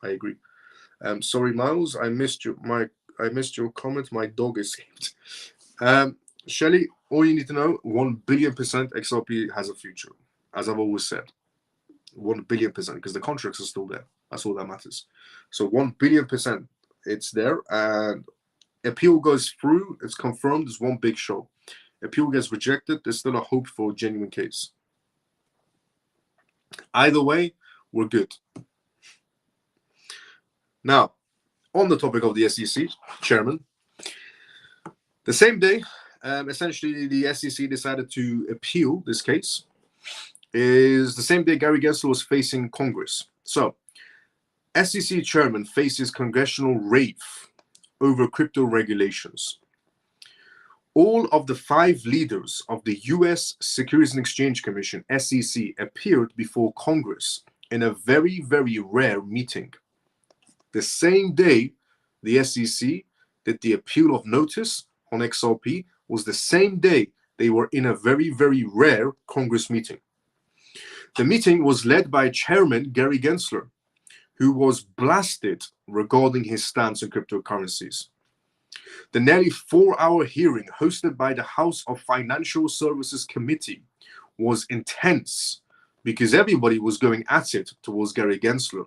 I agree. Sorry, Miles, I missed your comment. My dog escaped. Shelly, all you need to know, 1 billion% XRP has a future, as I've always said. 1 billion%, because the contracts are still there. That's all that matters. So 1 billion%, it's there, and appeal goes through, it's confirmed, it's one big show. Appeal gets rejected, there's still a hope for a genuine case. Either way, we're good. Now, on the topic of the SEC chairman, the same day, essentially the SEC decided to appeal this case, is the same day Gary Gensler was facing Congress. So, SEC chairman faces congressional rave over crypto regulations. All of the 5 leaders of the U.S. Securities and Exchange Commission, SEC, appeared before Congress in a very, very rare meeting. The same day the SEC did the appeal of notice on XRP was the same day they were in a very, very rare Congress meeting. The meeting was led by Chairman Gary Gensler, who was blasted regarding his stance on cryptocurrencies. The nearly 4-hour hearing hosted by the House of Financial Services Committee was intense because everybody was going at it towards Gary Gensler.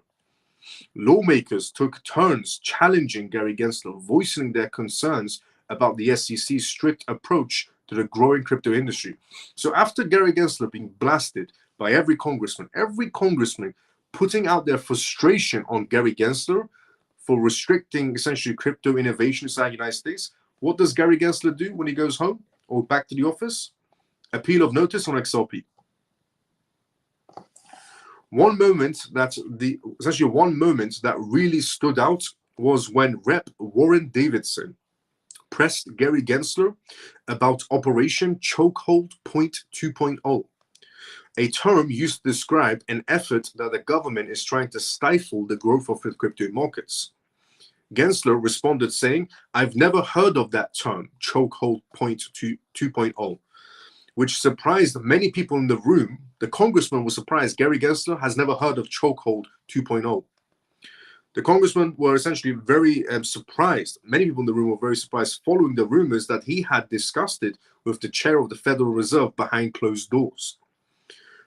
Lawmakers took turns challenging Gary Gensler, voicing their concerns about the SEC's strict approach to the growing crypto industry. So after Gary Gensler being blasted by every congressman putting out their frustration on Gary Gensler, for restricting essentially crypto innovation inside the United States. What does Gary Gensler do when he goes home or back to the office? Appeal of notice on XRP. One moment that really stood out was when Rep. Warren Davidson pressed Gary Gensler about Operation Chokehold Point 2.0, a term used to describe an effort that the government is trying to stifle the growth of the crypto markets. Gensler responded saying, "I've never heard of that term, Chokehold Point 2.0, which surprised many people in the room. The congressman was surprised Gary Gensler has never heard of Chokehold 2.0. The congressmen were essentially very surprised. Many people in the room were very surprised following the rumors that he had discussed it with the chair of the Federal Reserve behind closed doors.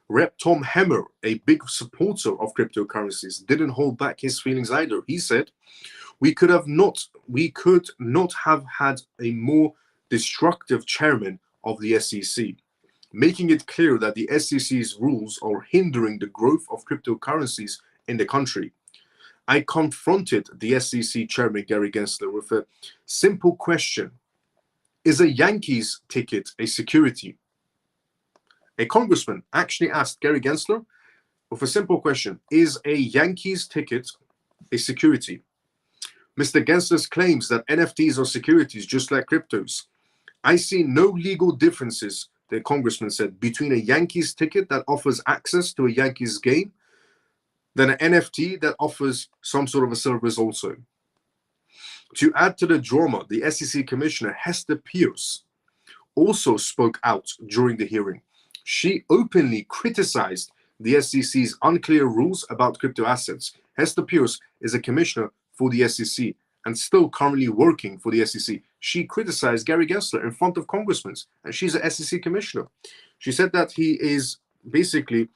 Rep. Tom Hemmer, a big supporter of cryptocurrencies, didn't hold back his feelings either. He said, we could not have had a more destructive chairman of the SEC, making it clear that the SEC's rules are hindering the growth of cryptocurrencies in the country. I confronted the SEC chairman, Gary Gensler, with a simple question. Is a Yankees ticket a security? A congressman actually asked Gary Gensler with a simple question. Is a Yankees ticket a security? Mr. Gensler claims that NFTs are securities just like cryptos. I see no legal differences, the congressman said, between a Yankees ticket that offers access to a Yankees game than an NFT that offers some sort of a service also. To add to the drama, the SEC Commissioner Hester Pierce also spoke out during the hearing. She openly criticized the SEC's unclear rules about crypto assets. Hester Pierce is a commissioner for the SEC and still currently working for the SEC. She criticized Gary Gensler in front of congressmen, and she's an SEC commissioner. She said that he is basically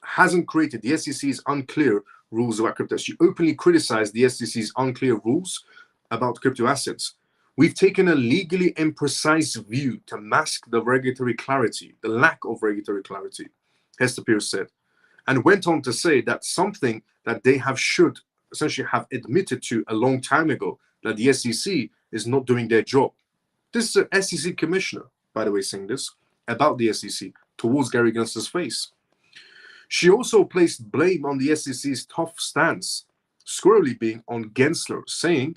hasn't created the SEC's unclear rules about crypto. She openly criticized the SEC's unclear rules about crypto assets. We've taken a legally imprecise view to mask the regulatory clarity, the lack of regulatory clarity, Hester Pierce said, and went on to say that something that they should essentially have admitted to a long time ago, that the SEC is not doing their job. This is an SEC commissioner, by the way, saying this about the SEC towards Gary Gensler's face. She also placed blame on the SEC's tough stance, squarely being on Gensler, saying,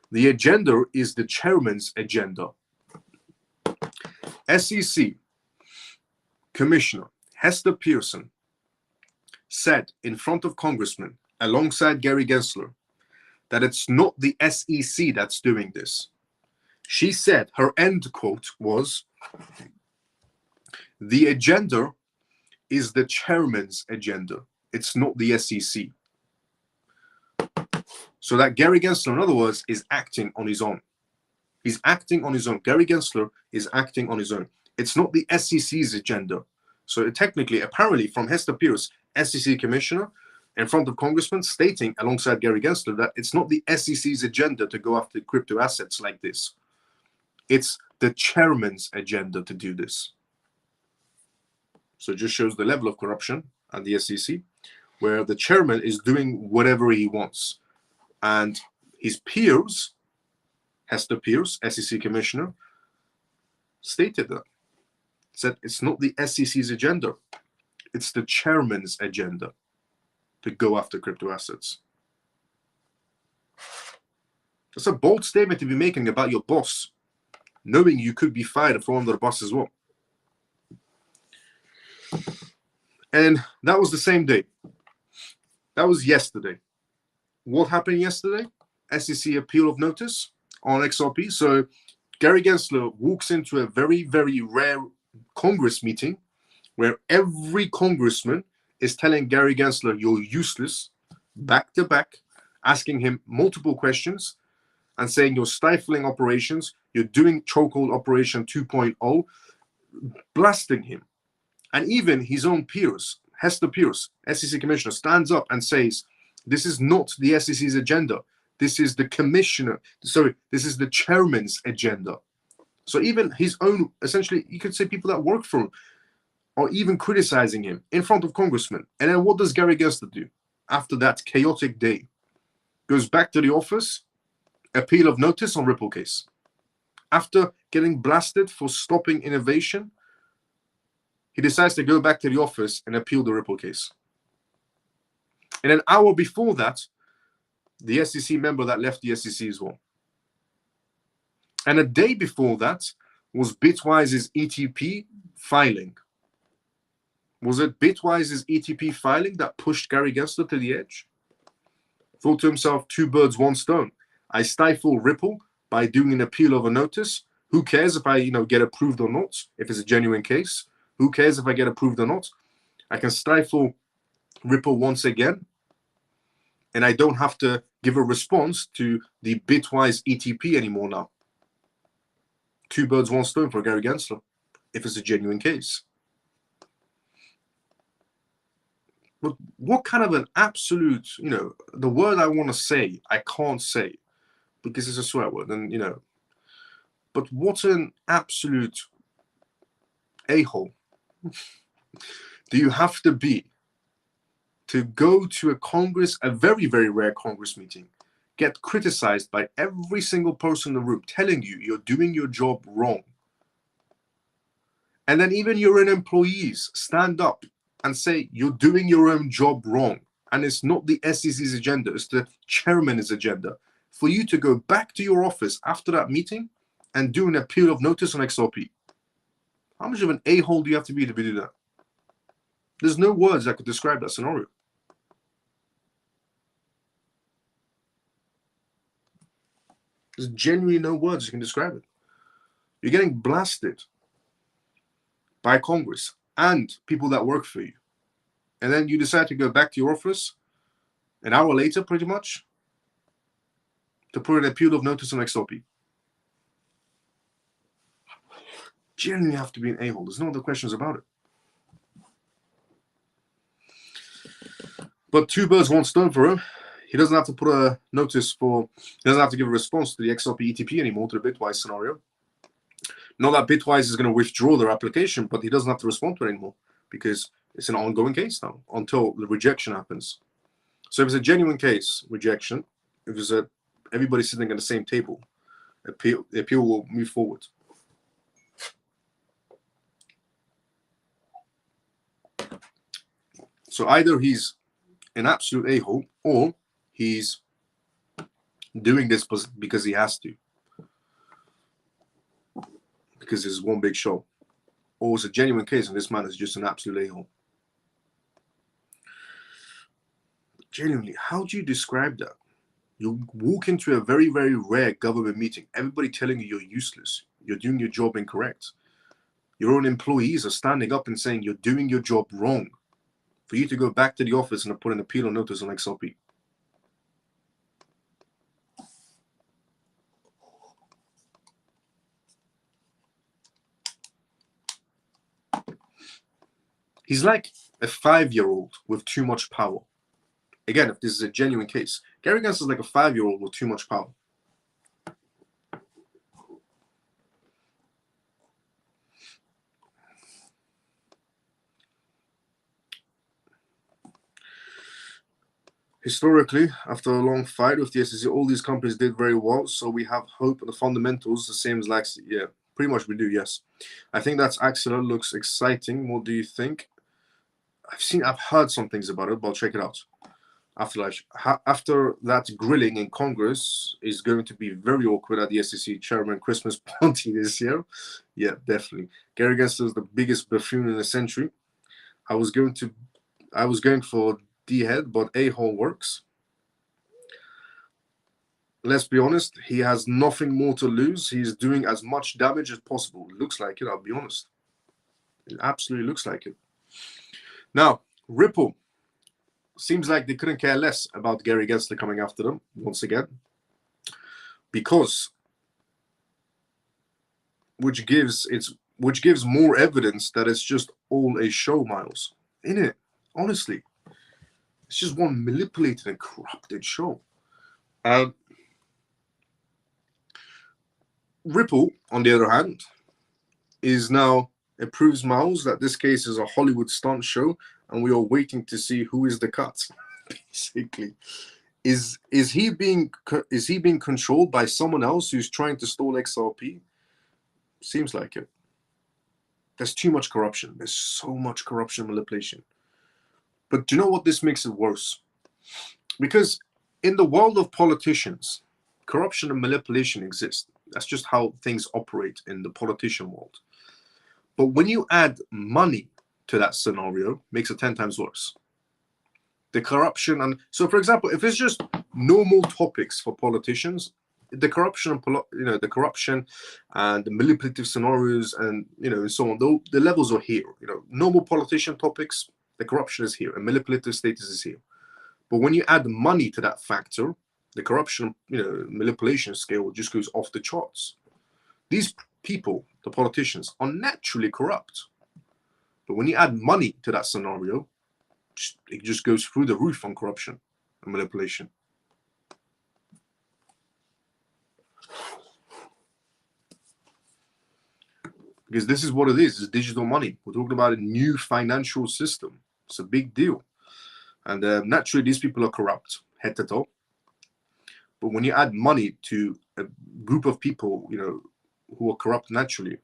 the agenda is the chairman's agenda. SEC Commissioner Hester Pearson said in front of congressmen, alongside Gary Gensler, that it's not the SEC that's doing this. She said, her end quote was, the agenda is the chairman's agenda. It's not the SEC. So that Gary Gensler, in other words, is acting on his own. He's acting on his own. Gary Gensler is acting on his own. It's not the SEC's agenda. So technically, apparently, from Hester Pierce, SEC commissioner, in front of congressmen, stating alongside Gary Gensler that it's not the SEC's agenda to go after crypto assets like this. It's the chairman's agenda to do this. So it just shows the level of corruption at the SEC, where the chairman is doing whatever he wants. And his peers, Hester Pierce, SEC commissioner, stated that. Said it's not the SEC's agenda. It's the chairman's agenda to go after crypto assets. That's a bold statement to be making about your boss, knowing you could be fired and thrown under the bus as well. And that was the same day. That was yesterday. What happened yesterday? SEC appeal of notice on XRP. So Gary Gensler walks into a very, very rare Congress meeting where every congressman is telling Gary Gensler, you're useless, back to back, asking him multiple questions and saying you're stifling operations, you're doing chokehold operation 2.0, blasting him. And even his own peers, Hester Pierce, SEC commissioner, stands up and says, this is not the SEC's agenda. This is the this is the chairman's agenda. So even his own, essentially, you could say people that work for him are even criticizing him in front of congressmen. And then what does Gary Gensler do after that chaotic day? goes back to the office, appeal of notice on Ripple case. After getting blasted for stopping innovation, he decides to go back to the office and appeal the Ripple case. And an hour before that, the SEC member that left the SEC as well. And a day before that was Bitwise's ETP filing. Was it Bitwise's ETP filing that pushed Gary Gensler to the edge? Thought to himself, two birds, one stone. I stifle Ripple by doing an appeal of a notice. Who cares if I, get approved or not? If it's a genuine case, who cares if I get approved or not? I can stifle Ripple once again, and I don't have to give a response to the Bitwise ETP anymore now. Two birds, one stone for Gary Gensler, if it's a genuine case. But what kind of an absolute, the word I want to say, I can't say because it's a swear word, and but what an absolute a-hole do you have to be to go to a Congress, a very, very rare Congress meeting, get criticized by every single person in the room telling you you're doing your job wrong. And then even your own employees stand up and say you're doing your own job wrong. And it's not the SEC's agenda, it's the chairman's agenda. For you to go back to your office after that meeting and do an appeal of notice on XRP. How much of an a-hole do you have to do that? There's no words that could describe that scenario. There's genuinely no words you can describe it. You're getting blasted by Congress and people that work for you. And then you decide to go back to your office an hour later, pretty much, to put an appeal of notice on XRP. Genuinely have to be an a-hole. There's no other questions about it. But two birds, one stone for him. He doesn't have to put a notice he doesn't have to give a response to the XRP ETP anymore, to the Bitwise scenario. Not that Bitwise is going to withdraw their application, but he doesn't have to respond to it anymore because it's an ongoing case now until the rejection happens. So if it's a genuine case, rejection, if it's everybody sitting at the same table, the appeal will move forward. So either he's an absolute a-hole or he's doing this because he has to. Because it's one big show. Or it's a genuine case and this man is just an absolute a-hole. Genuinely, how do you describe that? You walk into a very, very rare government meeting, everybody telling you you're useless, you're doing your job incorrect. Your own employees are standing up and saying you're doing your job wrong. For you to go back to the office and put an appeal or notice on XRP. He's like a 5-year-old with too much power. Again, if this is a genuine case, Gary Gensler is like a 5-year-old with too much power. Historically, after a long fight with the SEC, all these companies did very well. So we have hope the fundamentals, the same as Laxi. Yeah, pretty much we do, yes. I think that's Axela looks exciting. What do you think? I've heard some things about it, but I'll check it out. After that grilling in Congress is going to be very awkward at the SEC chairman Christmas party this year. Yeah, definitely. Gary Gensler is the biggest buffoon in the century. I was going for D-head, but a-hole works. Let's be honest, he has nothing more to lose. He's doing as much damage as possible. It looks like it, I'll be honest. It absolutely looks like it. Now, Ripple. Seems like they couldn't care less about Gary Gensler coming after them once again. Because which gives more evidence that it's just all a show, Miles. Isn't it? Honestly. It's just one manipulated and corrupted show. Ripple, on the other hand, proves Miles that this case is a Hollywood stunt show, and we are waiting to see who is the cut. Basically, Is he being controlled by someone else who's trying to stall XRP? Seems like it. There's too much corruption. There's so much corruption and manipulation. But do you know what this makes it worse? Because in the world of politicians, corruption and manipulation exist. That's just how things operate in the politician world. But when you add money to that scenario, it makes it 10 times worse. The corruption, and so for example, if it's just normal topics for politicians, the corruption and the corruption and the manipulative scenarios and and so on, the levels are here. Normal politician topics, the corruption is here and manipulative status is here. But when you add money to that factor, the corruption, manipulation scale just goes off the charts. These people, the politicians, are naturally corrupt. But when you add money to that scenario, it just goes through the roof on corruption and manipulation. Because this is what it is. It's digital money. We're talking about a new financial system. It's a big deal. And naturally, these people are corrupt, head to toe. But when you add money to a group of people, who are corrupt naturally,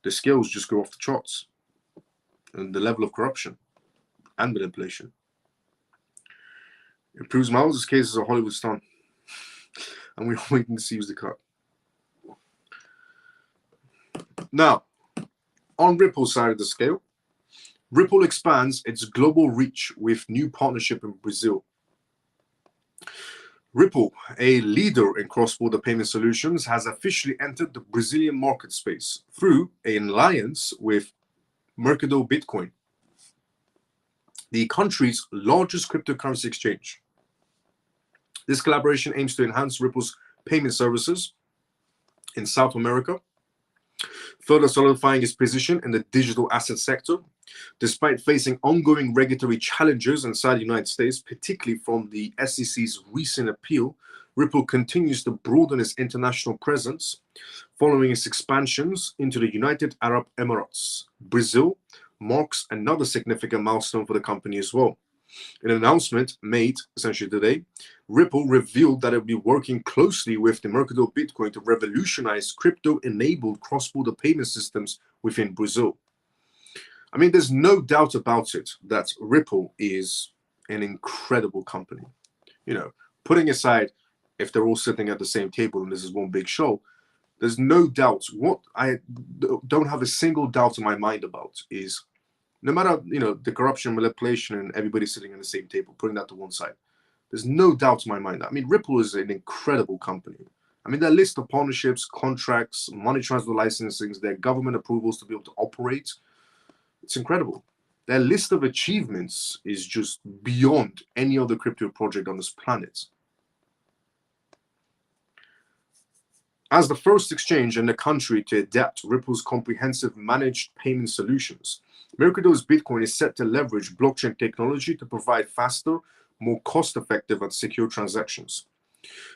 the scales just go off the charts. And the level of corruption and manipulation. It proves Miles' case is a Hollywood stunt. And we're waiting to see who's the cut. Now, on Ripple's side of the scale, Ripple expands its global reach with new partnership in Brazil. Ripple, a leader in cross-border payment solutions, has officially entered the Brazilian market space through an alliance with Mercado Bitcoin, the country's largest cryptocurrency exchange. This collaboration aims to enhance Ripple's payment services in South America, further solidifying its position in the digital asset sector. Despite facing ongoing regulatory challenges inside the United States, particularly from the SEC's recent appeal, Ripple continues to broaden its international presence following its expansions into the United Arab Emirates. Brazil marks another significant milestone for the company as well. In an announcement made essentially today, Ripple revealed that it will be working closely with the Mercado Bitcoin to revolutionize crypto-enabled cross-border payment systems within Brazil. I mean, there's no doubt about it that Ripple is an incredible company. Putting aside if they're all sitting at the same table and this is one big show, there's no doubt. What I don't have a single doubt in my mind about is, no matter the corruption, manipulation, and everybody sitting at the same table, putting that to one side, there's no doubt in my mind. I mean, Ripple is an incredible company. I mean, their list of partnerships, contracts, money transfer licensings, their government approvals to be able to operate, it's incredible. Their list of achievements is just beyond any other crypto project on this planet. As the first exchange in the country to adapt Ripple's comprehensive managed payment solutions, Mercado's Bitcoin is set to leverage blockchain technology to provide faster, more cost-effective and secure transactions.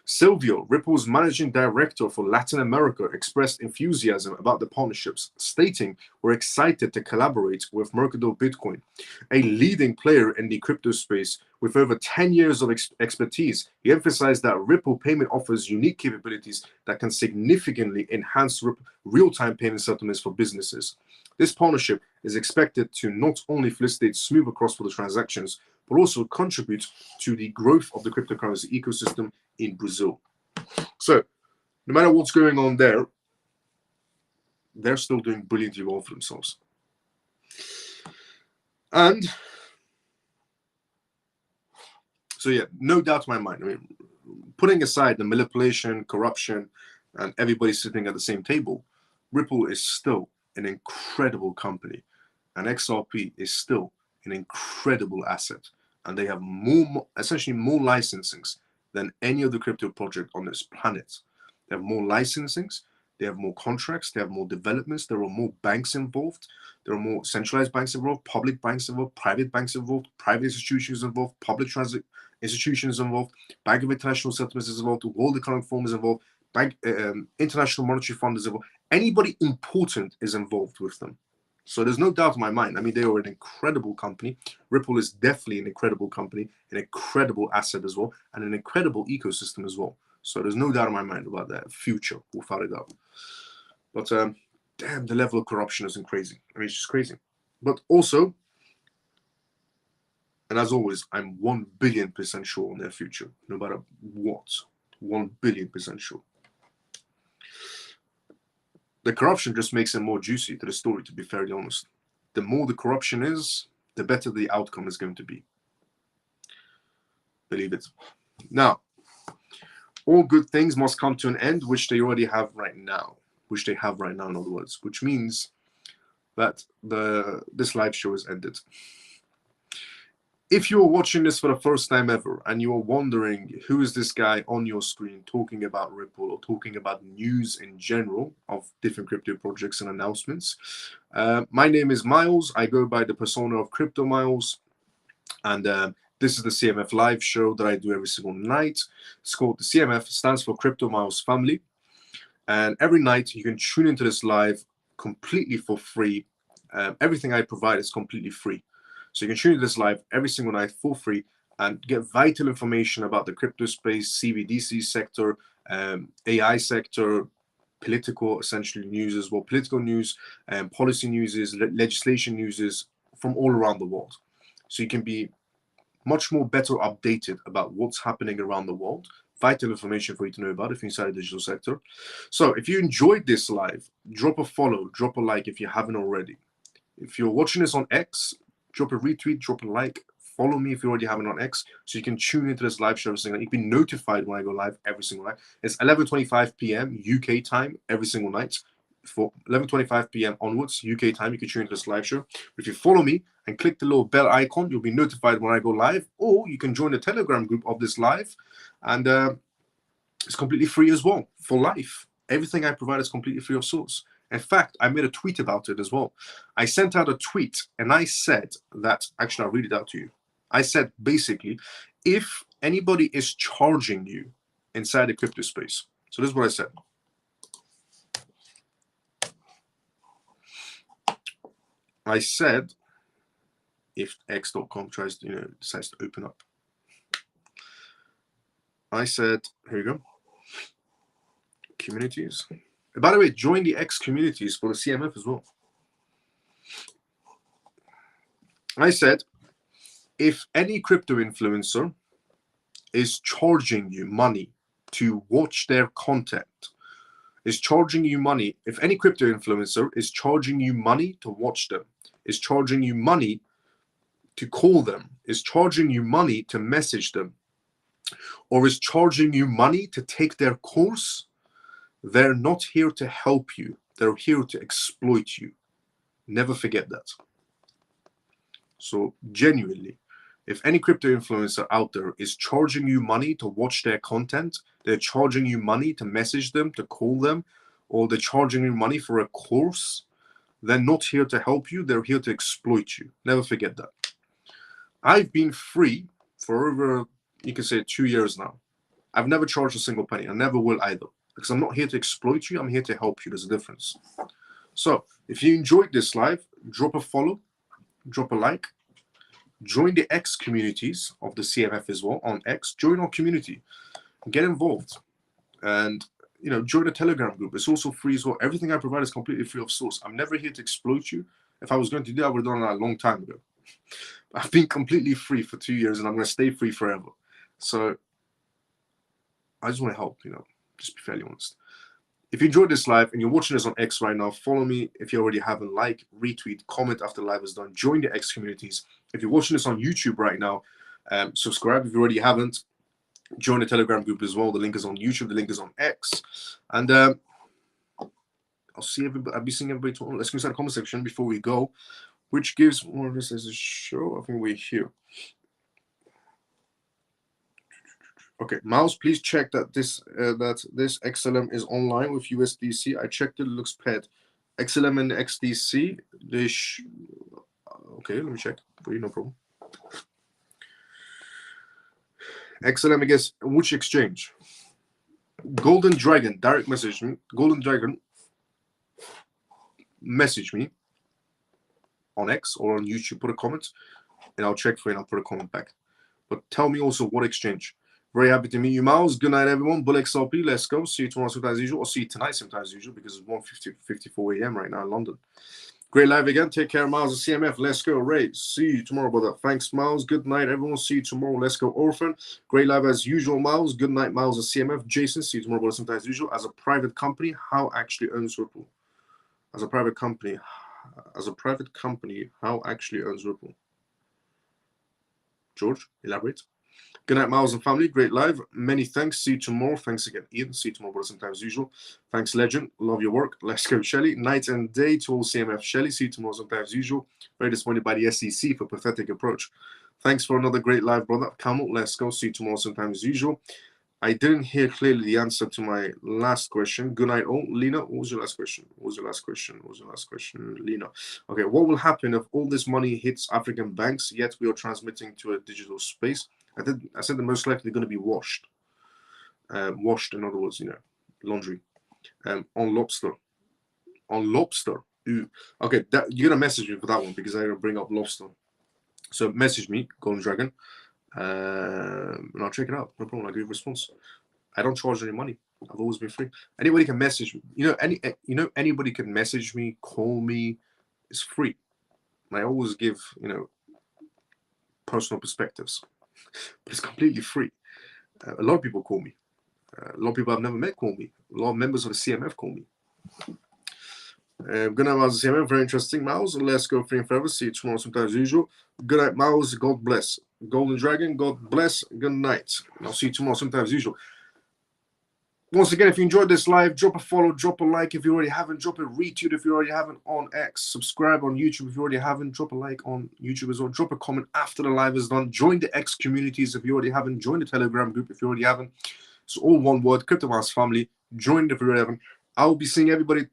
Silvio, Ripple's managing director for Latin America, expressed enthusiasm about the partnerships, stating, "We're excited to collaborate with Mercado Bitcoin, a leading player in the crypto space with over 10 years of expertise." He emphasized that Ripple payment offers unique capabilities that can significantly enhance real-time payment settlements for businesses. This partnership is expected to not only facilitate smoother cross-border transactions, but also contribute to the growth of the cryptocurrency ecosystem in Brazil. So, no matter what's going on there, they're still doing brilliantly well for themselves. And so, yeah, no doubt in my mind. I mean, putting aside the manipulation, corruption, and everybody sitting at the same table, Ripple is still an incredible company, and XRP is still an incredible asset. And they have essentially more licensings than any other crypto project on this planet. They have more licensings, they have more contracts, they have more developments, there are more banks involved, there are more centralized banks involved, public banks involved, private banks involved, private institutions involved, public transit institutions involved, Bank of International Settlements is involved, World Economic Forum is involved, International Monetary Fund is involved. Anybody important is involved with them. So there's no doubt in my mind. I mean, they are an incredible company. Ripple is definitely an incredible company, an incredible asset as well, and an incredible ecosystem as well. So there's no doubt in my mind about their future, without a doubt. But damn, the level of corruption isn't crazy. I mean, it's just crazy. But also, and as always, I'm 1 billion% sure on their future, no matter what. 1 billion% sure. The corruption just makes it more juicy to the story, to be fairly honest. The more the corruption is, the better the outcome is going to be. Believe it. Now, all good things must come to an end, which they already have right now. Which they have right now, in other words. Which means that this live show is ended. If you're watching this for the first time ever and you're wondering who is this guy on your screen talking about Ripple or talking about news in general of different crypto projects and announcements, my name is Miles. I go by the persona of Crypto Miles, and this is the CMF live show that I do every single night. It's called the CMF, stands for Crypto Miles Family, and every night you can tune into this live completely for free. Everything I provide is completely free. So you can tune into this live every single night for free and get vital information about the crypto space, CBDC sector, AI sector, political, essentially news as well, political news, policy news, legislation news from all around the world. So you can be much more better updated about what's happening around the world. Vital information for you to know about if you're inside the digital sector. So if you enjoyed this live, drop a follow, drop a like if you haven't already. If you're watching this on X, drop a retweet, drop a like, follow me if you already haven't on X, so you can tune into this live show every single night. You can be notified when I go live every single night. It's 11:25 p.m. UK time every single night. For 11:25 p.m. onwards, UK time, you can tune into this live show. If you follow me and click the little bell icon, you'll be notified when I go live, or you can join the Telegram group of this live, and it's completely free as well, for life. Everything I provide is completely free of source. In fact, I made a tweet about it as well. I sent out a tweet and I said that, actually, I'll read it out to you. I said, basically, if anybody is charging you inside the crypto space, so this is what I said. I said, if x.com tries to, decides to open up. I said, here you go. Communities. By the way, join the X communities for the CMF as well. I said, if any crypto influencer is charging you money to watch their content, is charging you money, if any crypto influencer is charging you money to watch them, is charging you money to call them, is charging you money to message them, or is charging you money to take their course, they're not here to help you. They're here to exploit you. Never forget that. So genuinely, if any crypto influencer out there is charging you money to watch their content, they're charging you money to message them, to call them, or they're charging you money for a course, they're not here to help you. They're here to exploit you. Never forget that. I've been free for over, you can say, 2 years now. I've never charged a single penny. I never will either. Because I'm not here to exploit you, I'm here to help you. There's a difference. So if you enjoyed this live, drop a follow, drop a like, join the X communities of the CMF as well on X. Join our community, get involved, and join the Telegram group. It's also free as well. Everything I provide is completely free of source. I'm never here to exploit you. If I was going to do that, I would have done that a long time ago. I've been completely free for 2 years, and I'm going to stay free forever. So I just want to help, just be fairly honest. If you enjoyed this live and you're watching this on X right now, follow me if you already haven't. Like, retweet, comment after the live is done. Join the X communities. If you're watching this on YouTube right now, subscribe if you already haven't. Join the Telegram group as well. The link is on YouTube. The link is on X. And I'll see everybody. I'll be seeing everybody tomorrow. Let's go inside the comment section before we go, which gives more of this as a show. I think we're here. Okay, Miles, please check that this XLM is online with USDC. I checked it. It looks paired. XLM and XDC. Okay, let me check for you. No problem. XLM, I guess. Which exchange? Golden Dragon. Direct message me. Golden Dragon. Message me. on X or on YouTube, put a comment, and I'll check for you and I'll put a comment back. But tell me also what exchange. Very happy to meet you, Miles. Good night, everyone. Bull XRP, let's go. See you tomorrow sometime as usual, or see you tonight sometime as usual, because it's 1:54 a.m. right now in London. Great live again. Take care, Miles of CMF. Let's go, Ray. See you tomorrow, brother. Thanks, Miles. Good night, everyone. See you tomorrow. Let's go, Orphan. Great live as usual, Miles. Good night, Miles of CMF. Jason, see you tomorrow, brother. Sometime as usual. As a private company, how actually earns Ripple? As a private company, how actually earns Ripple? George, elaborate. Good night, Miles and family. Great live. Many thanks. See you tomorrow. Thanks again, Ian. See you tomorrow, brother, sometime as usual. Thanks, Legend. Love your work. Let's go, Shelly. Night and day to all CMF. Shelly, see you tomorrow sometime as usual. Very disappointed by the SEC for pathetic approach. Thanks for another great live, brother. Camel, let's go. See you tomorrow sometime as usual. I didn't hear clearly the answer to my last question. Good night, all. Lena, what was your last question? Lena. Okay, what will happen if all this money hits African banks, yet we are transmitting to a digital space? I said they're most likely going to be washed. Washed, in other words, laundry. On Lobster. Ooh. Okay, you're going to message me for that one because I'm going to bring up Lobster. So message me, Golden Dragon. And I'll check it out. No problem. I'll give you a response. I don't charge any money. I've always been free. Anybody can message me. Anybody can message me, call me. It's free. And I always give, personal perspectives. But it's completely free. A lot of people call me. A lot of people I've never met call me. A lot of members of the CMF call me. Good night, Miles. CMF. Very interesting, Miles. Let's go free and forever. See you tomorrow sometime as usual. Good night, Miles. God bless. Golden Dragon, God bless. Good night. I'll see you tomorrow sometime as usual. Once again, if you enjoyed this live, drop a follow, drop a like if you already haven't, drop a retweet if you already haven't on X, subscribe on YouTube if you already haven't, drop a like on YouTube as well, drop a comment after the live is done, join the X communities if you already haven't, join the Telegram group if you already haven't. It's all one word, CryptoMouse family. Join if you already haven't. I'll be seeing everybody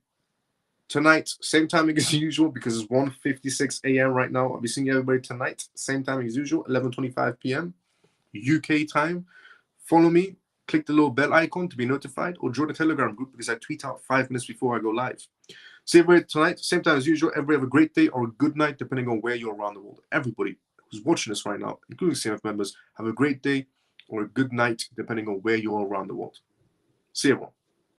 tonight, same timing as usual, because it's 1:56 a.m. right now. I'll be seeing everybody tonight, same timing as usual, 11:25 p.m. UK time. Follow me, click the little bell icon to be notified, or join the Telegram group because I tweet out 5 minutes before I go live. See everybody tonight, same time as usual. Everybody have a great day or a good night, depending on where you're around the world. Everybody who's watching this right now, including CMF members, have a great day or a good night, depending on where you are around the world. See everyone.